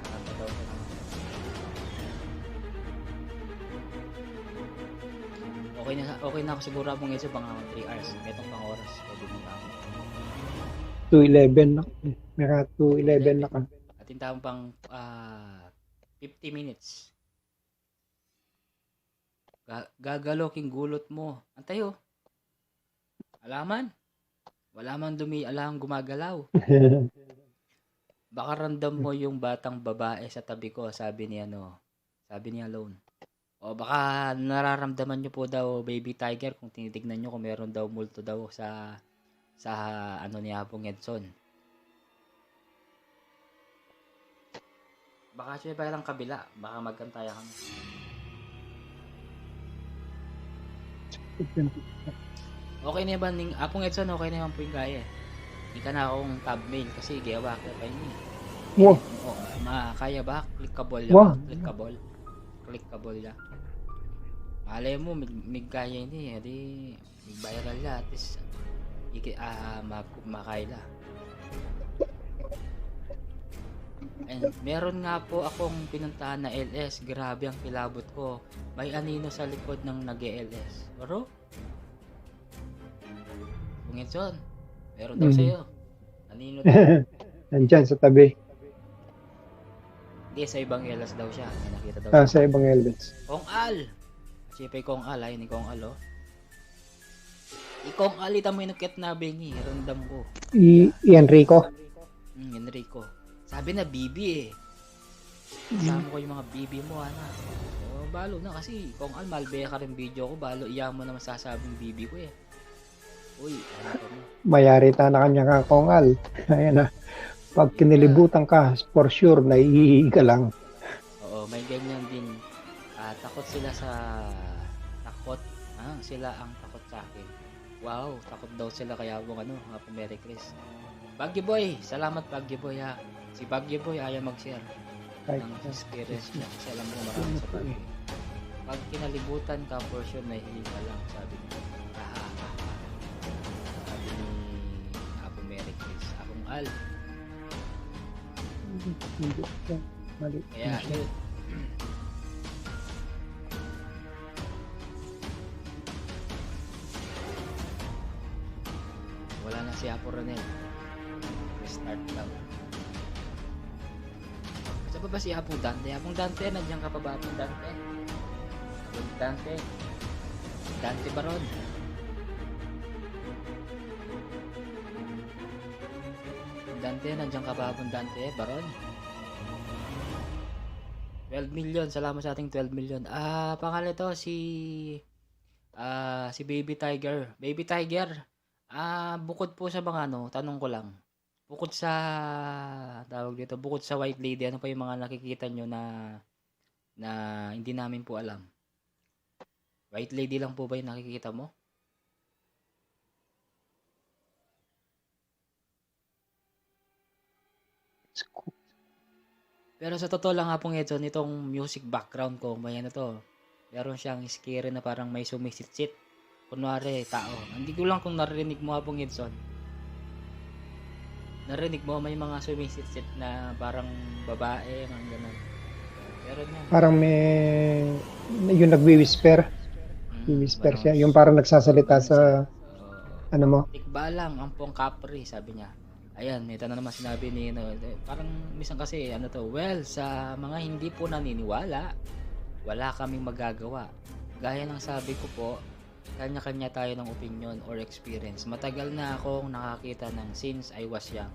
Nakapataw ko naman. Okay na ako siguro abong ito pang 3 hours. Itong pang oras. Pwede mo pa ako. 2:11 na. Mera 2:11 na ka. Atin tawang pang 50 minutes. Gagaloking gulot mo. Antayo. Alaman. Wala man alang gumagalaw. Baka random mo yung batang babae sa tabi ko, sabi ni Alone. O baka nararamdaman nyo po daw, Baby Tiger, kung tinitignan nyo kung meron daw multo daw sa ano ni Apong Edson. Baka siya ba lang kabila, baka magkantaya kami. Okay na ba ning Apong Edson, okay na naman po yung gaya. Hindi ka na akong tab mail kasi gawa ko pa yun. Wow. Kaya ba? Clickable Wow. Clickable ya. Malay mo, may gaya hindi. Hindi, may viral ya. At least, makaila. And meron nga po akong pinuntahan na LS. Grabe ang kilabot ko. May anino sa likod ng nag-LS. Bro? Bungitson, meron daw sa'yo. Anino daw. Nandyan sa tabi. Hindi, sa ibang LS daw siya. May nakita daw Sa ibang Elvis. Kong Al! Siyempre Kong Al, ayun ni Kong Al, oh. Kong Al, ita mo yung nakitnabing eh. Random ko. Enrico. Enrico. Sabi na bibi eh. Kasama ko yung mga bibi mo, anak. So, balo na kasi. Kong Al, malbaya ka rin video ko. Balo, iya mo na masasabing bibi ko eh. Uy, ano ka mo? Mayari ta na kanya ka kongal. Ayan na. Pag kinilibutan ka, for sure, naiihi ka lang. Oo, may ganyan din. Takot sila sa... Takot. Sila ang takot sa akin. Wow, takot daw sila kaya abong Happy Merry Chris. Baggy Boy, salamat Baggy Boy ha. Si Baggy Boy ayaw mag-share ng experience niya kasi alam mo marami sa Baggy. Pag kinalibutan ka, for sure nahihihi ka lang, sabi niya. Sabi ni Happy Merry Chris. Akong Al. Kaya yun. Wala na si Apo Ronel. Restart lang. Saan pa ba si Apong Dante? Apong Dante, nandiyan ka pa ba Apong Dante? Apong Dante. Dante Baron. Dante, nandiyan ka ba Apong Dante? Baron? 12 million. Salamat sa ating 12 million. Pangalan to si Baby Tiger. Baby Tiger. Bukod po sa mga tanong ko lang. Bukod sa bukod sa White Lady, ano pa yung mga nakikita nyo na hindi namin po alam? White Lady lang po ba yung nakikita mo? Pero sa totoo lang Pong Edson, itong music background ko, may meron siyang scary na parang may sumisitsit. Kunwari, tao. Hindi ko lang kung narinig mo Pong Edson. Narinig mo, may mga sumisitsit na parang babae, mga ganun. Pero Parang may yung nagwi-whisper. Whisper siya. Yung parang nagsasalita sa ano mo. Tikba lang, ang Pong Capri, sabi niya. Ayan, may tanong naman sinabi ni parang minsan kasi well, sa mga hindi po naniniwala, wala kaming magagawa. Gaya ng sabi ko po, kanya-kanya tayo ng opinion or experience. Matagal na akong nakakita ng since I was young.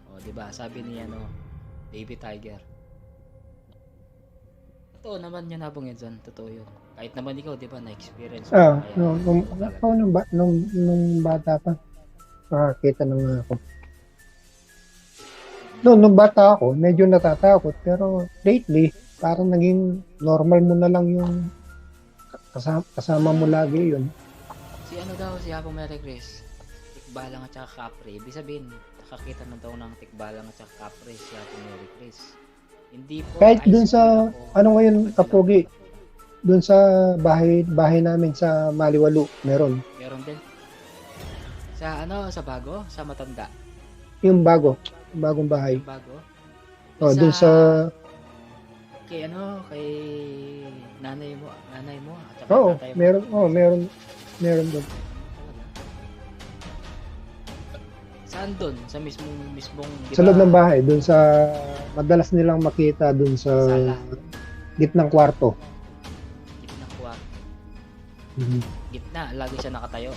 O, 'di ba? Sabi ni Baby Tiger. Totoo naman yun, Habong Edson. Totoo yun. Kahit naman ikaw, di ba, na-experience mo. Kaya, nung bata pa, nakakita na nga ako. Nung bata ako, medyo natatakot, pero lately, parang naging normal mo na lang yung kasama mo lagi yun. si ano daw, si Habong Mary Chris, tikbalang at saka kapre. Ibig sabihin, nakakita na daw ng tikbalang at saka kapre si Habong Mary Chris. Hindi po Kahit ice dun sa, cream ako. ano ngayon, Kapag sila- Kapogi, dun sa bahay namin sa Maliwalu, meron. Meron din. Sa ano, sa bago? Sa matanda? Yung bagong bahay. Yung bago? Dun sa, Kay ano, kay nanay mo at saka tatay mo. meron dun. Talaga? Saan dun? Sa mismong, di Sa ba, loob ng bahay, dun sa, madalas nilang makita dun sa sala, gitnang kwarto. gitna kuwa, Mhm. gitna, lagi siya nakatayo.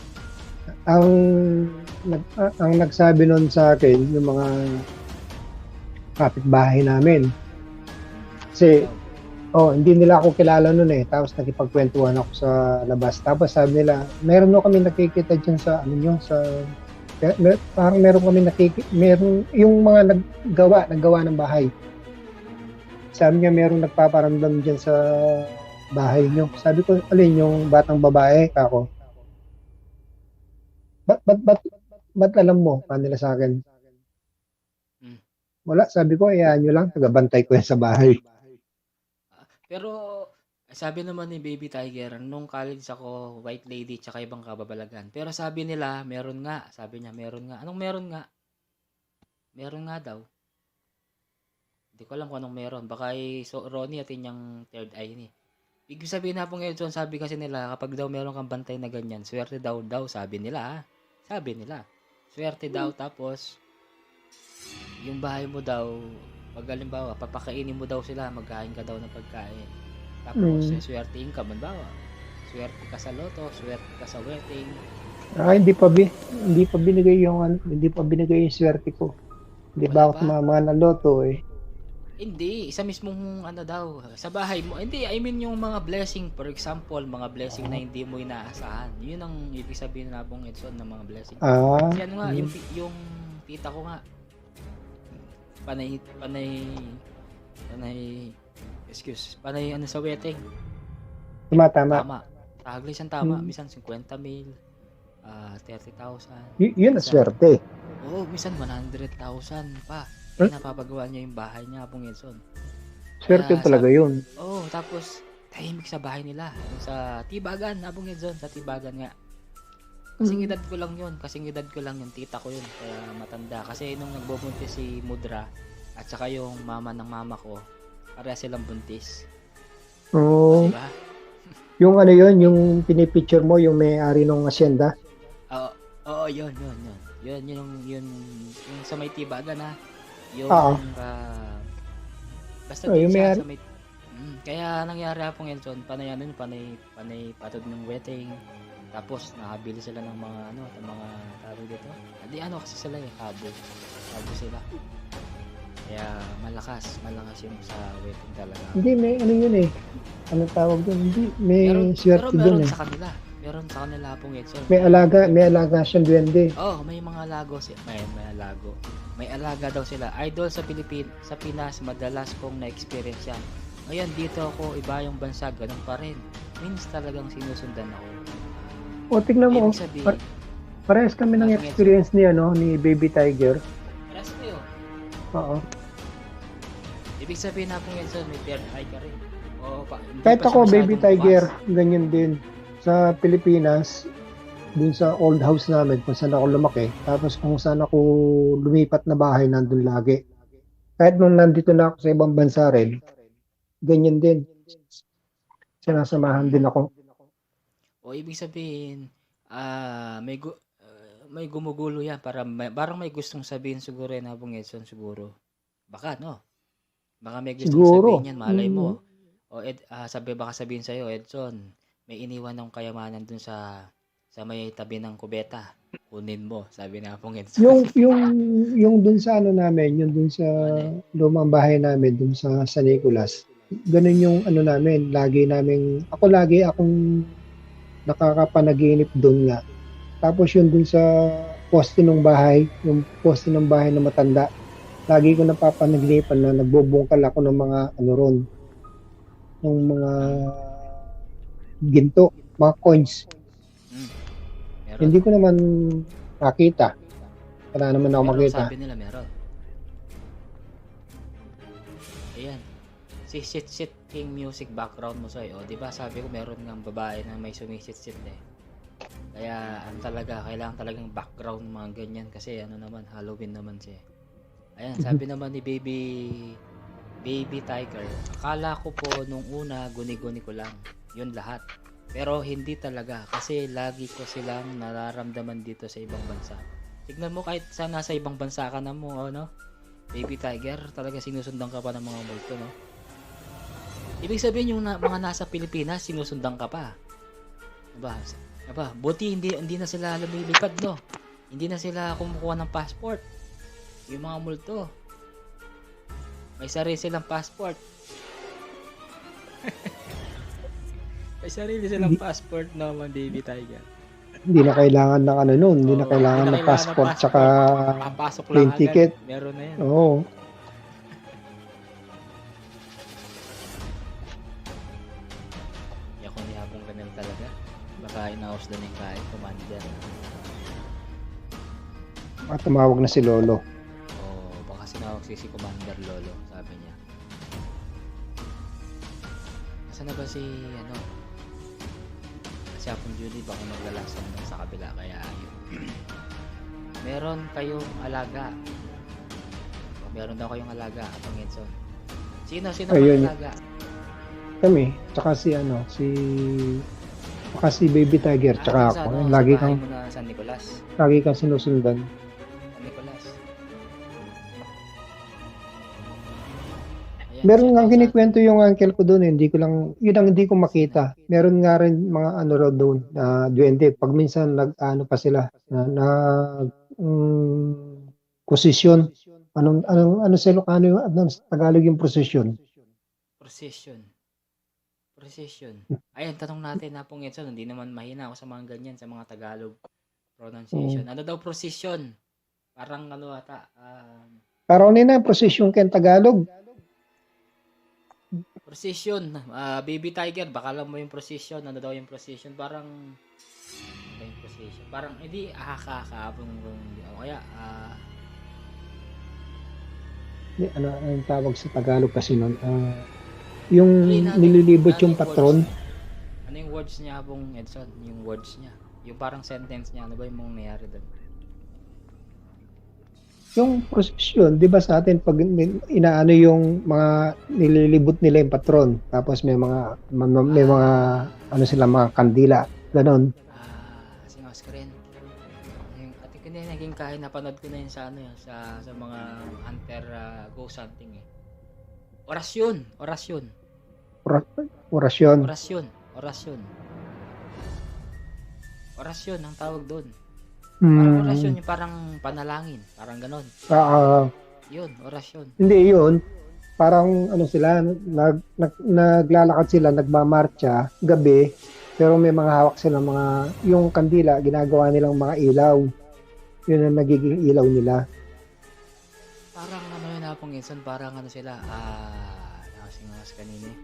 Ang nagsabi nun sa akin, yung mga kapitbahay namin. Kasi, hindi nila ako kilala nun eh. Tapos nakipagkwentuhan ako sa labas. Tapos sabi nila, meron kami nakikita dyan sa, parang meron kami meron yung mga naggawa ng bahay. Sabi niya, meron nagpaparamdam dyan sa bahay nyo. Sabi ko, alin yung batang babae? Ako, ba't alam mo? Paano nila sa akin? Hmm. Wala, sabi ko, hayaan nyo lang, tagabantay ko yan sa bahay. Pero, sabi naman ni Baby Tiger, nung college ako, white lady, tsaka ibang kababalagan. Pero sabi nila, meron nga. Sabi niya, meron nga. Anong meron nga? Meron nga daw. Hindi ko alam kung anong meron. Baka Ronnie at yung third eye ni. Ibig sabihin na po ngayon, sabi kasi nila, kapag daw meron kang bantay na ganyan, swerte daw, sabi nila. Sabi nila. Swerte daw, tapos, yung bahay mo daw, pag halimbawa, papakainin mo daw sila, magkain ka daw ng pagkain. Tapos, swertein ka, halimbawa, swerte ka sa loto, swerte ka sa wedding. Hindi pa binigay yung swerte ko. Hindi Wala ba ako pa? tumama ng loto eh. Hindi, isa mismong ano daw, sa bahay mo. Hindi, I mean yung mga blessing, for example, mga blessing na hindi mo inaasahan. Yun ang ibig sabihin na Habong Edson ng mga blessing. Kasi ano nga, yung tita ko nga, panay ano sa wedding. Tumatama. Tama. Taglis ang tama. Minsan 50 mil, 30,000. Yun ang swerte. Oo, minsan 100,000 pa. Huh? Napapagawa niya yung bahay niya, Habong Edson. Swerte Kaya talaga yun. Oo, tapos tahimik sa bahay nila. Yung sa Tibagan, Habong Edson, sa Tibagan nga. Kasing edad ko lang yun. Tita ko yun. Kaya matanda. Kasi nung nagbubuntis si Mudra at saka yung mama ng mama ko, pareha silang buntis. Oo. Diba? Yung ano yun, yung pinipicture mo, yung may-ari ng asyenda. Oo, yun. Yun sa may Tibagan ha. Yung, Oo. basta Yung din siya may-ari. sa may... kaya nangyari Habong Edson, panay patod ng wedding. Tapos nakabili sila ng mga ng mga tawag dito. Hindi kasi sila habo sila. Kaya malakas yung sa wedding talaga. Hindi, may ano yun eh. Anong tawag doon? Hindi, may Pero swerte meron doon eh. sa kanila. Meron sa kanila Habong Edson. May alaga siyang duwende. may mga lago may alago. May alaga daw sila. Idol sa sa Pinas, madalas kong na-experience yan. Ngayon dito ako, iba yung bansa, ganun pa rin. Means talagang sinusundan ako. O, tignan mo. Ibig sabihin, Parehas kami ng experience ni Baby Tiger. pares kayo. Oo. Ibig sabihin na Habong Edson, may third eye ka rin. Hindi Kahit pa ako, siya Baby masyadong Tiger, bukas. ganyan din. Sa Pilipinas, dun sa old house namin, kung saan ako lumaki, tapos kung saan ako lumipat na bahay, nandun lagi. Kahit nung nandito na ako sa ibang bansa rin, ganyan din. Sinasamahan din ako. Ibig sabihin, may gumugulo yan. Parang may gustong sabihin siguro yan Habong Edson siguro. Baka, no? Baka may gustong Siguro. sabihin yan, malay mo. Baka sabihin sa'yo, Edson, may iniwan ng kayamanan dun sa may tabi ng kubeta. Kunin mo, sabi na Habong Edson. Yung dun sa namin, yung dun sa lumang bahay namin, dun sa San Nicolas, ganun yung ano namin, lagi akong nakakapanaginip doon nga. Tapos yun dun sa poste ng bahay, yung poste ng bahay na matanda, lagi ko napapanaginipan na nagbubungkal ako ng mga ano ron, ng mga ginto, mga coins. Meron. Hindi ko naman nakita. Wala naman ako Meron, makita. sabi nila meron. Ayan. Si Sit King Music background mo sa'yo. O, diba sabi ko meron ng babae na may sumisit-sit eh. Kaya ang talaga, kailangan talagang background mga ganyan kasi ano naman, Halloween naman siya. Ayan, sabi naman ni Baby Tiger, akala ko po nung una, guni-guni ko lang. Yun lahat. Pero hindi talaga kasi lagi ko silang nararamdaman dito sa ibang bansa. Tignan mo kahit sa nasa ibang bansa ka na mo, ano? Baby Tiger, talaga sinusundan ka pa ng mga multo, no? Ibig sabihin yung mga nasa Pilipinas, sinusundan ka pa. Diba? Buti hindi na sila lumilipad, no? Hindi na sila kumukuha ng passport. Yung mga multo. May sarili silang passport. May sarili silang passport naman, Baby Tiger. Hindi na kailangan ng ano nun, hindi na kailangan ng passport tsaka papasok plane lang ticket. agad. Meron na yan. Oo. Ako ni Habong Ranel talaga. Baka inaos na yung kahit commander. At tumawag na si Lolo. O baka sinawag si Commander Lolo, sabi niya. Nasaan na ba si ano? Si Apong Julie baka maglalason lang sa kabila kaya ayun. Meron kayong alaga. O, meron daw kayong alaga, Apong Edson. Sino Ayun. ang alaga? Kami, tsaka si Baby Tiger, tsaka sa, ako. ano, Lagi sa bahay kang mo na San Nicolas. sinusundan. San Nicolas. Ayan, Meron shout nga out kinikwento yung uncle ko doon, hindi ko lang, yun ang hindi ko makita. Meron nga rin mga ano raw doon, na duwende. Pag minsan ano pa sila, na posisyon. Ano sa Ilocano yung, ano, sa Tagalog yung posisyon? Precision. Ayan, tanong natin na pong Edson, hindi naman mahina ako sa mga ganyan, sa mga Tagalog pronunciation. Ano daw precision? Parang ano ata, Parang na posisyon kayong Tagalog. precision. Baby Tiger, baka alam mo yung precision. Ano daw yung precision? Parang, ano yung precision? Parang, hindi, o kaya, Ano ang tawag sa Tagalog kasi nun? Yung ano nililibot ano yung patron. Ano yung words niya Habong Edson? Yung words niya. Yung parang sentence niya, ano ba yung mga nangyari doon? Yung prosesyon, di ba sa atin, pag inaano yung mga nililibot nila yung patron, tapos may mga ano sila, mga kandila, ganon. Si Mascarin. Yung ati ko na naging kahit napanood ko na yun sa ano yun, sa mga hunter ghost hunting eh. Orasyon. Orasyon ang tawag doon. Parang orasyon yung parang panalangin, parang ganon. Yun, orasyon. Hindi yun. Parang ano sila, naglalakad sila, nagmamarcha gabi, pero may mga hawak sila yung kandila, ginagawa nilang mga ilaw. Yun ang nagiging ilaw nila. Parang ano yun Apong Edson, parang ano sila, nakasing mas kanina eh.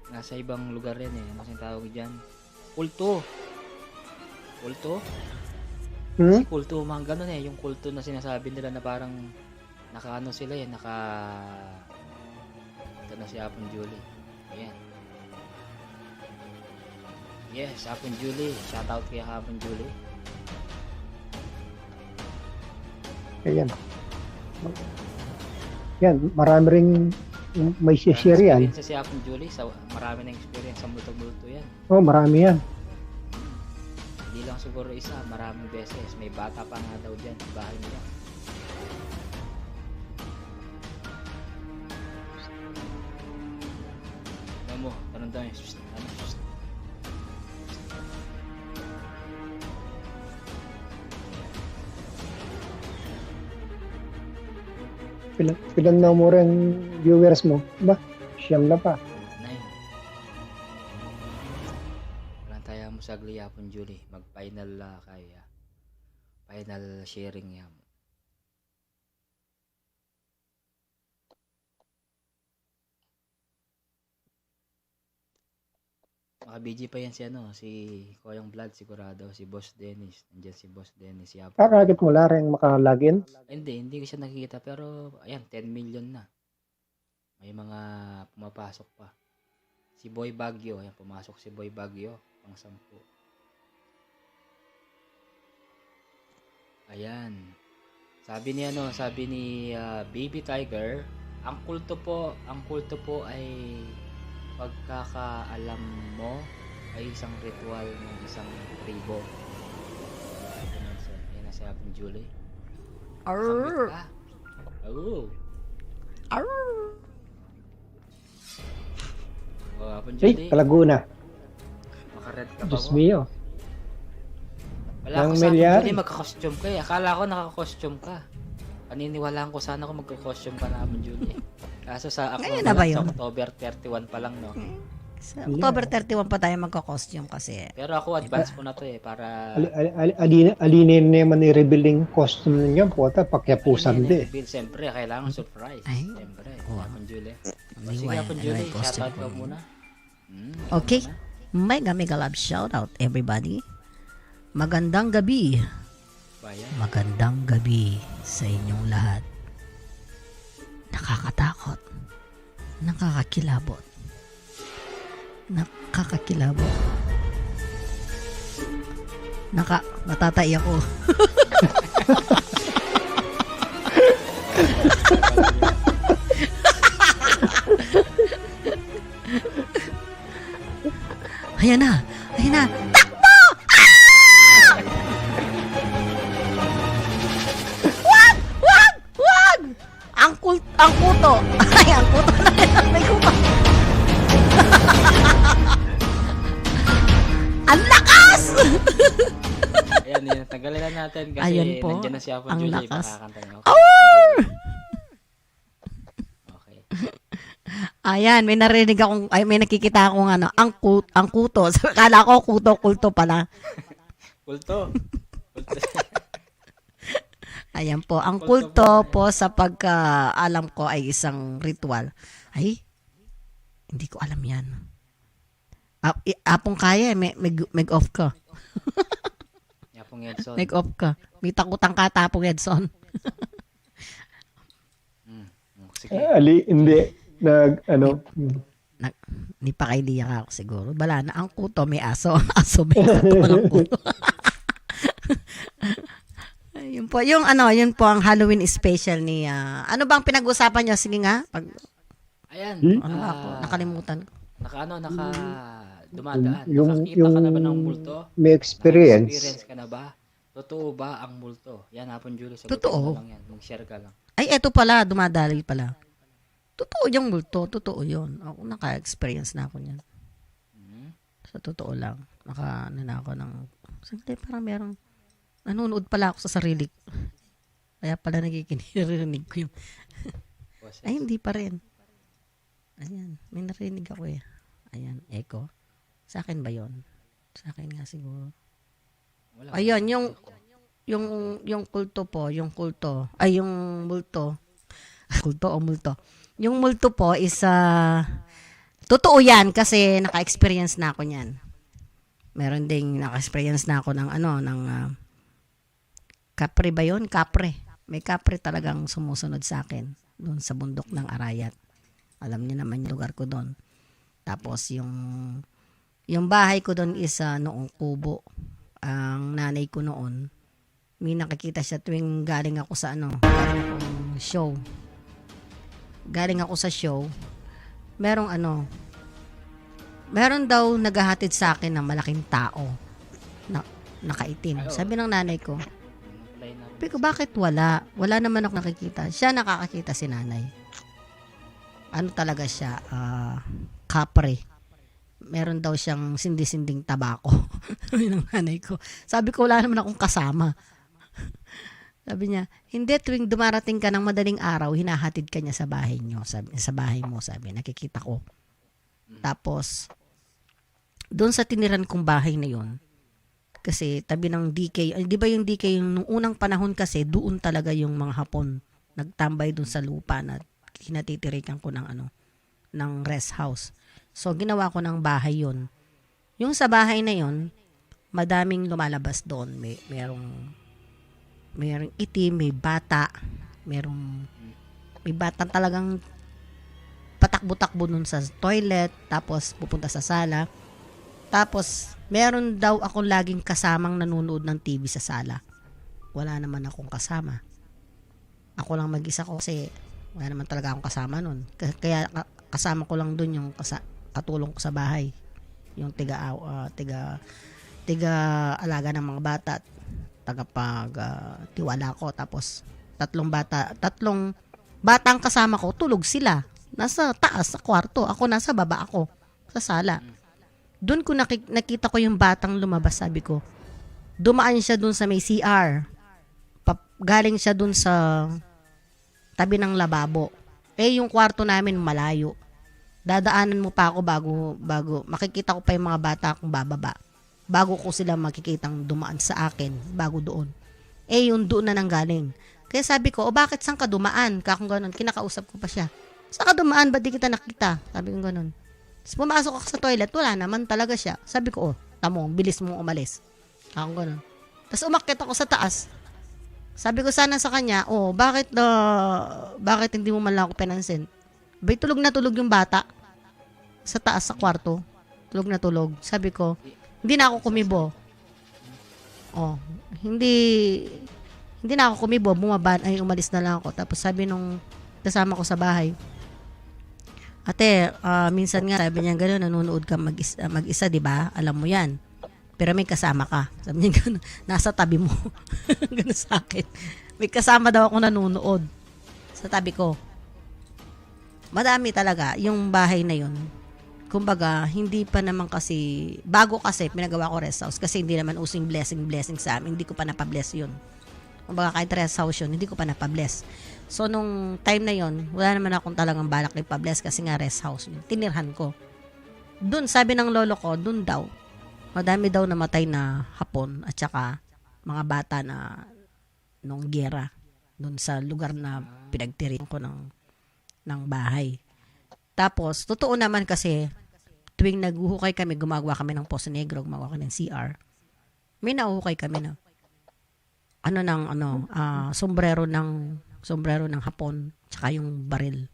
Nasa ibang lugar yan eh, ano kasing tawag dyan? Kulto. Si kulto, mga ganun eh, yung kulto na sinasabi nila na parang nakaano sila eh, ito na si Apong Julie. Ayan. Yes, Apong Julie. Shoutout kay Apong Julie. Ayan. Yan, marami ring may share yan. Experience si Apong Julie, marami na experience sa multo-multo yan. Oh, marami yan. Hindi lang siguro isa, maraming beses. May bata pa nga daw dyan sa bahay nila. Alam mo, tanong daw yung Pilan na mo rin viewers mo. Ba? siyam na pa. Nine. Walang tayo mo sa Gliapon, Julie. Mag-final kaya. Final sharing yan. Maka-BG pa yan si Koyang Vlad, sigurado. Si Boss Dennis. Nandiyan si Boss Dennis. Yapo. Kakagit mo rin makalagin. Hindi ko siya nakikita. Pero, ayan, 10 million na. May mga pumapasok pa. Si Boy Baguio. Ayan, pumasok si Boy Baguio. Pang 10. Ayan. Sabi ni Baby Tiger, ang kulto po ay pagkakaalam mo ay isang ritual ng isang tribo. Ayan na si Apong Julie. Arr! Ka. Oh. Arr! Oh, Apong Ay, Julie. Kalaguna. Makared ka ba Diyos mo? mio. Wala Nang ako sa milyar. Apong Julie, magka-costume ka eh. Akala ko naka-costume ka. Paniniwalaan ko sana kung magka-costume ka na Apong Julie. Kaso sa ako Ngayon na ba sa yun? October 31 pa lang, no? Sa October 31 pa tayo magka-costume kasi. Pero ako advance ko na to eh para Alinin naman i-revealing costume ninyo. Puta, pakyapusan di. Bill, siyempre kailangan surprise. Ay. Siyempre, Oh. Apong Julie. Hindi Sige, wala- Apong wala Julie, yung costume shoutout ka ko. muna. Okay. Mega mega love shoutout everybody. Magandang gabi. Bayan. Magandang gabi sa inyong lahat. Nakakatakot. Nakakakilabot. Nakakakilabot. Natatay ako. Ayan na. Ayan na. Takbo! Ah! Wag! Ang kuto. Ay, ang kuto na yan. May kupa. Ang lakas! Ayan, yun, tanggalin na natin kasi Ayan po, nandiyan na si Apong ang Julie. lakas. Makakanta niya. Okay. Ayan, may narinig akong, ay, may nakikita akong ano, ang kuto. So, kala ko kulto pala. Kulto. Kulto. Ayan po, ang kulto po sa pagka-alam ko ay isang ritual. Ay, hindi ko alam yan. Apong kaya, mag-off ka. Yapong Edson. Mag-off ka. May takutang ka, tapong Edson. Sige. Hindi. Hindi pa kay Lia ako siguro. Bala na, ang kuto may aso. Ang aso may kuto. Walang kuto. Yun po, yun po ang Halloween special ni, ano bang pinag-usapan niyo? Sige nga. Ayan. Ano ba ako? Nakalimutan ko. Dumadaan. Yung- Nakakita ka na ba yung- ng multo? May experience. Experience ka na ba? Totoo ba ang multo? Yan, Apong Julie. Sagutin Totoo. mo lang yan. Mag-share ka lang. Ay, eto pala, dumadali pala. Totoo yung multo. Totoo yun. Ako naka-experience na ako niyan. Sa totoo lang. Ako ng, sandali, parang merong, nanonood pala ako sa sarili. Kaya pala nagkikinirig ko yung, Boses. ay, hindi pa rin. Ayan, may narinig ako eh. Ayan, echo. Sa akin ba yon? Sa akin nga siguro. Wala. Ayun, yung kulto po, yung multo. Kulto o multo. Yung multo po is, totoo yan kasi naka-experience na ako niyan. Meron ding naka-experience na ako ng kapre ba yun? Kapre. May kapre talagang sumusunod sa akin doon sa bundok ng Arayat. Alam niyo naman yung lugar ko doon. Tapos yung bahay ko doon is noong kubo. Ang nanay ko noon, may nakikita siya tuwing galing ako sa show. Galing ako sa show, meron daw naghahatid sa akin ng malaking tao na nakaitim. Sabi ng nanay ko, sabi ko, bakit wala? Wala naman ako nakikita. Siya nakakakita si nanay. Ano talaga siya? Kapre. Meron daw siyang sindi-sinding tabako. Sabi ng nanay ko. Sabi ko, wala naman akong kasama. Sabi niya, hindi, tuwing dumarating ka ng madaling araw, hinahatid ka niya sa bahay niyo, sa bahay mo, sabi, nakikita ko. Tapos, doon sa tiniran kong bahay na yon, kasi tabi ng DK, ay, di ba yung DK, yung nung unang panahon kasi, doon talaga yung mga Hapon, nagtambay doon sa lupa na kinatitirikan ko ng ng rest house. So, ginawa ko ng bahay yon. Yung sa bahay na yon, madaming lumalabas doon. Merong itim, may bata, may batang talagang patakbo-takbo nun sa toilet, tapos pupunta sa sala. Tapos, meron daw akong laging kasamang nanonood ng TV sa sala. Wala naman akong kasama. Ako lang mag-isa ko kasi wala naman talaga akong kasama nun. Kaya kasama ko lang dun yung katulong ko sa bahay. Yung tiga alaga ng mga bata at tiwala ko. Tapos tatlong batang kasama ko, tulog sila. Nasa taas sa kwarto. Ako nasa baba ako sa sala. Doon ko nakita ko yung batang lumabas, sabi ko. Dumaan siya doon sa may CR. Galing siya doon sa tabi ng lababo. Yung kwarto namin malayo. Dadaanan mo pa ako bago makikita ko pa yung mga bata akong bababa. Bago ko sila makikitang dumaan sa akin, bago doon. Yung doon na nanggaling. Kaya sabi ko, bakit saan ka dumaan? Kung ganun, kinakausap ko pa siya. Saan ka dumaan? Ba't di kita nakita? Sabi ko ganun. Tapos pumasok ako sa toilet, wala naman talaga siya. Sabi ko, tamo, bilis mong umalis. Kung ganun. Tapos umakyat ako sa taas. Sabi ko sana sa kanya, bakit hindi mo man lang ako pinansin? Bay, tulog na tulog yung bata. Sa taas sa kwarto. Tulog na tulog. Sabi ko, hindi na ako kumibo. Hindi na ako kumibo. Umalis na lang ako. Tapos sabi nung kasama ko sa bahay, ate, minsan nga sabi niya gano'n, nanonood ka mag-isa, di ba? Alam mo yan. Pero may kasama ka. Sabi niya gano'n, nasa tabi mo. Gano'n sa akin. May kasama daw ako nanonood sa tabi ko. Madami talaga yung bahay na yun. Kumbaga, hindi pa naman kasi, bago kasi pinagawa ko rest house kasi hindi naman using blessing sa amin. Hindi ko pa napabless yun. Kumbaga, kahit rest house yun, hindi ko pa napabless. So, nung time na yun, wala naman akong talagang balak na ipabless kasi nga rest house yun. Tinirhan ko. Doon, sabi ng lolo ko, doon daw, madami daw namatay na Hapon at saka mga bata na nung giyera. Doon sa lugar na pinagtirihan ko ng bahay. Tapos, totoo naman kasi, tuwing naghuhukay kami, gumagawa kami ng Poso Negro, gumagawa kami ng CR, may nahuhukay kami na sombrero ng Hapon, tsaka yung baril,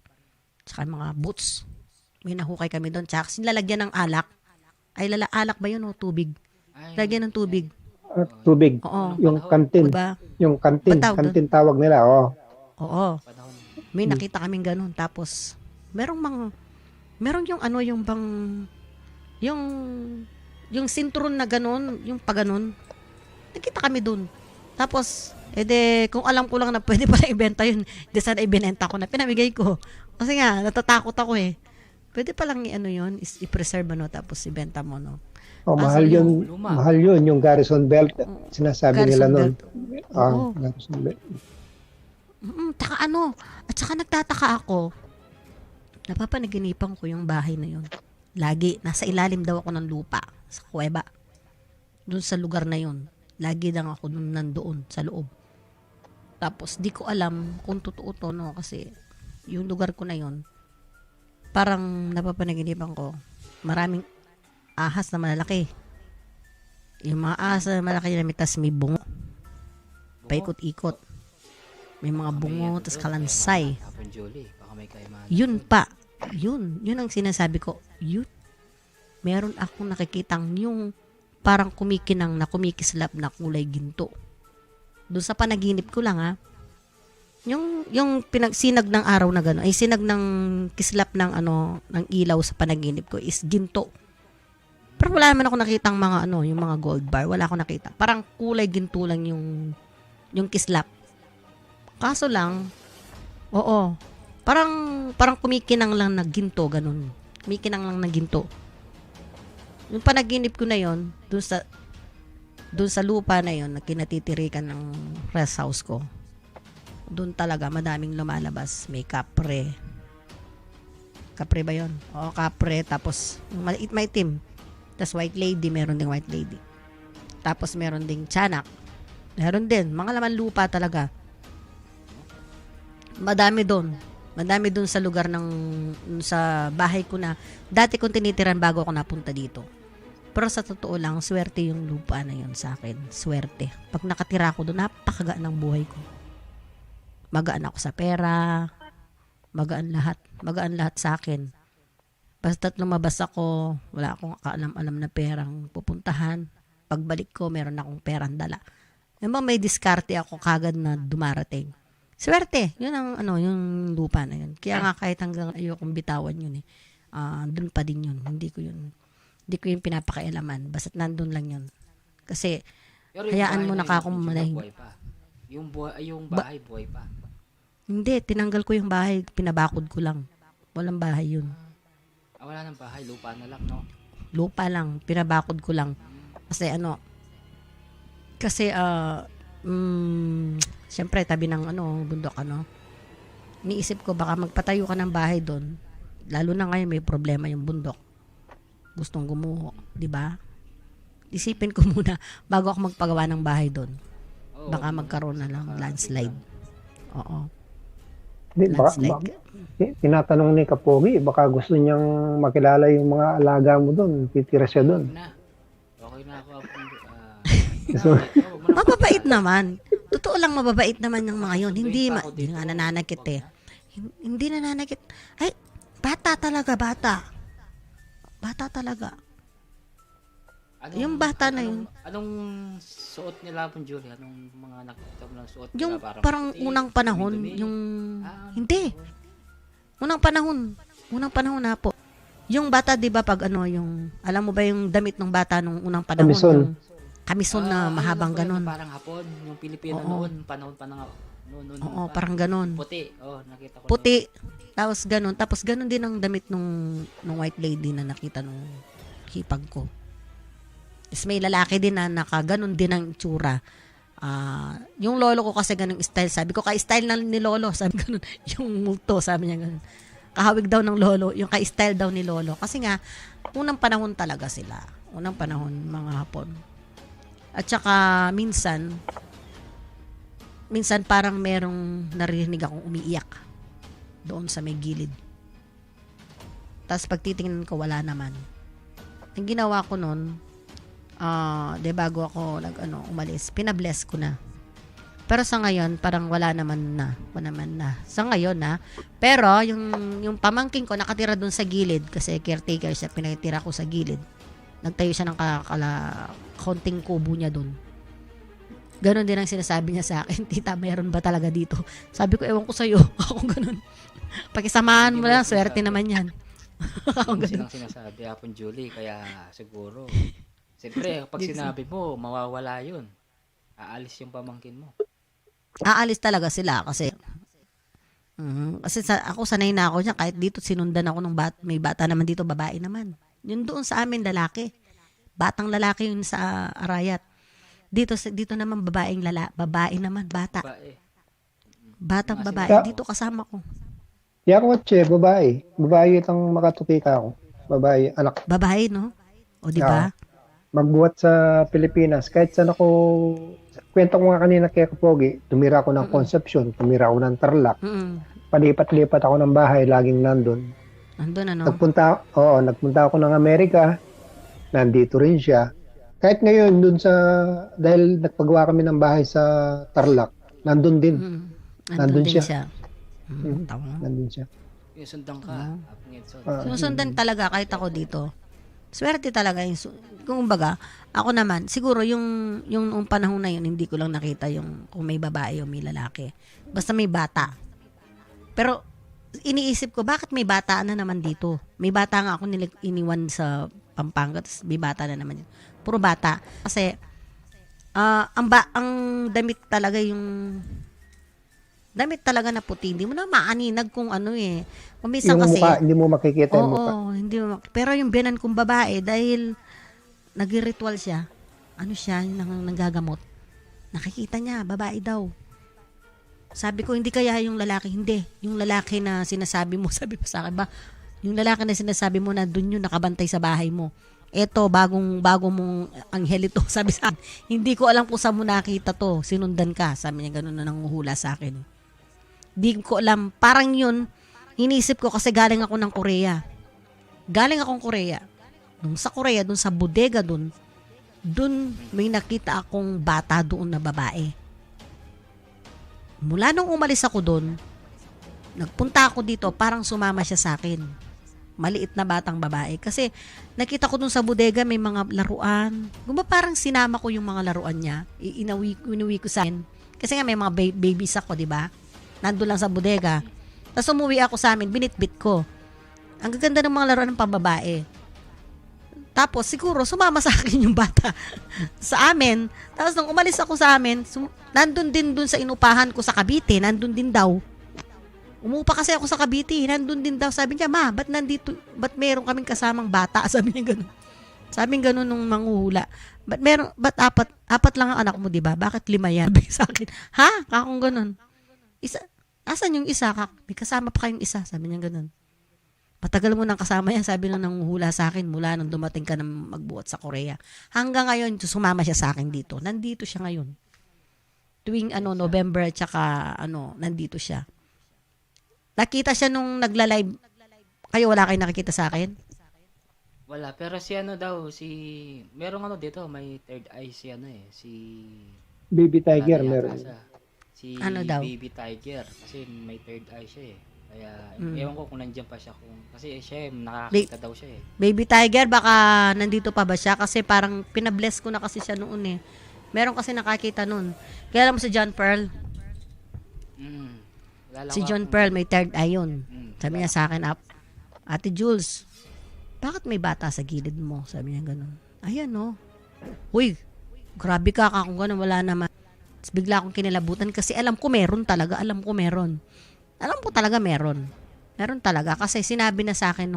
tsaka mga boots. May nahukay kami doon. Tsaka sinlalagyan ng alak. Alak ba yun o tubig? Lagyan ng tubig. Tubig. Oo. Yung kantin. Diba? Yung kantin. Ba't tawag Kantin tawag nila. Oo. May nakita kaming ganun. Tapos, merong yung sintron na ganun, yung paganon. Nakita kami dun. Tapos, kung alam ko lang na pwede pala ibenta yun, sana ibinenta ko na, pinamigay ko. Kasi nga, natatakot ako eh. Pwede palang yun, i-preserve tapos ibenta mo, no? Mahal yun. Mahal yun, yung Garrison Belt. Sinasabi nila nun. Oo. Garrison Belt. At saka nagtataka ako, napapanaginipan ko yung bahay na yun. Lagi, nasa ilalim daw ako ng lupa, sa kuweba. Doon sa lugar na yun. Lagi lang ako nandoon sa loob. Tapos, di ko alam kung totoo to, no? Kasi, yung lugar ko na yun, parang napapanaginipan ko, maraming ahas na malalaki. Yung mga ahas na malaki na may bungo. Paikot-ikot. May mga bungo, tas kalansay. Yun pa. Yun ang sinasabi ko. Yun. Meron akong nakikitang yung parang kumikinang na kumikislap na kulay ginto. Doon sa panaginip ko lang yung sinag ng araw na gano'n, ay sinag ng kislap ng ng ilaw sa panaginip ko is ginto. Pero wala naman ako nakitang mga yung mga gold bar, wala ako nakita. Parang kulay ginto lang yung kislap. Kaso lang, parang kumikinang lang na ginto, ganun. Kumikinang lang na ginto. Yung panaginip ko na yon, doon sa lupa na yon na kinatitirikan ng rest house ko, doon talaga madaming lumalabas. May kapre. Kapre ba yun? Oo, kapre. Tapos, maliit maitim. Tapos white lady, meron ding white lady. Tapos meron ding tiyanak. Meron din. Mga laman lupa talaga. Madami doon. Madami doon sa lugar sa bahay ko na dati kong tinitiran bago ako napunta dito. Pero sa totoo lang, swerte yung lupa na yun sa akin. Swerte. Pag nakatira ako doon, napakagaan ng buhay ko. Magaan ako sa pera. Magaan lahat. Magaan lahat sa akin. Basta't lumabas ako, wala akong kaalam-alam na perang pupuntahan. Pagbalik ko, meron akong perang dala. Yung may diskarte ako kagad na dumarating. Swerte. Yun ang yung lupa na yun. Kaya nga kahit hanggang ayokong bitawan yun eh. Doon pa din yun. Hindi ko yung pinapakailaman. Basta't nandun lang yun. Kasi, Pero yung hayaan bahay mo na na yun, akong medyo manahimik. buhay pa. Yung bahay buhay pa. Hindi, tinanggal ko yung bahay. Pinabakod ko lang. Walang bahay yun. Wala nang bahay, lupa na lang, no? Lupa lang. Pinabakod ko lang. Kasi siyempre, tabi ng bundok, Iniisip ko, baka magpatayo ka ng bahay doon. Lalo na ngayon, may problema yung bundok. Gustong gumuho, di ba? Isipin ko muna, bago ako magpagawa ng bahay doon. Oo, Baka magkaroon na lang landslide. Oo. Di, Landslide. tinatanong ni Kapogi, baka gusto niyang makilala yung mga alaga mo doon. Titira siya doon. Okay na ako. So, Mababait naman. Totoo lang, mababait naman yung mga yun. Hindi nga nananakit eh. Hindi nananakit. Ay, bata talaga, bata. Bata talaga. Yung bata na yun. Anong suot nila po, Julie? Anong mga nakita mo ng suot nila? Yung parang puti, unang panahon, dumi-dumi? yung... Hindi. Unang panahon na po. Yung bata, di ba, pag yung... Alam mo ba yung damit ng bata nung unang panahon? Kamison. Yung kamison na mahabang ano ba yun? ganon. Parang hapon, yung Pilipino Oo. noon, panahon pa noon. Oo, parang ganon. Puti. Nakita ko. Puti. Tapos ganon. Tapos ganon din ang damit nung white lady na nakita nung hipag ko. Tapos may lalaki din na nakaganon din ang itsura. Yung lolo ko kasi ganung style. Sabi ko, ka-style na ni lolo. Sabi ko, yung multo, sabi niya ganun. Kahawig daw ng lolo. Yung ka-style daw ni lolo. Kasi nga, unang panahon talaga sila. Unang panahon, mga Hapon. At saka, minsan parang merong naririnig akong umiiyak doon sa may gilid. Tapos pagtitingnan ko, wala naman. Ang ginawa ko noon, bago ako umalis, pinabless ko na. Pero sa ngayon, parang wala naman na. Sa ngayon Pero yung pamangking ko nakatira doon sa gilid kasi caretaker siya, pinatira ko sa gilid. Nagtayo siya ng konting kubo niya doon. Ganon din ang sinasabi niya sa akin, tita, mayroon ba talaga dito? Sabi ko, ewan ko sa'yo. Ako ganon. Pakisamahan mo lang, swerte naman yan. Hindi silang sinasabi, Hapon Julie, kaya siguro. Siyempre, pag sinabi mo, mawawala yun. Aalis yung pamangkin mo. Aalis talaga sila kasi ako sanay na ako niya kahit dito sinundan ako ng may bata naman dito, babae naman. Yun doon sa amin lalaki. Batang lalaki yun sa Arayat. Dito naman babae naman, bata. Batang babae. Dito kasama ko. Di ako babae. Babae itong makatutika ako. Babae, anak. Babae, no? O di ba? Magbuhat sa Pilipinas. Kahit saan ako, kwento ko nga kanina kay Kapogi, tumira ako ng Concepcion, tumira ako ng Tarlac. Palipat-lipat ako ng bahay, laging nandun. Nandun, Nagpunta ako ng Amerika, nandito rin siya. Kahit ngayon, dahil nagpagawa kami ng bahay sa Tarlac, nandun din. Nandun din siya. Nandun siya. Yung sundan ka. Susundan talaga kahit ako dito. Swerte talaga kung baga, ako naman, siguro yung noong panahon na yun, hindi ko lang nakita yung kung may babae o may lalaki. Basta may bata. Pero, iniisip ko, bakit may bata na naman dito? May bata nga ako iniwan sa Pampanga, tapos may bata na naman dito. Puro bata. Kasi, ang damit talaga na puti. Hindi mo na maaninag kung Kung minsan Yung kasi, mukha, hindi mo makikita yung mukha. hindi mo. Pero yung biyanan kong babae, dahil nag-ritual siya, siya, yung nanggagamot. Nakikita niya, babae daw. Sabi ko, hindi kaya yung lalaki. Hindi. Yung lalaki na sinasabi mo, sabi pa sa akin ba, yung lalaki na sinasabi mo na dun yung nakabantay sa bahay mo. Eto, bagong mong anghel ito. Sabi sa akin, hindi ko alam kung saan mo nakita to. Sinundan ka. Sabi niya, ganun na nanguhula sa akin. Di ko alam. Parang yun, inisip ko kasi galing ako ng Korea. Galing akong Korea. Nung sa Korea, dun sa bodega dun may nakita akong bata doon na babae. Mula nung umalis ako doon, nagpunta ako dito, parang sumama siya sa akin. Maliit na batang babae. Kasi nakita ko dun sa bodega may mga laruan. Gumba parang sinama ko yung mga laruan niya. Inuwi ko sa akin. Kasi nga may mga babies ako, di ba? Nandun lang sa bodega. Tapos umuwi ako sa amin, binitbit ko. Ang gaganda ng mga laruan ng pambabae. Tapos siguro sumama sa akin yung bata sa amin. Tapos nung umalis ako sa amin, nandun din dun sa inupahan ko sa Cavite, nandun din daw. Umupa kasi ako sa Cavite, nandun din daw. Sabi niya, ma, ba't meron kaming kasamang bata? Sabi niya ganun. Sabi niya ganun nung manghuhula. Ba't apat lang ang anak mo, di ba? Bakit 5 yan? Sabi sa akin, ha? Kakong ganun. Asan yung isa? May kasama pa kayong isa. Sabi niya ganun. Matagal mo nang kasama yan, sabi nung nanguhula sa akin mula nung dumating ka na magbuot sa Korea. Hanggang ngayon, sumama siya sa akin dito. Nandito siya ngayon. Tuwing November, tsaka nandito siya. Nakita siya nung nagla-live. Kayo, wala kayo nakikita sa akin? Wala, pero si merong dito, may third eye si Baby Tiger, wala na yata meron. siya. Si Ano daw? Baby Tiger, kasi may third eye siya eh. Kaya, ewan ko kung nandiyan pa siya kasi siya nakakita daw siya eh. Baby Tiger, baka nandito pa ba siya? Kasi parang pinabless ko na kasi siya noon eh. Meron kasi nakakita noon. Kaya alam mo si John Pearl? Si John Pearl, may third eye yun. Sabi niya sa akin, Ate Jules, bakit may bata sa gilid mo? Sabi niya ganun. Ayan no. Uy, grabe ka kung ganun, wala naman. Tapos bigla akong kinilabutan kasi alam ko meron talaga. Alam ko talaga meron. Meron talaga. Kasi sinabi na sa akin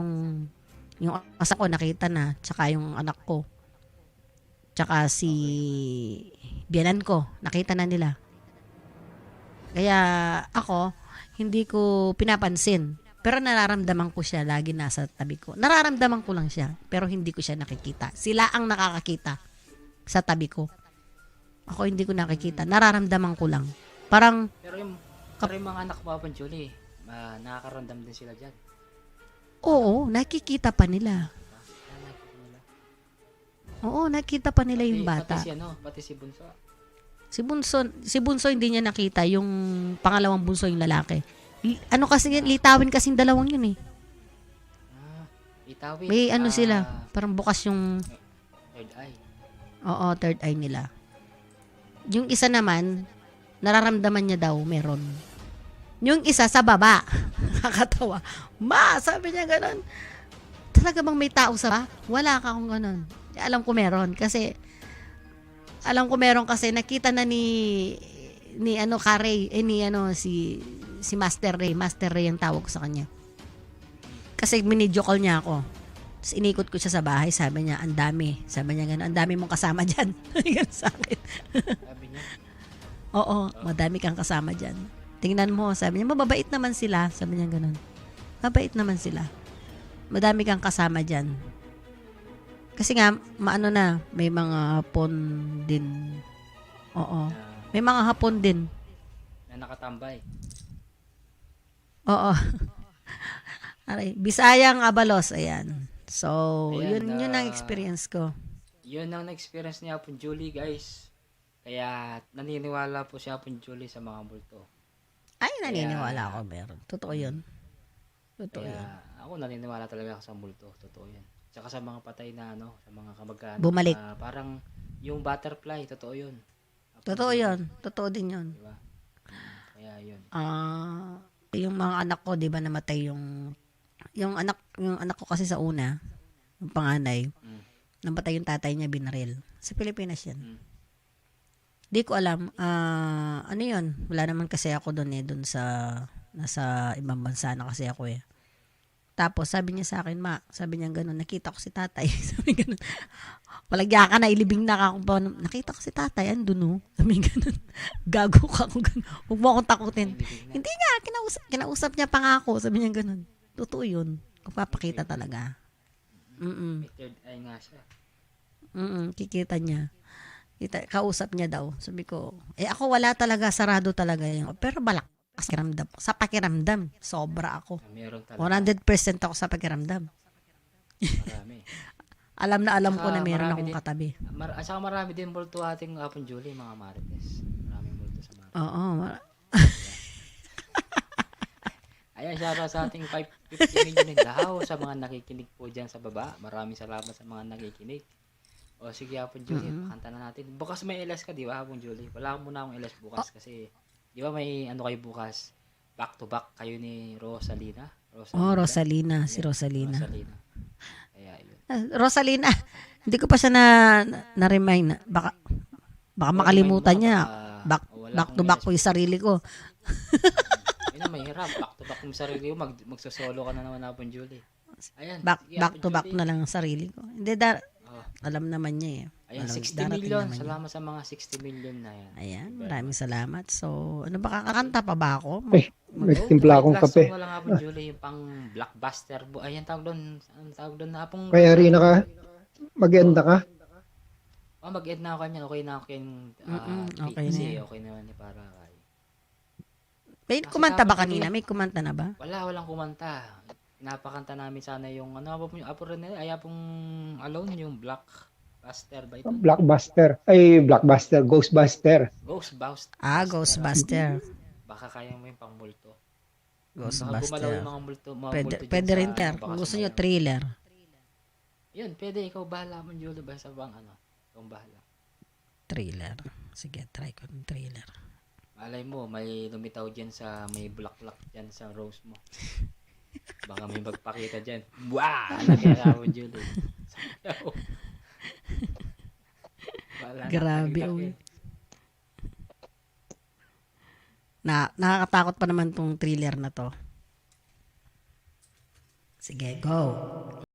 yung asa ko nakita na, tsaka yung anak ko. Tsaka si biyanan ko, nakita na nila. Kaya ako, hindi ko pinapansin. Pero nararamdaman ko siya lagi nasa tabi ko. Nararamdaman ko lang siya, pero hindi ko siya nakikita. Sila ang nakakakita sa tabi ko. Ako hindi ko nakikita. Nararamdaman ko lang. Parang Pero yung mga anak mo, Papa Julie, nakakaramdam din sila dyan. oo, nakikita pa nila. Oo, nakita pa nila yung bata. Pati si Bunso. Si Bunso hindi niya nakita, yung pangalawang bunso yung lalaki. Kasi litawin kasing dalawang yun eh. Itawid. May sila, parang bukas yung Third eye. oo, third eye nila. Yung isa naman, nararamdaman niya daw meron. Yung isa sa baba, nakakatawa. Ma, sabi niya ganun. Talaga bang may tao sa baba? Wala ka kung ganun. Alam ko meron kasi nakita na ni Carey, si Master Ray ang tawag ko sa kanya. Kasi minidyo call niya ako. Tapos inikot ko siya sa bahay, sabi niya, ang dami. Sabi niya gano'n, ang dami mong kasama dyan. Ganun sa akin. Sabi niya. Oo, madami kang kasama dyan. Tingnan mo, sabi niya, mababait naman sila. Sabi niya gano'n. Mabait naman sila. Madami kang kasama dyan. Kasi nga, may mga hapon din. Oo. May mga hapon din. Na nakatambay. Oo. Aray, Bisayang Abalos, ayan. So, Ayan, yun ang experience ko. Yun ang na-experience niya po Julie, guys. Kaya naniniwala po siya po Julie sa mga multo. Ay, naniniwala ako meron. Totoo yun. Totoo Kaya yun. ako naniniwala talaga ako sa multo. Totoo yan. Tsaka sa mga patay na sa mga kamag-anak. Bumalik. Parang yung butterfly, totoo yun. Totoo yun. Totoo din yun. Diba? Kaya yun. Yung mga anak ko, 'di ba, namatay yung anak ko kasi sa una, yung panganay. Namatay yung tatay niya, binaril. Sa Pilipinas 'yan. Di ko alam. Ano 'yun? Wala naman kasi ako doon nasa ibang bansa na kasi ako eh. Tapos sabi niya sa akin, sabi niya gano'n, nakita ko si tatay. Sabi gano'n. Palagya ka na, ilibing na ka. Nakita ko si tatay, andun, oh. Sabi ganun. Gago ka kung ganun. Huwag mo akong takutin. Nilibing na. Hindi nga, kinausap niya pa nga ako. Sabi niya ganun. Totoo yun. Papakita talaga. May third eye nga siya. Kikita niya. Kausap niya daw. Sabi ko, ako wala talaga, sarado talaga yun. Pero balak. Sa pakiramdam. Sobra ako. Meron talaga. 100% ako sa pakiramdam. Marami. Alam na alam ko na Saka meron marami akong din. katabi. Saka marami din multo ating Apon Julie, mga Marites. Maraming multo sa Marites. Oo. Ayan, shoutout sa ating 50 million din daw sa mga nakikinig po dyan sa baba. Maraming salamat sa mga nakikinig. O sige, Apon Julie, pakanta na natin. Bukas may LS ka, di ba, Apon Julie? Wala muna akong LS bukas kasi, di ba may ano kayo bukas? Back to back kayo ni Rosalina. Rosalina. Si Rosalina. Rosalina. Kaya yun. Rosalina. Hindi ko pa siya na-remind. Baka makalimutan niya. Back to back ko yung sarili ko. Yun na, mahirap. Back to back yung sarili ko. Magsosolo ka na naman, Apon Julie. Ayan. sige, Back Apon to back Julie. na lang ang sarili ko. Hindi, alam naman niya eh. Ayan, 60 darating million. naman yun. Salamat sa mga 60 million na yan. Ayan, maraming salamat. So, ano ba, kakanta pa ba ako? May timpla akong Last kape. song na lang, Apon Julie, yung pang blockbuster. Ayan, tawag doon. Anong tawag doon na Apong... Kaya rin mag-enda ka. mag-end na ako kanyan. Okay na ako yung... okay kasi na. okay naman ni para kay... May kumanta ba kanina? May kumanta na ba? Walang kumanta. Napakanta namin sana yung... Ano po yung Apo rin nila? Ay, Apong Alone, yung Blockbuster ba ito? Blockbuster. Ghostbuster. Ghostbuster. Ghostbuster. Baka kaya mo yung pang-multo. Baka gumalaw Ghostbuster. yung mga multo. Mga Pwede, multo dyan pwede sa- rin, Ter. baka Kung gusto nyo, sumayaw. thriller. Yun, pwede. Ikaw bahala mo, Julo. Basta bang ano? Ikaw bahala. Thriller. Sige, try ko ng thriller. Malay mo, may lumitaw dyan sa... May bulaklak dyan sa rose mo. Baka may magpakita dyan. Buwaa! Nagkaya mo, Julo. Sayaw. Bahala na, Grabe, tagilak oh. yun. Nakakatakot pa naman tong thriller na to. Sige, go.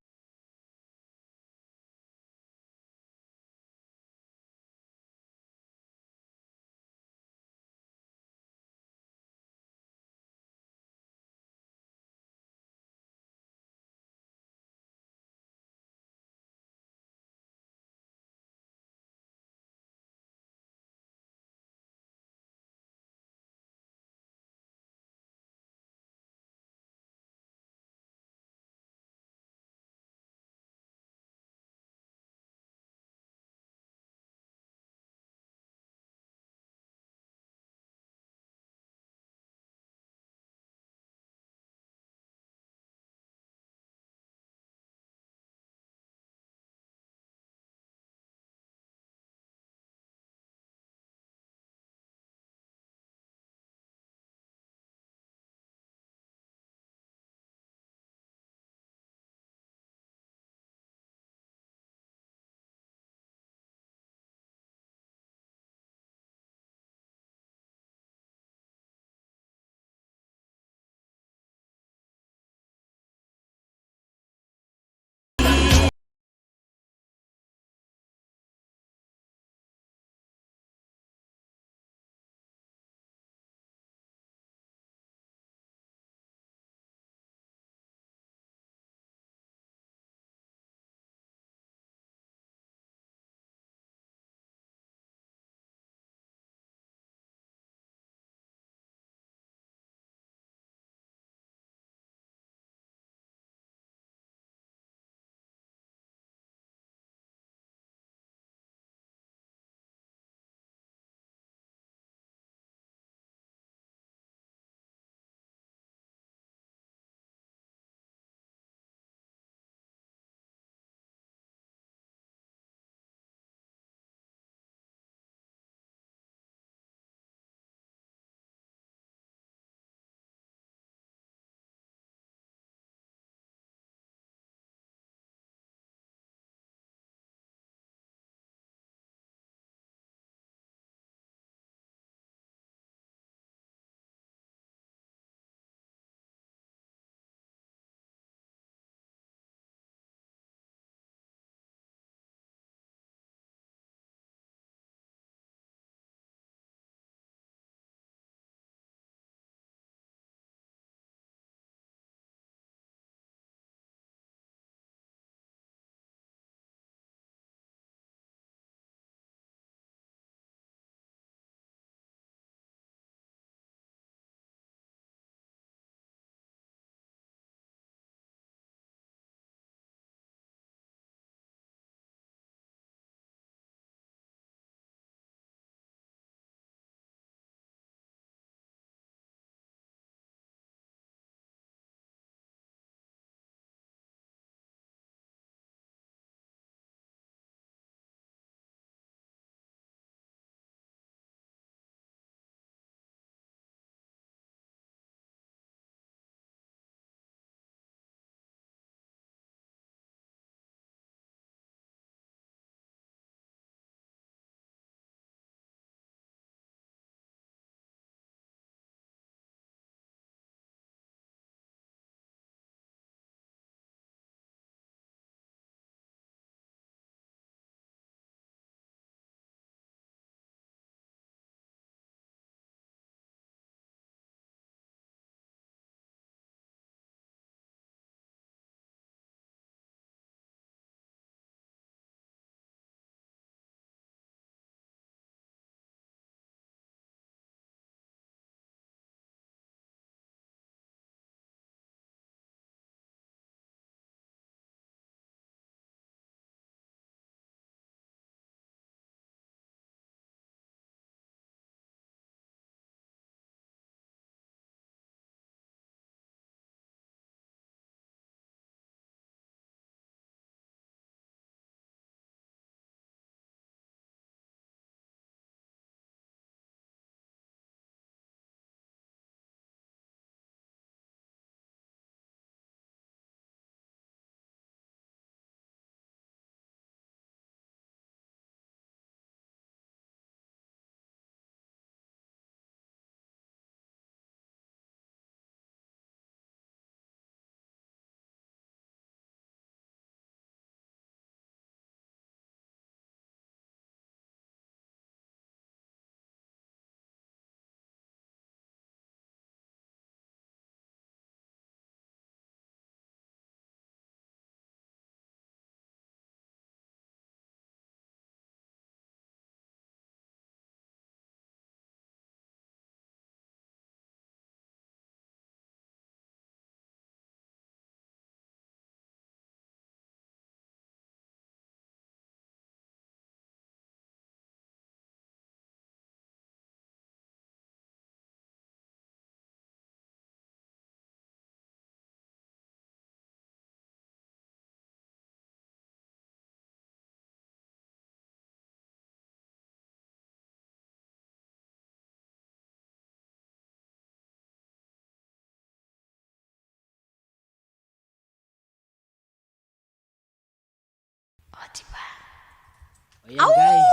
Ayan guys.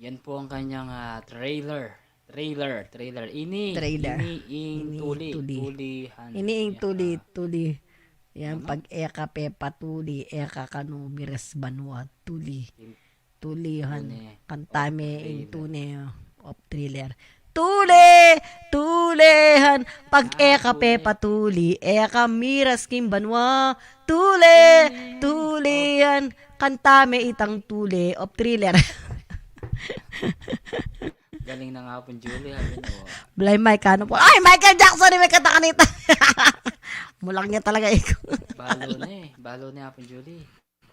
Yan po ang kanyang trailer. Ini. Trailer. Iniing Tuli. tulihan. Iniing Yan. tuli. Yan, pag eka pepa tuli, eka kanu mires banwa tuli. Tulihan. Tune. Kantame Of ing trailer. tune of thriller. Tulihan. Pag eka tuli. pepa tuli, eka miras kim banwa. Tulihan. Kantame itang tuli of thriller. Galing na nga po, Julie. Sabi niyo, Blind Mike, ano po? Ay, Michael Jackson, may kanta kanita. Mulang niya talaga ikaw. Balo na Hapon Julie.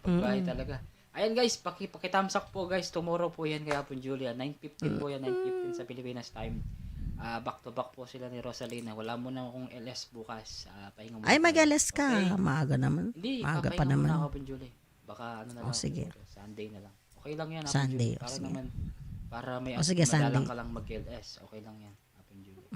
Pagbahay talaga. Ayan guys, pakithumbs up po guys. Tomorrow po yan kay Hapon Julie. 9:15 po yan, 9:15 sa Pilipinas time. Back to back po sila ni Rosalina. Wala mo na akong LS bukas. Pahinga muna Ay, tayo. mag-alas ka. Okay? Maaga naman. Hindi, Maaga pa papahinga muna naman. ako Hapon Julie. Baka ano na lang. sige. siguro, Sunday na lang. Okay lang yan Hapon Sunday, Julie. Para sige. naman, para may sige, madalang Sunday. ka lang mag-LS. Okay lang yan Hapon Julie.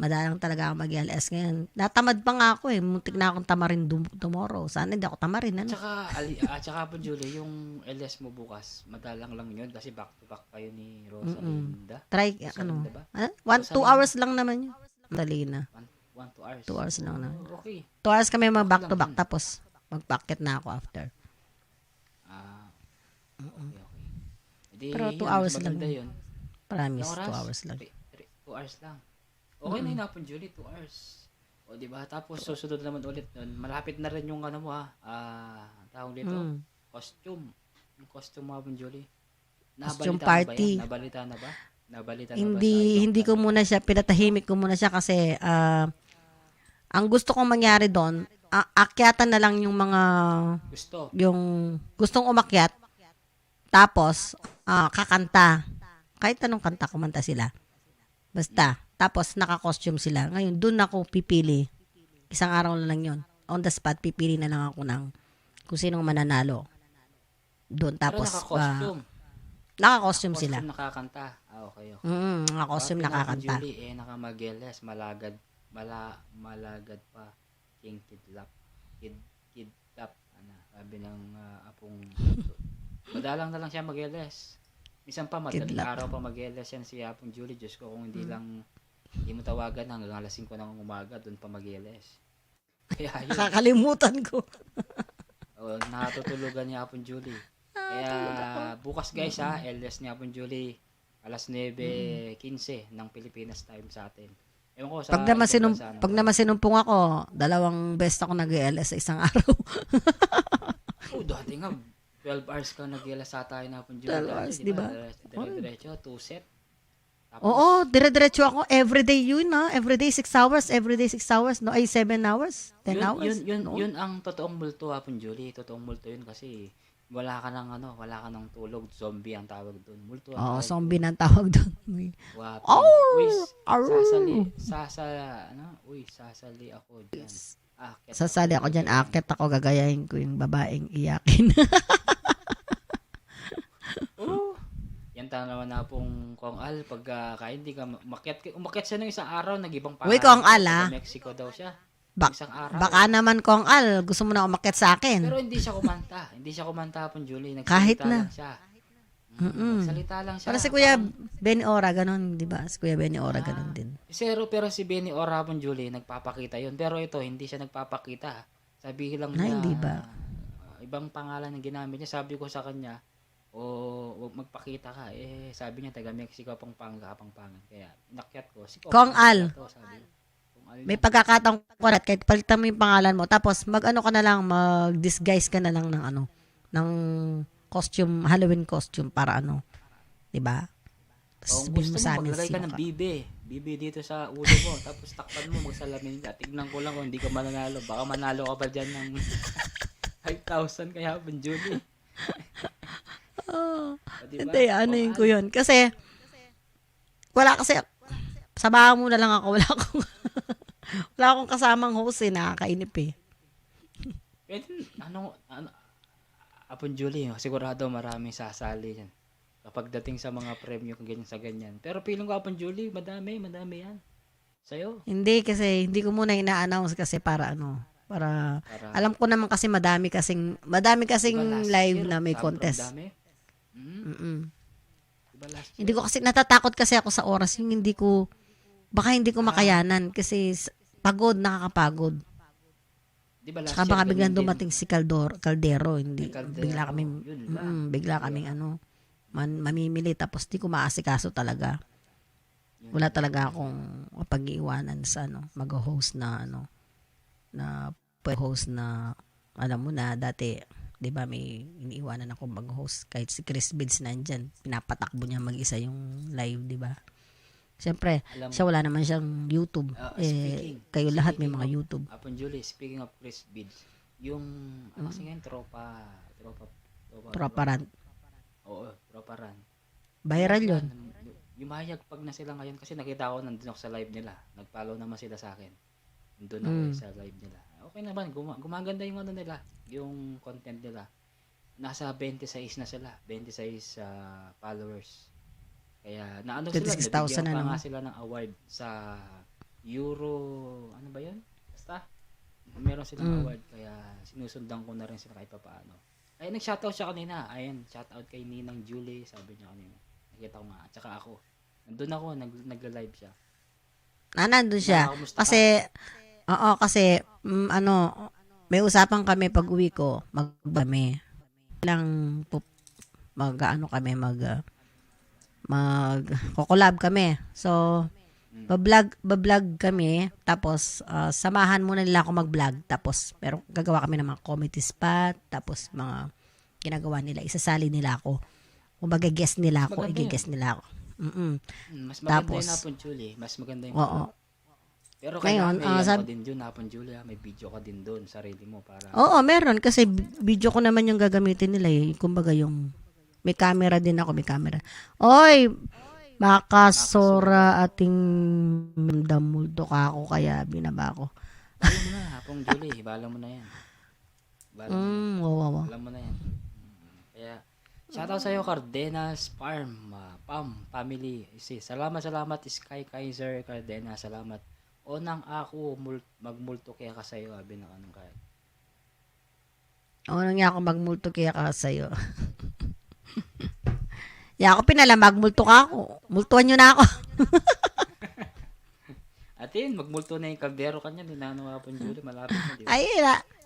Madalang talaga ako mag-LS ngayon. Natamad pa nga ako eh. Muntik na akong tamarin tomorrow. Sana hindi ako tamarin. Ano? Tsaka Hapon Julie, yung LS mo bukas, madalang lang yun kasi back to back kayo ni Rosalinda. Try, Rosalinda ba? 2 hours lang naman yun. Dali na. 2 hours. 2 hours lang na. Okay. 2 hours kami mag-back to back. Tapos, mag-packet na ako after. Okay. Edi, Pero 2 yun, hours mas lang. maganda yun. Promise, Ilang 2 hours lang. 2 hours lang. Okay na yun Hapon Julie, 2 hours. O diba? Tapos susunod naman ulit nun. Malapit na rin yung ano mo tawag dito. Costume. Yung costume mo Hapon Julie. Costume Nabalita party. Na ba yan? Nabalita na ba? Nabalita na ba? Hindi ko muna siya, pinatahimik ko muna siya kasi ang gusto kong mangyari doon, akyatan na lang yung mga, Gusto. yung gustong umakyat, tapos kakanta. Kahit anong kanta, kumanta sila. Basta. Tapos naka-costume sila. Ngayon, doon ako pipili. Isang araw na lang yun. On the spot, pipili na lang ako ng kung sinong mananalo. Doon. Pero Tapos, naka-costume. naka-costume sila. Costume nakakanta. Okay. Naka-costume nakakanta. Julie, naka-mageles, malagad pa. King kidlap. Kidlap. Sabi ng apong madalang na lang siya mageles. Minsan pa, madaling Kidlap. araw pa mageles yan si Apong Julie. Diyos ko, kung hindi mo tawagan hanggang alas 5 ng umaga, doon pa mageles. Kaya yun, Nakakalimutan ko. natutulugan ni Apong Julie. Kaya bukas guys LS ni Apong Julie. Alas 9:15 ng Pilipinas time sa atin. Ewan ko sa ibang bansa, Pag naman sinumpong ako, 2 best ako nag-LS sa isang araw. Dati nga 12 hours ka nag-LS sa tayo na Apong Julie. 12 hours, di ba? Dire-diretso, 2 set. Tapos, Oo, dire-diretso ako. Everyday yun, Everyday 6 hours. Everyday 6 hours. No, ay 7 hours. 10 hours. Yun ang totoong multo Apong Julie. Totoong multo yun kasi wala ka ng tulog. Zombie ang tawag doon. Multo ang Oo, tawag zombie doon. na ang tawag doon. Wapi. Oh! Uy, Arr! sasali ako dyan. Akit Sasali ako dyan. Akit ako. Gagayahin ko yung babaeng iyakin. Yan tanaw na pong Kong Al pag hindi ka umakyat siya ng isang araw nag-ibang Uy, Kong Al, Taga Mexico daw siya. Isang araw. Baka naman, Kong Al, gusto mo na umakyat sa akin. Pero hindi siya kumanta. Hindi siya kumanta Hapon Julie. Kahit Nagsalita na. lang siya. Nagsalita lang siya. Para si Kuya Benny Ora, ganun, di ba? Si Kuya Benny Ora, ganun din. Pero si Benny Ora Hapon Julie, nagpapakita yun. Pero ito, hindi siya nagpapakita. Sabi lang niya, hindi ba? Ibang pangalan ang ginamit niya. Sabi ko sa kanya, huwag magpakita ka. Sabi niya, taga Mexico, Pampangan. Kaya, nakyat ko. Si Kong Al. Sabi, Kong Al May pagkakataon ko na, kahit palitan mo yung pangalan mo, tapos mag-ano ka na lang, mag-disguise ka na lang ng costume, Halloween costume para di ba? Tapos Kung sabihin gusto mo sa mo, amin, maglagay ka sino ng ka. bibe dito sa ulo mo, tapos takpan mo, magsalamin ka. Tignan ko lang kung hindi ka mananalo. Baka manalo ka pa dyan ng 5,000 kaya Hapon Julie. Diba? Hindi, yun ko yun. Kasi, sabahan mo na lang ako. Wala akong kasamang host nakakainip eh. Pwede, Hapon Julie, sigurado maraming sasali yan. Kapag dating sa mga premyo ganyan sa ganyan. Pero feeling ko Hapon Julie, madami yan. Sa'yo. Hindi kasi, hindi ko muna ina-announce kasi para Para Para, alam ko naman kasi madami kasing diba last live year, na may sobrang contest. dami? Mm-mm. Diba last Hindi year? ko kasi natatakot kasi ako sa oras yung baka hindi ko makayanan kasi pagod, nakakapagod. Diba last Tsaka year, baka ganun biglang din. dumating si Caldero, May hindi Caldero, bigla kaming yun lang. bigla kaming mamimili tapos di ko maasikaso talaga. Yun Wala lang. talaga akong pag-iiwanan sa mag-host na host na alam mo na dati 'di ba may iniiwanan ako mag-host kahit si Chris Bids nandyan, pinapatakbo niya mag-isa yung live, 'di ba? Siyempre, Alam mo, siya wala naman siyang YouTube. Kayo lahat may mga speaking YouTube. of, Apon Julie, speaking of Chris Bids, yung, ano kasi ngayon, Tropa Rant. Oo, tropa ran. Viral yun. Yumayag pag na sila ngayon kasi nakita ko nandun ako sa live nila. Nag-follow naman sila sa akin. Nandun ako sa live nila. Okay naman, gumaganda yung ano nila, yung content nila. Nasa 26 na sila, 26 followers. Kaya naano sila, 26,000 nabigyan na pa nga naman. sila ng award sa Euro, ano ba yun? Basta, meron silang award, kaya sinusundan ko na rin sila kahit pa paano. Ay, nag-shoutout siya kanina. Ayun, shoutout kay Ninang Julie, sabi niya kanina. Nakita ko nga, at saka ako. Nandun ako, nagla-live siya. Nandun siya. Nakakamusta ka? Kasi, may usapan kami pag uwi ko, mag-collab kami. So, bablog kami, tapos samahan muna nila ako mag-vlog, tapos pero gagawa kami ng mga comedy spot, tapos mga ginagawa nila, isasali nila ako. Kung guest nila ako, Maganda i-guest nila ako. Mas maganda Tapos, yun Napon Julie. Mas maganda yung oo. Pero Ngayon, kaya may sabi- ka din dun, Napon Julie. May video ka din dun, sarili mo para... Oo, meron. Kasi video ko naman yung gagamitin nila eh. Kumbaga yung, may camera din ako, may camera. Oy! Makasora ating damulto ka ako, kaya binaba ko. Bala mo na, Napon Julie. Bala mo na yan. Bala mo na. Wow. Alam mo na yan. Kaya, shoutout sa'yo, Cardenas Farm, family. Salamat, Sky Kaiser, Cardenas, salamat. Unang ako, magmulto kaya ka sa'yo, abi ng anong kaya. Ano nga ako magmulto kaya ka sa'yo. Ya ako magmulto ka ako. Multuan nyo na ako. Atin, magmulto na yung kaldero kanya, ninano Napon Julie, malapit na, di ba? Ay,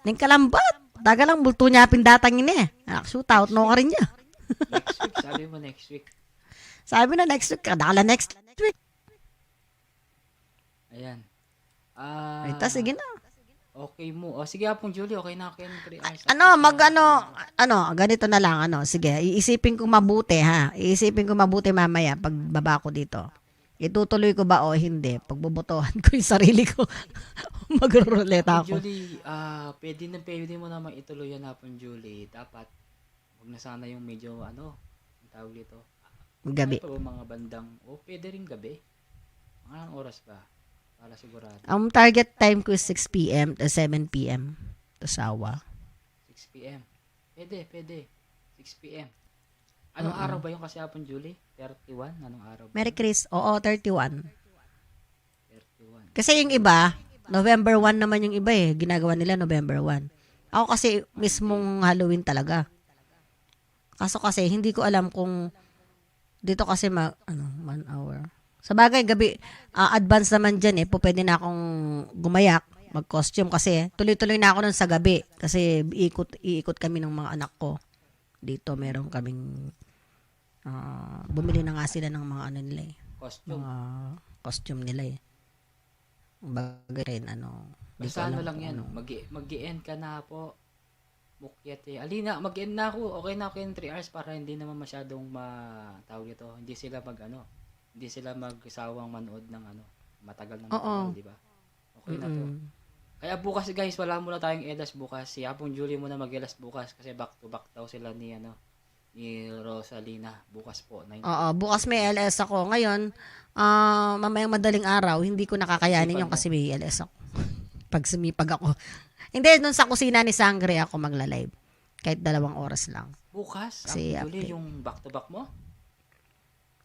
ning kalambat. Taga lang, multo niya pindatangin eh. Shoot out, no ka rin niya. Next week, sabi mo next week. Sabi na next week, kadala next week. Ayan. Ay, sige na. Okay mo. O, sige, Apong Julie, okay na ako yung 3 hours. Ganito na lang, sige, iisipin ko mabuti, ha? Iisipin ko mabuti mamaya, pag baba ko dito. Itutuloy ko ba o hindi? Pagbobotohan ko yung sarili ko. Magruruleta Apong ako. Julie, pwede mo naman ituloy yan, Apong Julie. Dapat, huwag na sana yung medyo, ang tawag dito. Gabi. Ano pa ba mga bandang, pwede rin gabi. Anong oras ba? Para sigurado. Ang target time ko is 6 p.m. to 7 p.m. to Sawa. 6 p.m. Pwede. 6 p.m. Anong araw ba yung kasi Apong Julie? 31? Anong araw ba? Merry Chris. Oo, 31. 31. Kasi yung iba, November 1 naman yung iba eh. Ginagawa nila November 1. Ako kasi mismong Halloween talaga. Kaso kasi hindi ko alam kung dito kasi 1 hour. Sa bagay, gabi, advance naman dyan eh. Pwede na akong gumayak, mag-costume kasi tuloy-tuloy na ako nun sa gabi. Kasi iikot kami ng mga anak ko. Dito meron kaming, bumili na nga sila ng mga nila eh. Costume. Mga costume nila eh. Bagay rin, di ko Basta alam lang kung yan. Mag-i-end ka na po. Mukyat eh. Alina, mag-end na ako. Okay na ako yung 3 hours para hindi naman masyadong tawag ito. Hindi sila magsawang manood ng matagal na matagal, di ba? Okay na to. Kaya bukas guys, wala muna tayong elas bukas. Si Apong Julie muna mag-elas bukas kasi back to back daw sila ni Rosalina bukas po. Oo, bukas may LS ako. Ngayon, mamayang madaling araw, hindi ko nakakayanin yung kasi may LS ako. Pag sumipag ako. Hindi, nun sa kusina ni Sangre ako magla-live. Kahit 2 oras lang. Bukas? Kasi Apong Julie, yung back to back mo?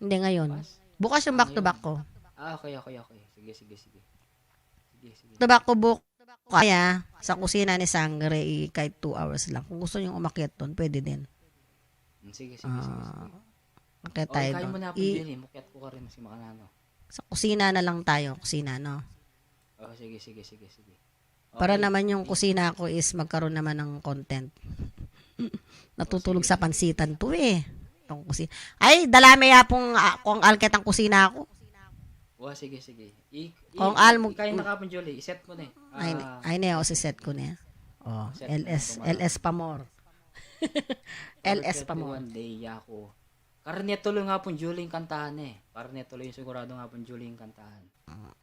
Hindi ngayon. Bukas yung back to back ko. Okay. Sige. To back ko kaya sa kusina ni Sangre, kahit 2 hours lang. Kung gusto nyo umakyat doon, pwede din. Sige, sige, sige. Umakyat O, tayo ikaw mo doon. na po, Jelly. Mukyat ko ka rin si Makanano. Sa kusina na lang tayo. Kusina, no? Oh, sige, sige, sige, sige. Para Okay. naman yung kusina ko is magkaroon naman ng content. Natutulog sa pansitan to eh. Itong kusina. Ay, dalami yapong kung alket ang kusina ako. Oh, sige, sige. Kung almo- Kaya nakapon, Jelly. Iset mo na eh. Ay na, si set ko na. Oh, Set mo na, LS pa more. LS pa more. One day, ako. Karne tuloy nga po, Julie, yung kantahan eh. Karne tuloy yung sigurado nga po, Julie, yung kantahan.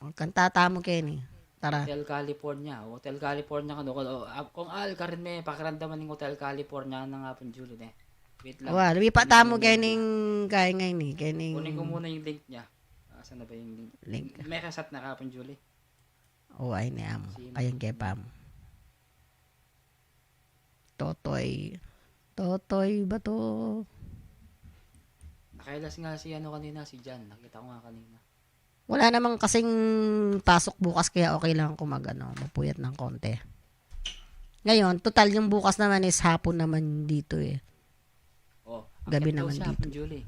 Ang kantata mo, Kenny. Tara. Hotel California. Hotel California ka doon. Kung karin may pakiramdaman ng Hotel California na nga po, Julie eh. Wait lang. Wow, lumipat mo kening kaya ngayon eh. Kening Kunin ko muna yung link niya. Saan na ba yung link? link. May kasat na kapon, Julie. Oh, ay na mo. Ayun kay Pam. Totoy. Totoy ba to? Nakailas nga si kanina, si Jan. Nakita ko nga kanina. Wala namang kasing pasok bukas kaya okay lang kung mapuyat ng konti. Ngayon, total yung bukas naman is hapon naman dito eh. Oh, Gabi akyat daw naman siya, dito. Hapon, Julie.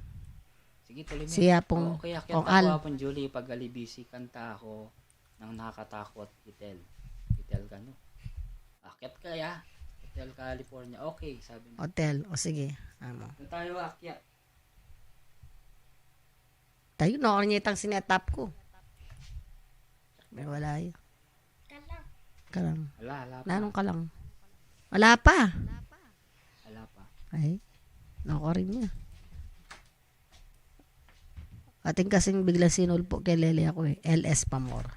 Sige, tuloy mo. Siya pong Okay, akyat kung ako al. hapon, Julie. Pag busy, kanta ako ng nakakatakot, Hotel. Hotel ka, no? Akyat kaya. Hotel California. Okay, sabi na. Hotel. O sige. Ano. Doon tayo akyat. Tayo na ornyetang sinetap ko. May wala yun. Kalang. Wala pa. Nanong kalang? Wala pa. Wala pa. Ay. Nako rin niya. Ating kasing bigla sinulpo kay Lele ako eh. LS pa more.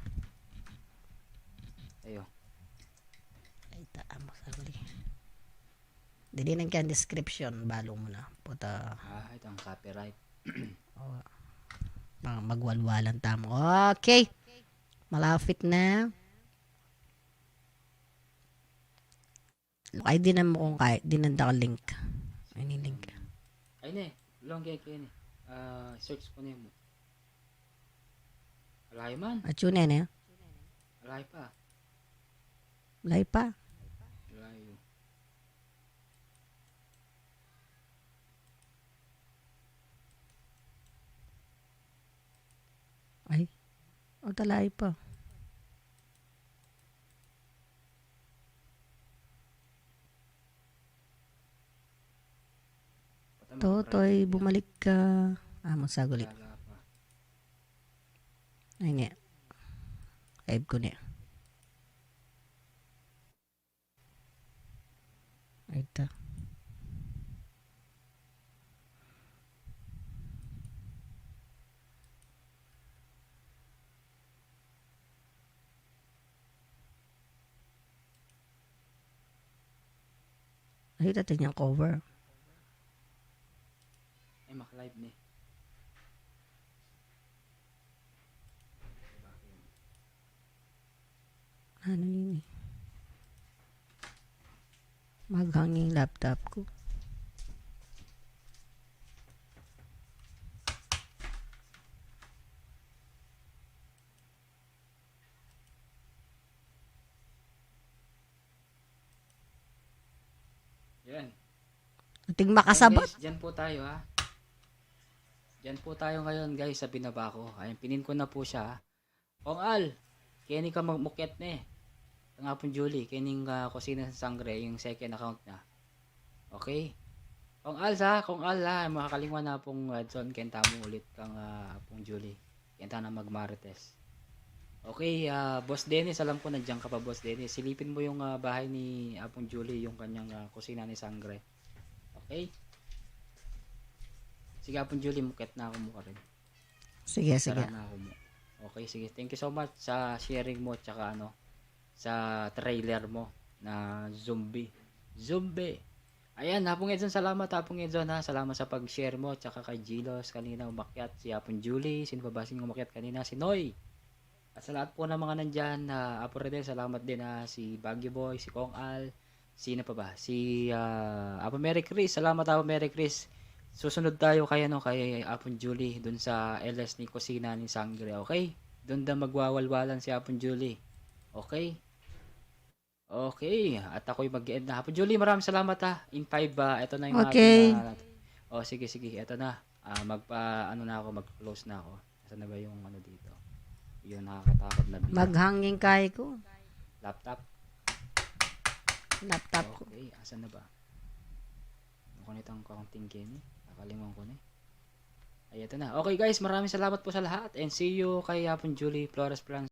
Ayo. Ay, taamo sagli. Dili nang kaya description. Balo mo na. Puta. Ito ang copyright. Magwalwalan tamo. Okay. Malapit na. Ay, di na mo kung kaya. Di nanda ka link. Ay, ni link. Ay, ne. Long kaya kaya ne. Search ko na yun. Alay man. At yun na. Alay pa. Lay pa. Alay. Ay. O talay pa. Totoy, bumalik ka. Masagulit. Wala pa. Ay, nga. Live ko na. Ay, ito. Ay, ito yung cover. Ay, mak-live ne. Ano yun eh? Maghanging laptop ko. Yan. Ating makasabot. Guys, dyan po tayo ha. Dyan po tayo ngayon guys sa binaba ko. Ayun, pinin ko na po siya ha. Kung al, kini ka magmukyat na eh. Ito nga po Julie, kining kusina sa Sangre, yung second account na. Okay? Kung al ha, makakalingwan na pong Edson, kenta mo ulit kang pong Julie. Kenta na magmarites. Okay, Boss Dennis, alam ko nandiyan ka pa Boss Dennis. Silipin mo yung bahay ni Apong Julie, yung kanyang kusina ni Sangre. Okay? Sige Apong Julie, muket na ako mo ka rin. Sige, sige. Tara na ako mo. Okay, sige. Thank you so much sa sharing mo tsaka sa trailer mo na zombie. Ayan, Hapong Edson, salamat Hapong Edson ha. Salamat sa pag-share mo tsaka kay Gilos kanina umakyat si Apong Julie. Sino pa ba sino umakyat kanina? Si Noy. At sa lahat po ng mga nandyan, Apo Redel, salamat din si Baggy Boy, si Kong Al, sino pa ba? Si Apo Mary Chris, salamat Apo Mary Chris. Susunod tayo kay Apon Julie dun sa LS ni Kusina ni Sangre, okay? Doon magwawalwalan si Apon Julie. Okay? Okay, at ako'y mag-end na. Hapon Julie, maraming salamat ha. In 5, ito na yung Okay. ating sige, ito na. Ano na ako, mag-close na ako. Asan na ba yung ano dito? Yung nakakatakot na bill. Maghanging kay ko. Laptop. Laptop ko. Okay, asan na ba? Ano nitong counting game eh? Nakalimutan ko na eh. Ay, ito na. Okay guys, maraming salamat po sa lahat and see you kay Hapon Julie Flores Franz